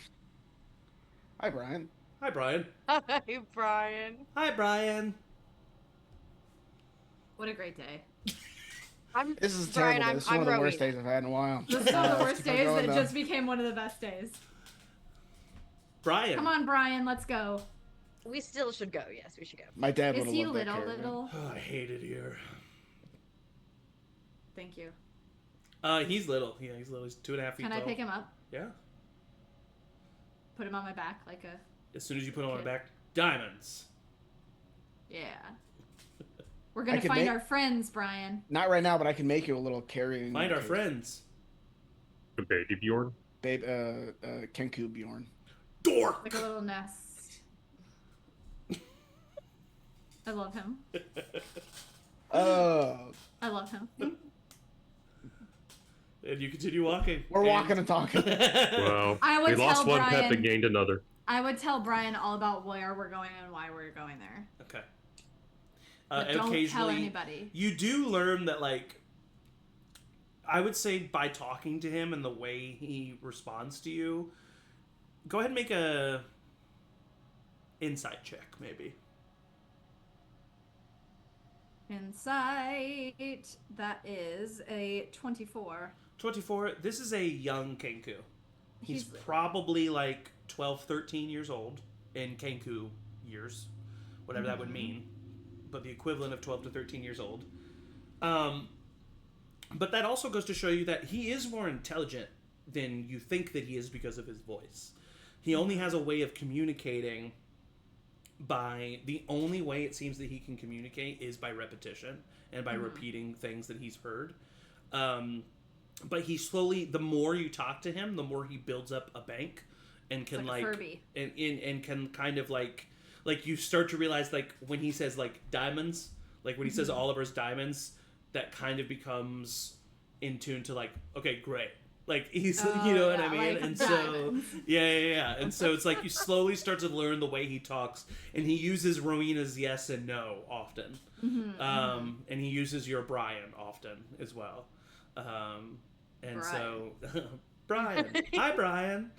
Hi, Brian. Hi, Brian. Hi, Brian. Hi, Brian. What a great day. This is Brian, terrible. This is one of the worst Rowena. days I've had in a while. This is one of the Let's worst keep on days going, that though. just became one of the best days. Brian. Come on, Brian, let's go. We still should go. Yes, we should go. My dad would Is have he loved that little, caravan. little? Oh, I hate it here. Thank you. He's little. Yeah, he's little. He's 2.5 feet Can tall. I pick him up? Yeah. Put him on my back like a... As soon as you put him on the Okay. back, diamonds. Yeah. We're gonna could find make- our friends, Brian. Not right now, but I can make you a little carrying. Find our case. friends. The baby Bjorn. Babe, Kenku Bjorn. dork. Like a little nest. I love him. I love him. And you continue walking. We're walking and talking. Well, I would we lost tell one pet Brian- but gained another. I would tell Brian all about where we're going and why we're going there. Okay. But And don't tell occasionally, anybody. you do learn that, like, I would say by talking to him and the way he responds to you, go ahead and make a insight check, maybe. Insight. That is a 24. 24. This is a young Kenku. He's He's- probably like 12, 13 years old in Kenku years, whatever that would mean, but the equivalent of 12 to 13 years old. But that also goes to show you that he is more intelligent than you think that he is because of his voice. He only has a way of communicating by the only way it seems that he can communicate is by repetition and by repeating things that he's heard. But he slowly, the more you talk to him, the more he builds up a bank and can Like a like Furby. and can kind of like you start to realize, like, when he says like diamonds, like when he says Oliver's diamonds, that kind of becomes in tune to like, okay, great. Like, he's, you know what I mean? like And diamonds. so, yeah. And so it's like you slowly start to learn the way he talks, and he uses Rowena's yes and no often. And he uses your Brian often as well. And so, Brian. Hi, Brian.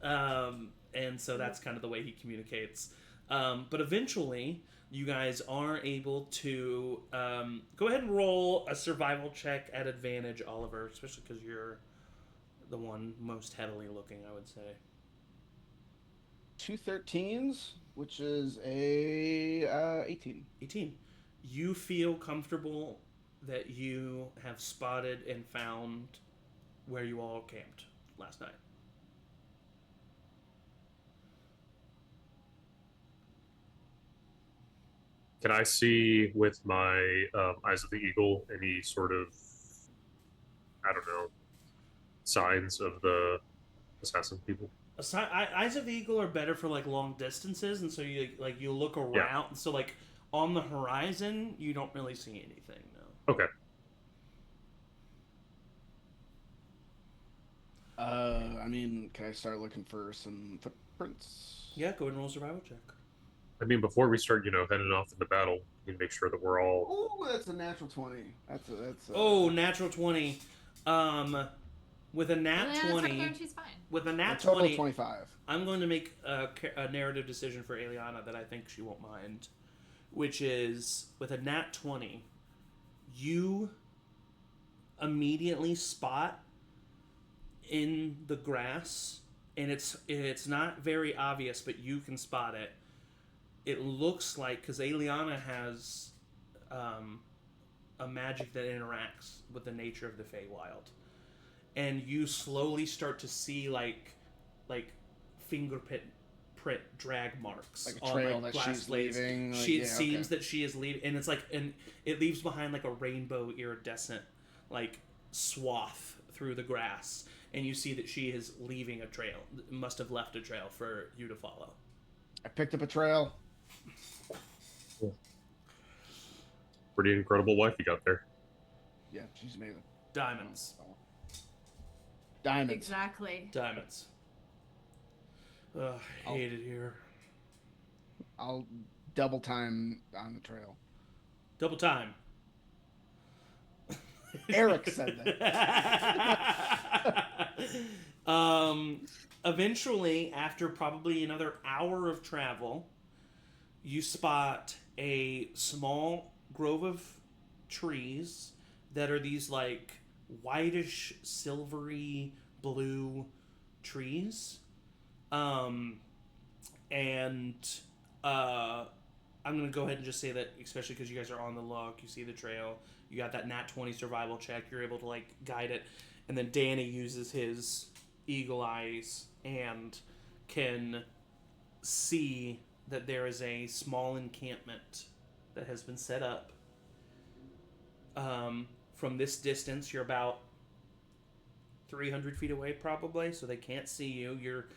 And so that's kind of the way he communicates. But eventually, you guys are able to go ahead and roll a survival check at advantage, Oliver, especially because you're the one most heavily looking, I would say. 2 13s, which is a 18. 18. You feel comfortable that you have spotted and found where you all camped last night. Can I see with my eyes of the eagle any sort of, I don't know, signs of the assassin people? Eyes of the Eagle are better for like long distances, and so you look around. Yeah. So like on the horizon, you don't really see anything. No. Okay. I mean, can I start looking for some footprints? Yeah, go ahead and roll a survival check. I mean, before we start, heading off into battle, we need to make sure that we're all. Oh, that's a natural 20. That's Oh, natural 20. With a nat 20. She's fine. With a nat total 20. 25. I'm going to make a narrative decision for Aeliana that I think she won't mind, which is with a nat 20, you immediately spot in the grass, and it's not very obvious, but you can spot it. It looks like, because Aeliana has a magic that interacts with the nature of the Feywild, and you slowly start to see like fingerprint drag marks, like a trail on that glass she's blades. leaving. It seems that she is leaving, and it's like, and it leaves behind like a rainbow iridescent like swath through the grass, and you see that she is leaving a trail. Must have left a trail for you to follow. I picked up a trail. Pretty incredible wife you got there. Yeah, she's amazing. Diamonds. Diamonds. Exactly. Diamonds. Ugh, I hate it here. I'll double time on the trail. Double time. Eric said that. Eventually, after probably another hour of travel, you spot a small grove of trees that are these like whitish, silvery blue trees. I'm going to go ahead and just say that, especially because you guys are on the look, you see the trail, you got that nat 20 survival check, you're able to like guide it, and then Danny uses his eagle eyes and can see that there is a small encampment that has been set up. From this distance, you're about 300 feet away probably, so they can't see you. You're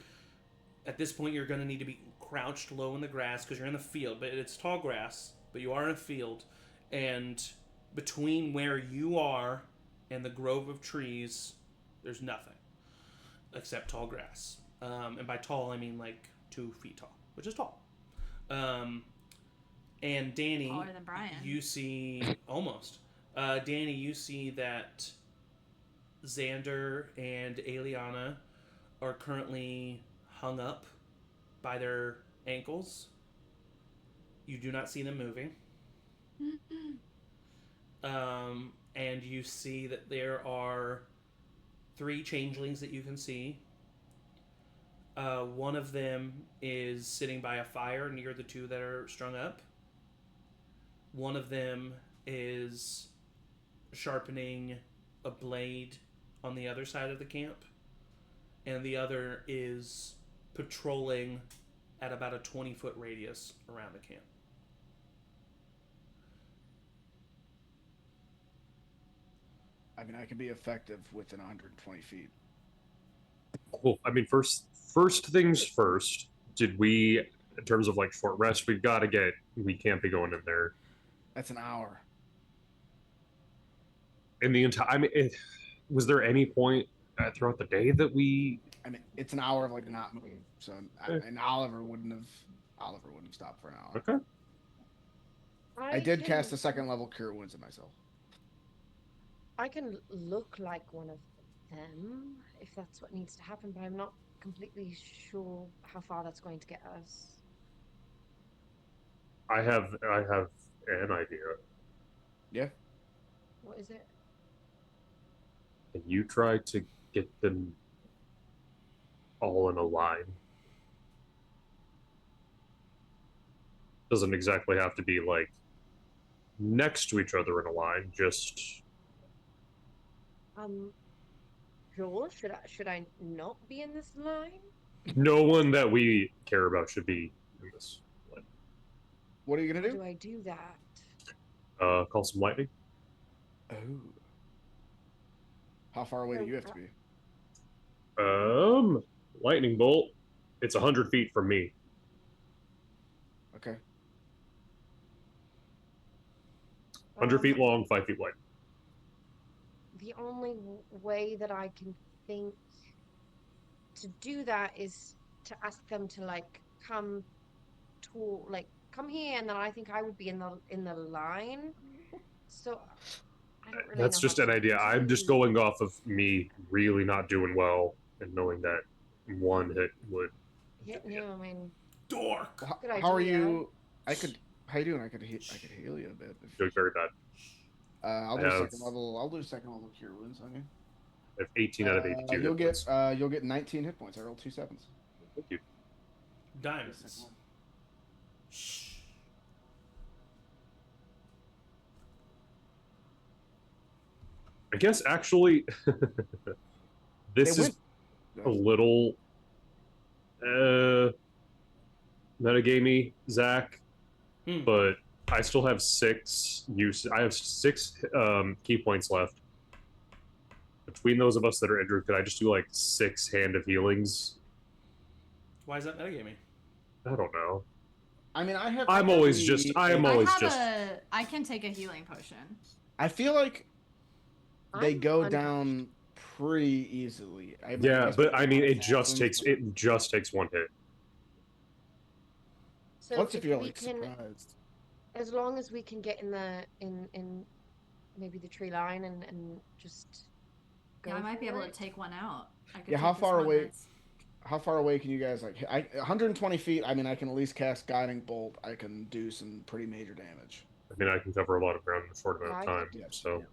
At this point, you're going to need to be crouched low in the grass because you're in the field, but it's tall grass, but you are in a field. And between where you are and the grove of trees, there's nothing except tall grass. And by tall, I mean like 2 feet tall, which is tall. And Danny, Taller than Brian. you see almost. Danny, you see that Xander and Aeliana are currently hung up by their ankles. You do not see them moving. And you see that there are 3 changelings that you can see. One of them is sitting by a fire near the 2 that are strung up. One of them is sharpening a blade on the other side of the camp. And the other is patrolling at about a 20-foot radius around the camp. I mean, I can be effective within 120 feet. Cool. I mean, first things first. Did we, in terms of like short rest, we can't be going in there. That's an hour. In the entire, I mean, was there any point throughout the day that we? I mean, it's an hour of like not moving. So, and Oliver wouldn't have stopped for an hour. Okay. I did cast a 2nd level Cure Wounds on myself. I can look like one of them if that's what needs to happen, but I'm not completely sure how far that's going to get us. I have an idea. Yeah. What is it? Can you try to get them all in a line? Doesn't exactly have to be like next to each other in a line, just Joel, should I not be in this line? no one that we care about should be in this line. What are you gonna How do? do I do that? Call some lightning. Oh. How far away do you have to be? Lightning bolt. It's 100 feet from me. Okay. 100 feet long, 5 feet wide. The only way that I can think to do that is to ask them to come here, and then I think I would be in the line. So I don't really That's know just how an to idea. I'm just proceed. going off of me really not doing well and knowing that one hit would. Yeah, I mean, Dork! Well, Good how are idea. you? How you doing? I could heal you a bit. Doing very bad. I'll I do have- 2nd level. I'll do 2nd level Cure Wounds on you. I have 18 out of 82 You'll hit get points. you'll get 19 hit points. I rolled 2 sevens. Thank you. Diamonds. Shh. I guess actually, this They is a little metagamey, Zach, but I still have 6 use. I have 6 key points left. Between those of us that are injured, could I just do like 6 hand of healings? Why is that metagaming? I don't know. I mean, I have. I am always just. I can take a healing potion. I feel like they I'm go under- down pretty easily. Yeah, but I mean, it just assassins, takes 1 hit. So Plus, if you're we like can, surprised. as long as we can get in maybe the tree line and just go. Yeah, I might be for able to it. take one out. I could Yeah, take how this far one away- that's- How far away can you guys 120 feet? I mean, I can at least cast Guiding Bolt. I can do some pretty major damage. I mean, I can cover a lot of ground in a short amount of Yeah, I time. can- Yeah. So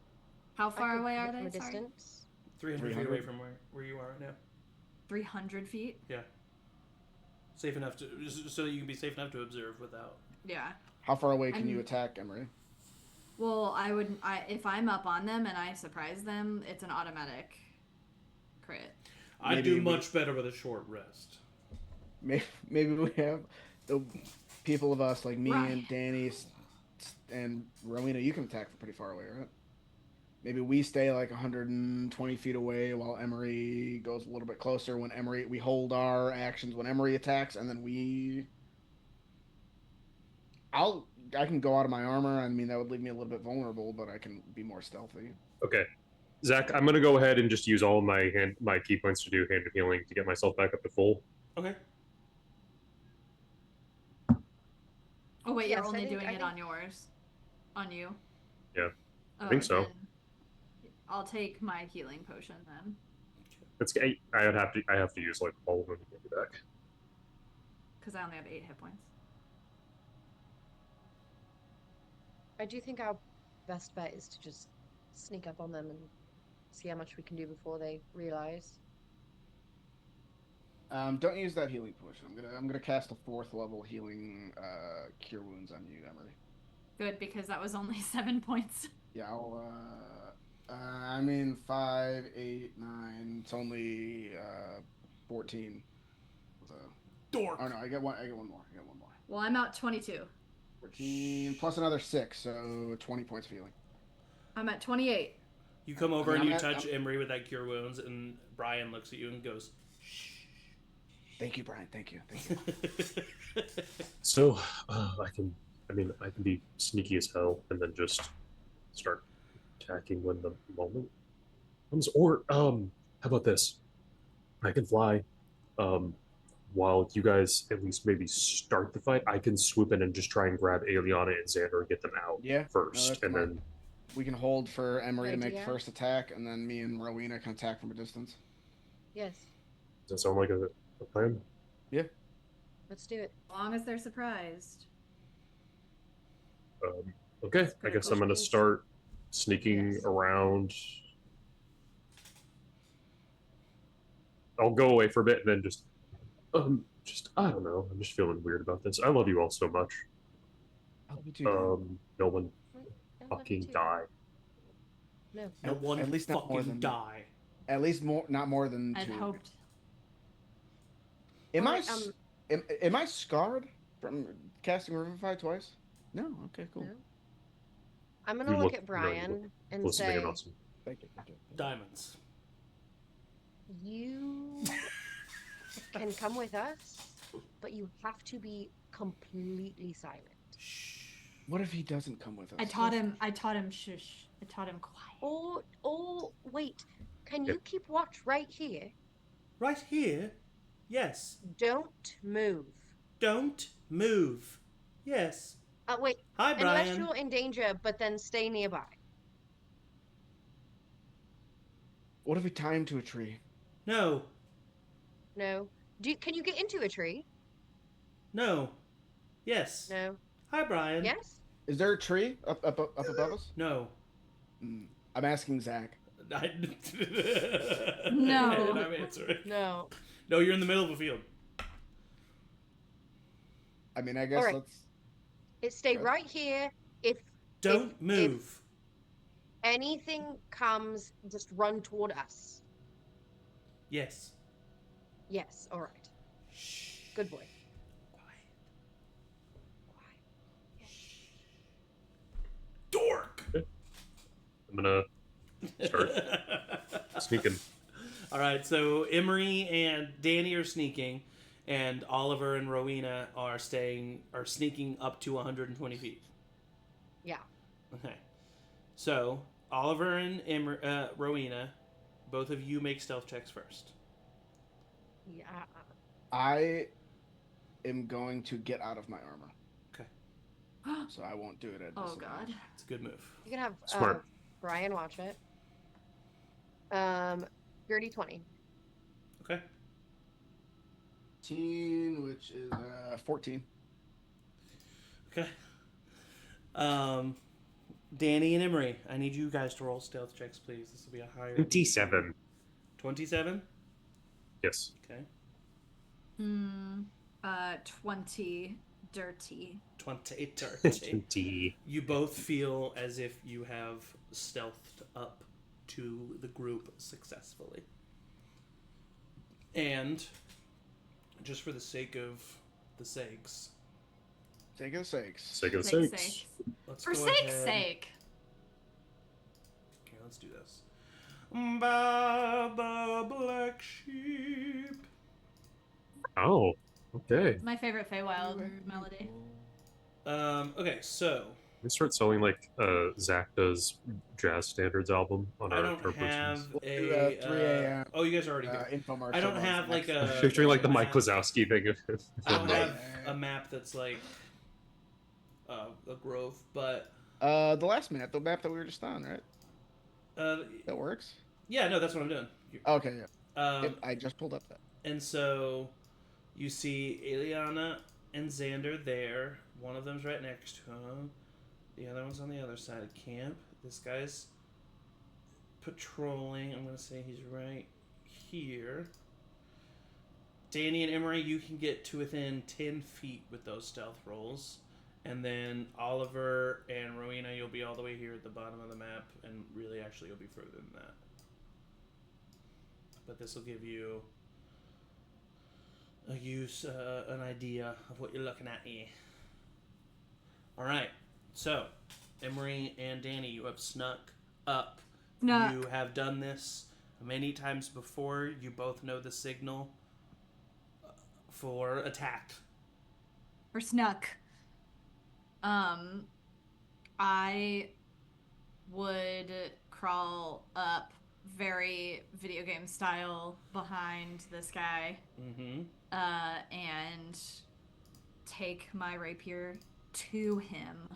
How I far could away hit are from they? a Sorry. distance. 300 feet 300? away from where you are right now. 300 feet? Yeah. Safe enough to, so you can be safe enough to observe without. Yeah. How far away can you I'm- attack, Emory? Well, if I'm up on them and I surprise them, it's an automatic crit. I Maybe do we- much better with a short rest. Maybe we have the people of us like me Right. and Danny and Rowina. You can attack from pretty far away, right? maybe we stay like 120 feet away while Emory goes a little bit closer. When we hold our actions when Emory attacks, and then I can go out of my armor. I mean, that would leave me a little bit vulnerable, but I can be more stealthy. Okay. Zach, I'm gonna go ahead and just use all of my key points to do hand of healing to get myself back up to full. Okay. Oh wait, Yes, you're only I think- doing I it think- on yours, on you. Yeah, Oh, think so. then I'll take my healing potion then. I have to use like all of them to get you back. Because I only have 8 hit points. I do think our best bet is to just sneak up on them and see how much we can do before they realize. Don't use that healing potion. I'm gonna cast a 4th level healing cure wounds on you, Emory. Good, because that was only 7 points. Yeah, I mean 5, 8, 9. It's only 14. So, Dork. oh no, I get one more. Well, I'm at 22. 14 plus another 6, so 20 points of healing. I'm at 28. You come over I mean, and you I'm touch Emory with that cure wounds, and Brian looks at you and goes, Thank you, Brian. Thank you. So I can be sneaky as hell and then just start attacking when the moment comes. Or how about this? I can fly. While you guys at least maybe start the fight, I can swoop in and just try and grab Aeliana and Xander and get them out first, that's and smart. then We can hold for Emory to make the Idea. first attack, and then me and Rowina can attack from a distance. Yes, does that sound like a plan? let's do it. As long as they're surprised. Okay, That's I good. guess I'm gonna start sneaking Yes. around. I'll go away for a bit and then just I don't know. I'm just feeling weird about this. I love you all so much. I love you too, Dan. No one I love you fucking too. die. No. no one At least not more fucking than- die. At least not more than I'd 2. hoped. Am I Alright, am I scarred from casting Revivify twice? No. Okay, cool. No. I'm You gonna look look at really Brian and Listening say, and awesome. Thank you. Diamonds. you can come with us, but you have to be completely silent. What if he doesn't come with us? I taught him shush. I taught him quiet. Or wait, can Yep. you keep watch right here? Right here? Yes. Don't move. Don't move. Yes. Wait, Hi, unless Brian. you're in danger, but then stay nearby. What if we tie him to a tree? No. No. Can you get into a tree? No. Yes. No. Hi, Brian. Yes? Is there a tree up above us? No. I'm asking Zach. No. And I'm answering. No. No, you're in the middle of a field. I mean, I guess Alright. let's. Stay Okay. right here. If Don't move. anything comes, just run toward us. Yes. Yes, all right. Shh. Good boy. Quiet. Quiet. Dork. I'm gonna start sneaking. All right, so Emory and Danny are sneaking, and Oliver and Rowina are sneaking up to 120 feet. Yeah. Okay, so Oliver and Rowina, both of you make stealth checks first. Yeah. I am going to get out of my armor, Okay, so I won't do it at. Oh disadvantage. god. it's a good move. You can have Smart. Brian watch it. Dirty 20. Okay, 14, which is 14. okay. Danny and Emory, I need you guys to roll stealth checks, please. This will be a higher. 27. 27. Yes. Okay. 20 dirty. 20 dirty. 20. You both feel as if you have stealthed up to the group successfully. And just for the sake of the sakes, Take it sakes. Sake of the Sake's sakes. sake. let's For go sake's ahead. sake. Here, Let's do this. By the black sheep. Oh, okay. My favorite Feywild melody. Okay, so We start selling like Zach does jazz standards album on I our don't CharmedPersons. have We'll do a 3 a.m. Oh, you guys are already here. Infomercial. I don't have like a. Picturing like the Mike map. Wazowski thing. I don't Right. have a map that's like a grove, but the last map, the map that we were just on, right? That works. yeah, no, that's what I'm doing. Okay, yeah. Um, Yep, I just pulled up that. And so you see Aeliana and Xander there. One of them's right next to him. The other one's on the other side of camp. This guy's patrolling. I'm going to say he's right here. Danny and Emory, you can get to within 10 feet with those stealth rolls. And then Oliver and Rowina, you'll be all the way here at the bottom of the map. And really, actually, you'll be further than that. But this will give you an idea of what you're looking at here. All right. So, Emory and Danny, you have snuck up. Snuck. You have done this many times before. You both know the signal for attack. Or snuck. I would crawl up very video game style behind this guy. Mm-hmm. And take my rapier to him.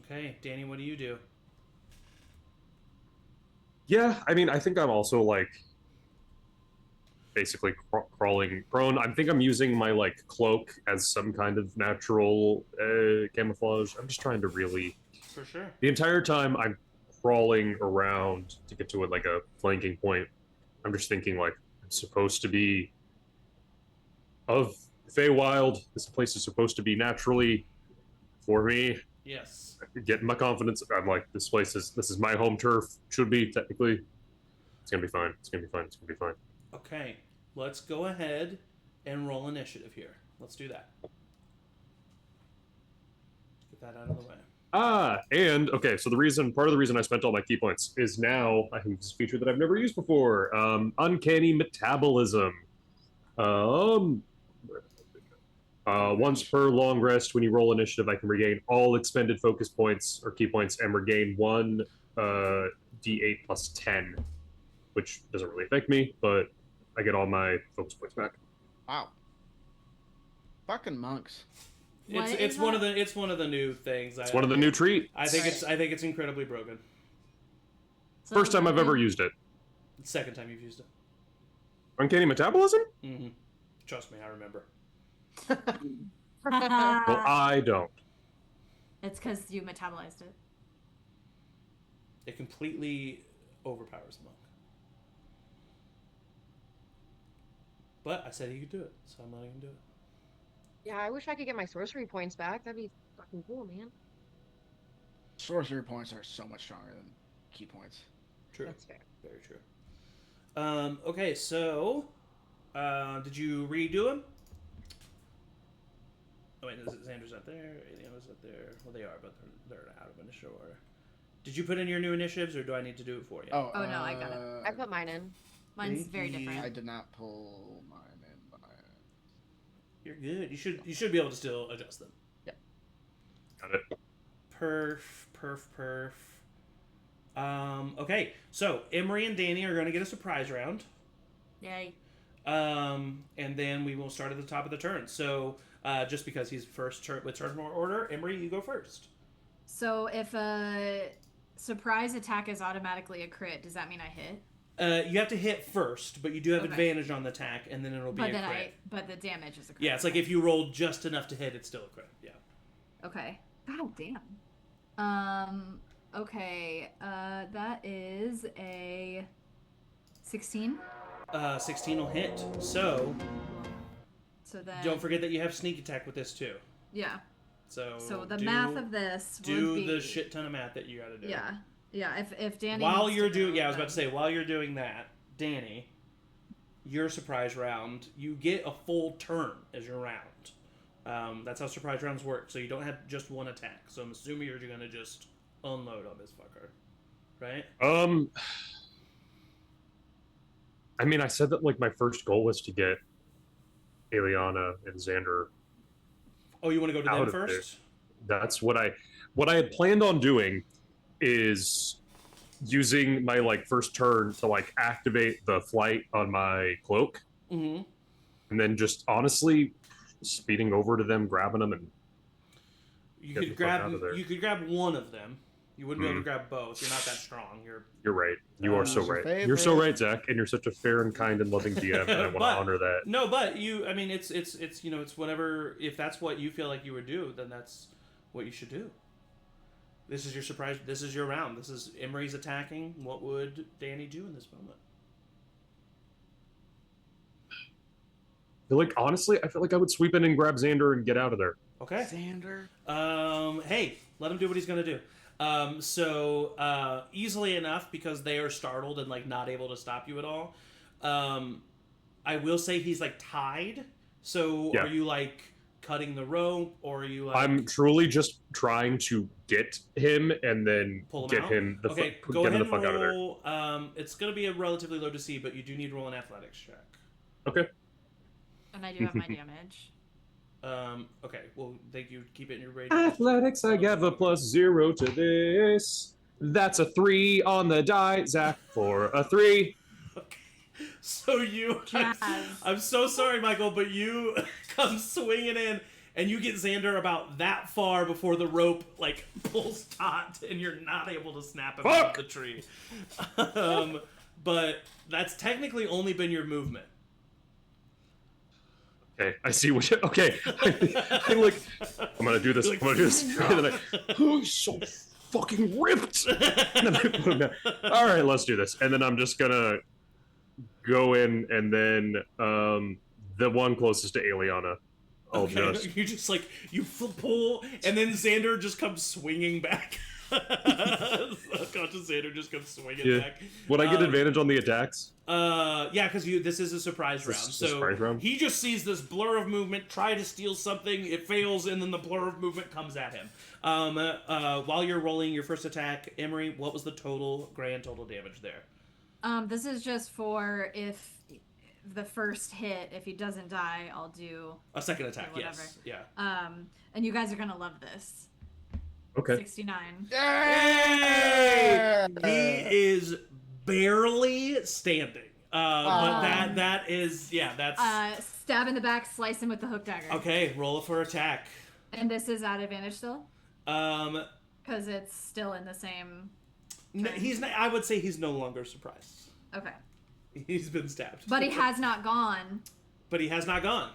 Okay, Danny, what do you do? Yeah, I mean, I think I'm also like basically crawling prone. I think I'm using my like cloak as some kind of natural camouflage. I'm just trying to really. For sure. The entire time I'm crawling around to get to like a flanking point. I'm just thinking like I'm supposed to be of Feywild. This place is supposed to be naturally for me. Yes. Getting my confidence. I'm like, this is my home turf. Should be technically. It's gonna be fine. It's gonna be fine. It's gonna be fine. Okay, let's go ahead and roll initiative here. Let's do that. Get that out of the way. And okay, so part of the reason I spent all my key points is now I have this feature that I've never used before. Uncanny metabolism. Once per long rest, when you roll initiative, I can regain all expended focus points or key points and regain 1 d8 plus 10, which doesn't really affect me, but I get all my focus points back. Wow. Fucking monks. What It's is one of that? the new things. It's one of the new treats. I think it's incredibly broken. So First time I've ever used it. Second time you've used it. Uncanny metabolism? Mm-hmm. Trust me, I remember. Well, I don't. It's because you metabolized it. It completely overpowers the monk. But I said he could do it, so I'm letting him do it. Yeah, I wish I could get my sorcery points back. That'd be fucking cool, man. Sorcery points are so much stronger than key points. True. That's fair. Very true. Okay, so did you redo them? Oh wait, Xander's not there. Aeliana's not there. Well, they are, but they're out of initiative order. Did you put in your new initiatives, or do I need to do it for you? Oh, Oh, no, I got it. I put mine in. Mine's very Thank you. different. I did not pull mine in. You're good. You should be able to still adjust them. Got it. Perf. Okay, so Emory and Danny are going to get a surprise round. Yay. And then we will start at the top of the turn. So, just because he's first with turn order, Emory, you go first. So if a surprise attack is automatically a crit, does that mean I hit? You have to hit first, but you do have Okay. advantage on the attack, and then it'll be But a then crit. but the damage is a crit. Yeah, it's like if you roll just enough to hit, it's still a crit. Yeah. Okay. God damn. Okay. That is a 16. 16 will hit. So then. don't forget that you have sneak attack with this too. Yeah. So the math of this do would be the shit ton of math that you got to do. Yeah. Yeah. If Danny. While needs you're to doing, go, yeah, I was about then- to say, while you're doing that, Danny, your surprise round, you get a full turn as your round. That's how surprise rounds work. So you don't have just one attack. So I'm assuming you're going to just unload on this fucker. right? I mean, I said that like my first goal was to get Aeliana and Xander. Oh, you want to go to out them of there. first? That's what I had planned on doing is using my like first turn to like activate the flight on my cloak, Mm-hmm. and then just honestly speeding over to them, grabbing them, and You get could the fuck grab. out of there. You could grab one of them. You wouldn't be able to grab both. You're not that strong. You're right. You are so Who's your right. You're so favorite? right, Zach, and you're such a fair and kind and loving DM, and I want to But- honor that. No, but you. I mean, it's you know, it's whatever. If that's what you feel like you would do, then that's what you should do. This is your surprise. This is your round. This is Emory's attacking. What would Danny do in this moment? Like honestly, I feel like I would sweep in and grab Xander and get out of there. Okay. Xander. Hey, let him do what he's gonna do. Easily enough because they are startled and like not able to stop you at all. I will say he's like tied. So Yeah. are you like cutting the rope or are you like I'm truly just trying to get him and then pull him get out? him the Okay, fu- go get ahead him the and fuck out of there. roll. It's gonna be a relatively low DC, but you do need to roll an athletics check. Okay. And I do have my damage. Okay. Well, thank you. Keep it in your range. Athletics, I give a +0 to this. That's a 3 on the die, Zach, for a 3. Okay. So you, Jazz. I'm so sorry, Michael, but you come swinging in, and you get Xander about that far before the rope like pulls taut, and you're not able to snap him out of the tree. But that's technically only been your movement. Okay, I see what you... Okay. I'm like, I'm gonna do this, I'm gonna do this. And then oh, he's so fucking ripped! And then I put him down. All right, let's do this. And then I'm just gonna go in, and then the one closest to Aeliana. I'll just... You just like you pull, and then Xander just comes swinging back. Unconscious Xander just comes swinging back. Would I get advantage on the attacks? Yeah, because this is a surprise round. So surprise round? he just sees this blur of movement, try to steal something, it fails, and then the blur of movement comes at him. While you're rolling your first attack, Emory, what was the grand total damage there? This is just for if the first hit, if he doesn't die, I'll do A second attack, whatever. yes. Yeah. And you guys are gonna love this. Okay. 69. Hey! He is barely standing. But that is, that's... Stab in the back, slice him with the hook dagger. Okay, roll for attack. And this is at advantage still? Um, Because it's still in the same... I would say he's no longer surprised. Okay. He's been stabbed. But he has not gone. But he has not gone.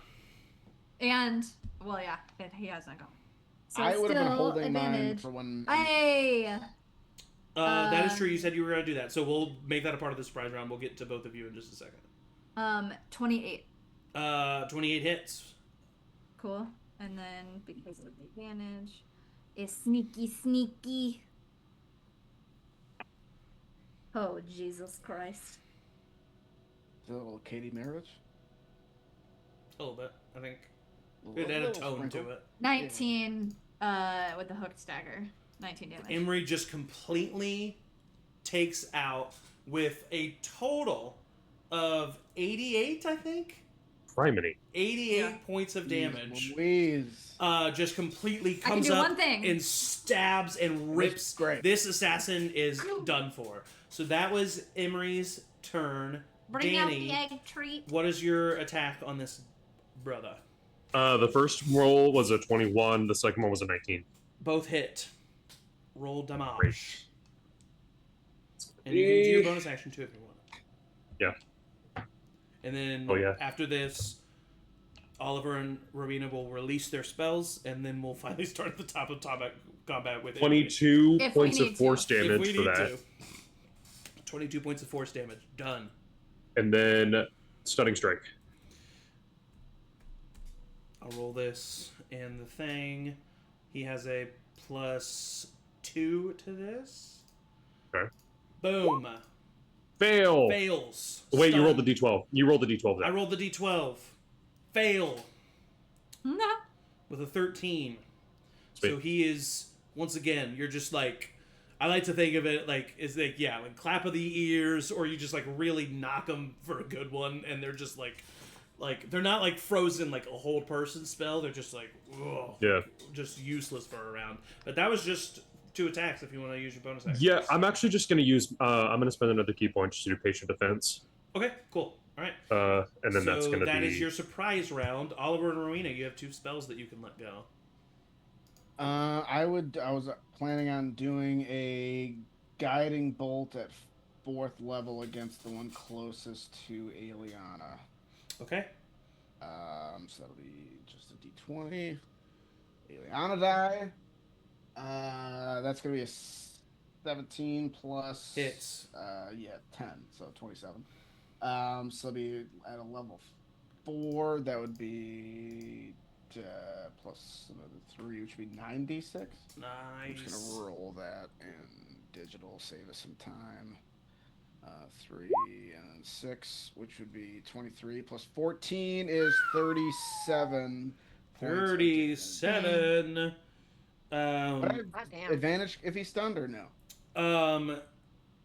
And, well, yeah, he has not gone. So I would have been still holding mine advantage. for when. Hey! That is true. You said you were going to do that. So we'll make that a part of the surprise round. We'll get to both of you in just a second. 28. 28 hits. Cool. And then, because of the advantage, is sneaky. Oh, Jesus Christ. A little Katie Marriage. A little bit, I think. It had a tone to it. 19 with the hooked dagger. 19 damage. Emory just completely takes out with a total of 88, I think? Criminy. 88 points of damage. Louise. Just completely I can comes do up one thing. and stabs and rips. Great. This assassin is done for. So that was Emory's turn. Bring Danny, out the egg treat. what is your attack on this brother? The first roll was a 21. The second one was a 19. Both hit. Roll damage. Great. And you can do your bonus action too if you want. Yeah. And then yeah. after this, Oliver and Rowina will release their spells, and then we'll finally start at the top of combat with 22 If we points need of force to. damage if we for need that. to. 22 points of force damage. Done. And then stunning strike. I'll roll this and the thing. He has a +2 to this. Okay. Boom. Fail. Fails. Wait, you Stun. rolled the d12. You rolled the d12 I there. rolled the d12. Fail No. with a 13. Sweet. So he is, once again, you're just like, I like to think of it like like clap of the ears, or you just like really knock them for a good one, and they're just like they're not like frozen like a whole person spell. They're just like just useless for a round. But that was just 2 attacks. If you want to use your bonus action. Yeah, I'm actually just going to use. I'm going to spend another key point just to do patient defense. Okay, cool. All right. And then that's going to be. That is your surprise round. Oliver and Rowina, you have 2 spells that you can let go. I was planning on doing a guiding bolt at 4th level against the one closest to Aeliana. Okay. So that'll be just a D20. Aeliana die. That's gonna be a 17 plus hits. 10, so 27. So it'll be at a level 4. That would be plus another 3, which would be 9d6. Nice. I'm just gonna roll that in digital, save us some time. 3 and then 6, which would be 23 plus 14 is 37. 37. Advantage if he's stunned or no? I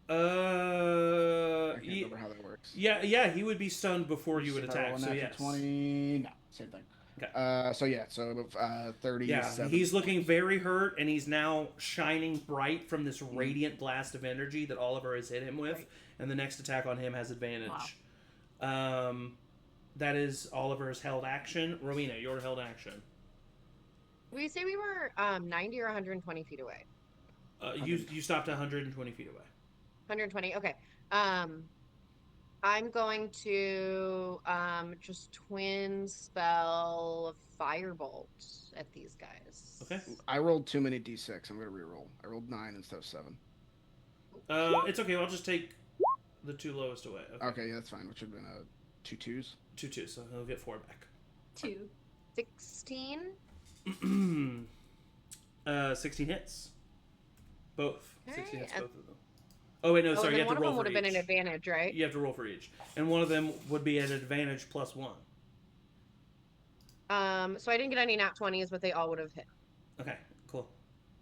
can't remember how that works. Yeah, he would be stunned before you would attack. So yes. 20. No, same thing. Okay. So 37. Yeah, he's looking very hurt, and he's now shining bright from this radiant blast of energy that Oliver has hit him with, and the next attack on him has advantage. Wow. That is Oliver's held action. Rowina, your held action. We say we were 90 or 120 feet away. You stopped 120 feet away. 120. Okay. I'm going to just twin spell Firebolt at these guys. Okay. I rolled too many d6. I'm gonna reroll. I rolled 9 instead of 7. It's okay. I'll just take the 2 lowest away. Okay, yeah, that's fine. Which would have been 2 2s. 2 2s, so he'll get 4 back. 2. 16. 16 hits. Both. Okay. 16 hits, both of them. Oh wait, no, sorry. You have to roll for each. One of them would have been an advantage, right? You have to roll for each, and one of them would be at advantage plus 1. So I didn't get any nat 20s, but they all would have hit. Okay, cool.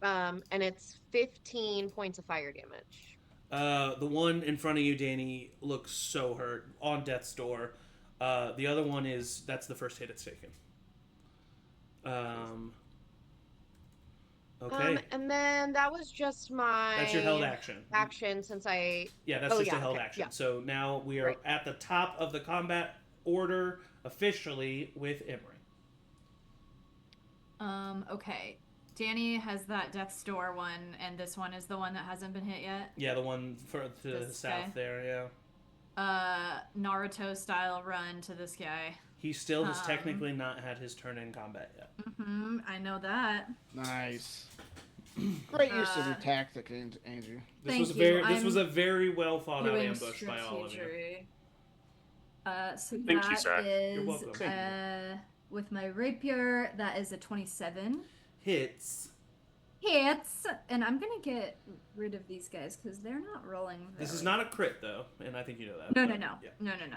And it's 15 points of fire damage. The one in front of you, Danny, looks so hurt on death's door. The other one that's the first hit it's taken. Okay. And then that was just my. That's your held action. Action since I. Yeah, that's just a held action. Yeah. So now we are at the top of the combat order officially with Emory. Okay. Danny has that Death's Door one, and this one is the one that hasn't been hit yet. Yeah, the one to the south there, yeah. Naruto style run to this guy. He still has technically not had his turn in combat yet. Mm-hmm, I know that. Nice. Great use of your tactic, Angie. This was a very well thought out ambush by all of you. So Thank you, that Zach. is You're welcome. with my rapier, that is a 27. Hits. And I'm gonna get rid of these guys because they're not rolling. This is not a crit though, and I think you know that. No. Yeah. No.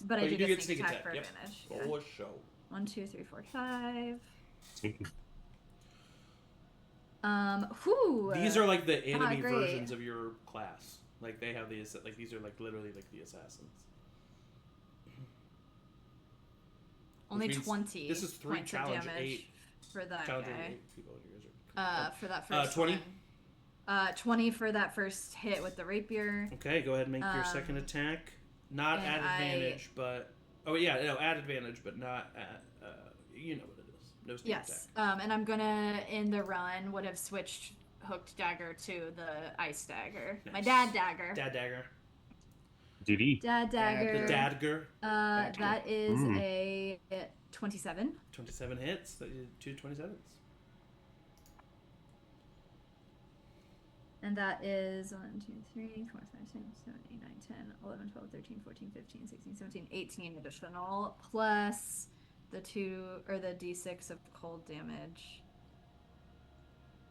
But I you do get sneak attack for advantage. Yeah. For sure. 1, 2, 3, 4, 5. These are like the enemy great. versions of your class. Like they have these. Like these are like literally like the assassins. Only 20. This is 3 points of challenge damage 8. for that Challenge guy. 8 people. You guys are For that first 20? one. 20 for that first hit with the rapier. Okay, go ahead and make your second attack. Not at advantage, but at advantage, but not at you know what it is. No sneak Yes. And I'm gonna in the run would have switched hooked dagger to the ice dagger. Nice. My dad dagger. Dad dagger. DD. Dad dagger. The dadger. That is a 27. 27 hits. 2 27s. And that is 1, 2, 3, 4, 5, 6, 7, 8, 9, 10, 11, 12, 13, 14, 15, 16, 17, 18 additional, plus the d6 of cold damage,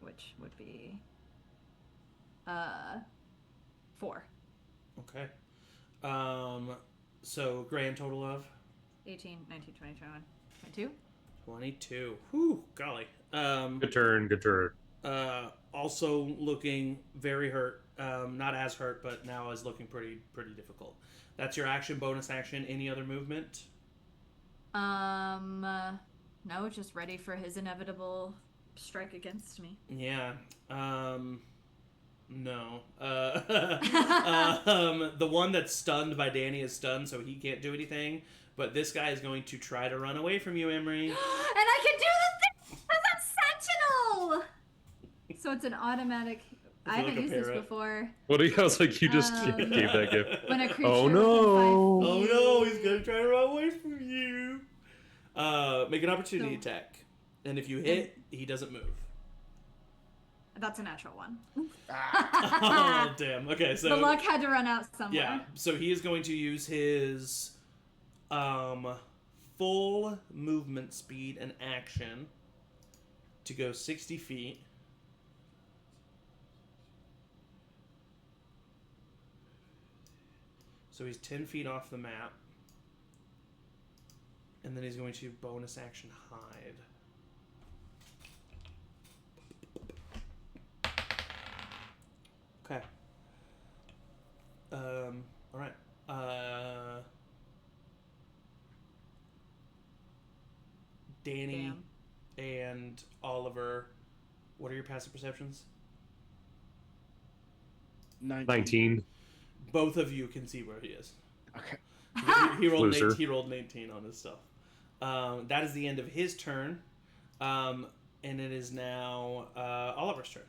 which would be 4. Okay. So grand total of 18, 19, 20, 21, 22. 22. Whew, golly. Good turn. Also looking very hurt. Not as hurt, but now is looking pretty difficult. That's your action. Bonus action. Any other movement? No, just ready for his inevitable strike against me. Yeah. No. The one that's stunned by Danny is stunned, so he can't do anything. But this guy is going to try to run away from you, Emory. And I can do the thing because I'm Sentinel! So it's an automatic... I haven't used this before. What do you? I was like, you just gave that gift. When a creature Oh within 5 no! Oh no, he's going to try to run away from you. Make an opportunity attack. And if you hit, he doesn't move. That's a natural one. Oh, damn. Okay, so... The luck had to run out somewhere. Yeah, so he is going to use his full movement speed and action to go 60 feet. So he's 10 feet off the map. And then he's going to bonus action hide. Okay. Alright. Danny and Oliver, what are your passive perceptions? 19. Both of you can see where he is. Okay. He rolled Loser. he rolled an 18 on his stuff. That is the end of his turn. And it is now Oliver's turn.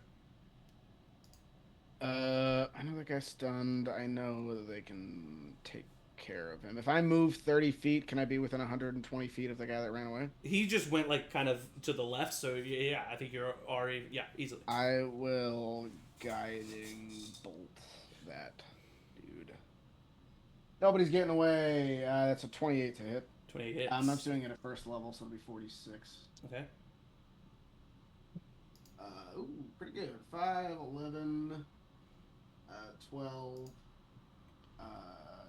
I know the guy's stunned. I know that they can take care of him. If I move 30 feet, can I be within 120 feet of the guy that ran away? He just went like kind of to the left, so yeah, I think you're already easily. I will guiding bolt that dude. Nobody's getting away. That's a 28 to hit. 28 hits. I'm doing it at first level, so it'll be 46. Okay. Ooh, pretty good. 5, 11, 12,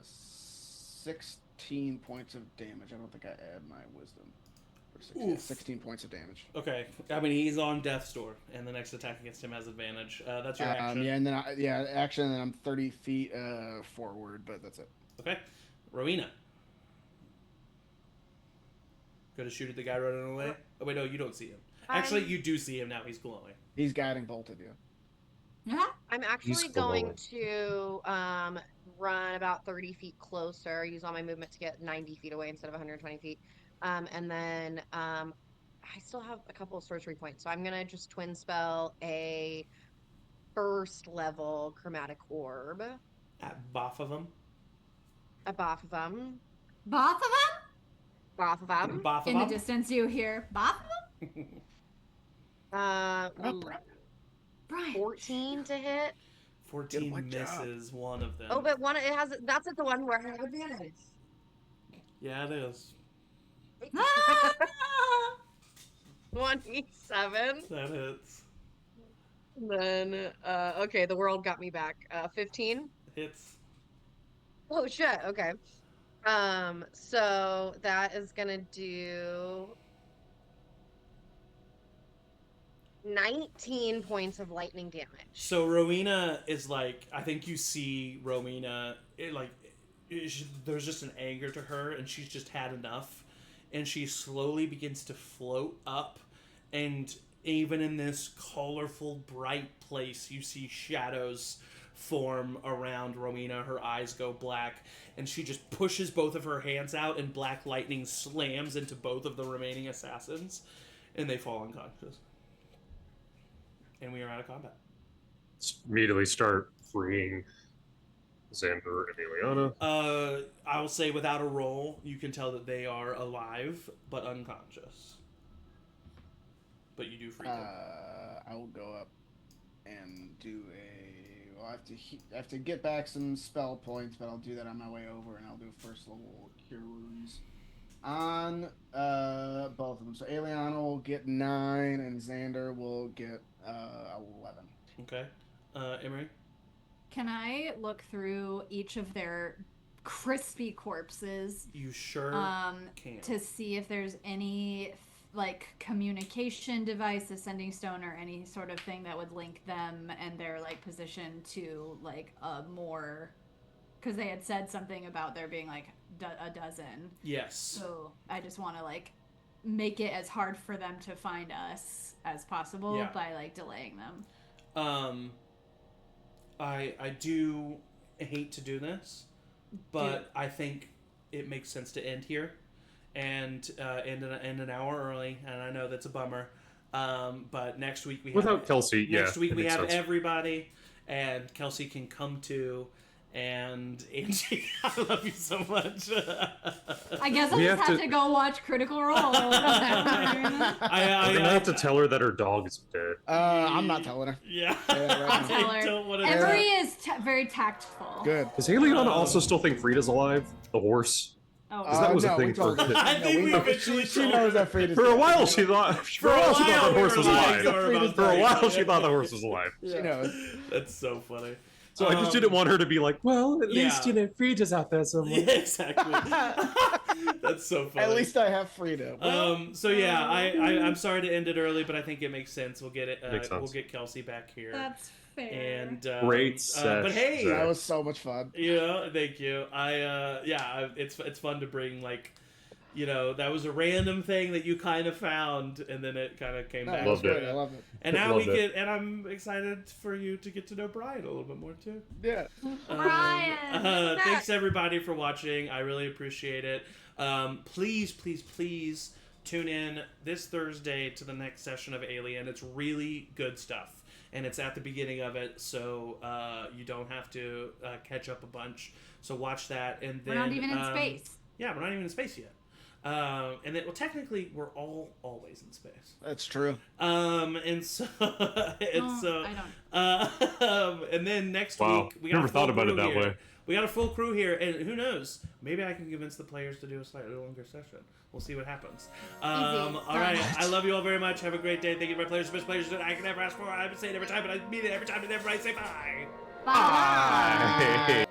16 points of damage. I don't think I add my wisdom. 16 points of damage. Okay. I mean, he's on death's door, and the next attack against him has advantage. That's your action. Yeah, and then action, and then I'm 30 feet forward, but that's it. Okay. Rowina. Gonna shoot at the guy running away? Oh, wait, no, you don't see him. Actually, you do see him now. He's glowing. He's guiding both of you. I'm actually going to run about 30 feet closer, use all my movement to get 90 feet away instead of 120 feet. And then I still have a couple of sorcery points, so I'm going to just twin spell a first level chromatic orb. At both of them? At both of them. Both of them? Both of them. Both of In the them? distance you hear, both of them? Brian. 14 to hit. 14 misses one of them. Oh, but one that's at the one where I have advantage. Yeah, it is. 27. That hits. Then okay, the world got me back. 15. Hits. Oh shit. Okay. So that is gonna do 19 points of lightning damage. So Rowina is like, I think you see Rowina, there's just an anger to her, and she's just had enough, and she slowly begins to float up, and even in this colorful, bright place, you see shadows form around Rowina. Her eyes go black, and she just pushes both of her hands out, and black lightning slams into both of the remaining assassins, and they fall unconscious. And we are out of combat. Immediately start freeing Xander and Aeliana. I will say without a roll, you can tell that they are alive but unconscious. But you do free them. I will go up and do Well, I have to get back some spell points, but I'll do that on my way over, and I'll do first level cure wounds on both of them. So Aeliana will get 9, and Xander will get 11. Okay. Emory? Can I look through each of their crispy corpses? You sure can. To see if there's any like communication device, a sending stone, or any sort of thing that would link them and their like position to like a more, because they had said something about there being like a dozen. Yes. So I just want to like make it as hard for them to find us as possible by like delaying them. I do hate to do this, but I think it makes sense to end here and end an hour early, and I know that's a bummer. But next week we without have, Kelsey. Next week we have sense. everybody, and Kelsey can come too. And Angie, I love you so much. I guess I just have to go watch Critical Role. I'm gonna have to tell her that her dog is dead. I'm not telling her. Yeah. I'll tell her. don't wanna Emory is very tactful. Good. Does Aeliana also still think Frida's alive? The horse? Oh, Because that was no, a we thing for told her. I think we No, eventually she told knows her. that Frida's For a dead. while she thought the horse was alive. For a while she thought the horse was alive. She knows. That's so funny. So I just didn't want her to be like, well, at least, Frida's out there somewhere. Yeah, exactly. That's so funny. At least I have Frida. Well, So yeah, I'm sorry to end it early, but I think it makes sense. We'll get it. Makes sense. We'll get Kelsey back here. that's fair. And Great but hey, sesh, that was so much fun. thank you. It's fun to bring like, that was a random thing that you kind of found, and then it kind of came No, back. it was Loved it. great. I love it. And now Loved we it. get, and I'm excited for you to get to know Brian a little bit more too. Yeah. Brian! Thanks everybody for watching. I really appreciate it. Please tune in this Thursday to the next session of Alien. It's really good stuff, and it's at the beginning of it, so you don't have to catch up a bunch. So watch that, and then We're not even in space. Yeah, we're not even in space yet. And then, well, technically, we're always in space. That's true. And so, I don't. and then next Wow. week we got Never a full thought about crew it that here. way. We got a full crew here, and who knows? Maybe I can convince the players to do a slightly longer session. We'll see what happens. All right, I love you all very much. Have a great day. Thank you to my players, the best players that I can ever ask for. I say it every time, but I mean it every time, and everybody say bye. Bye. Bye.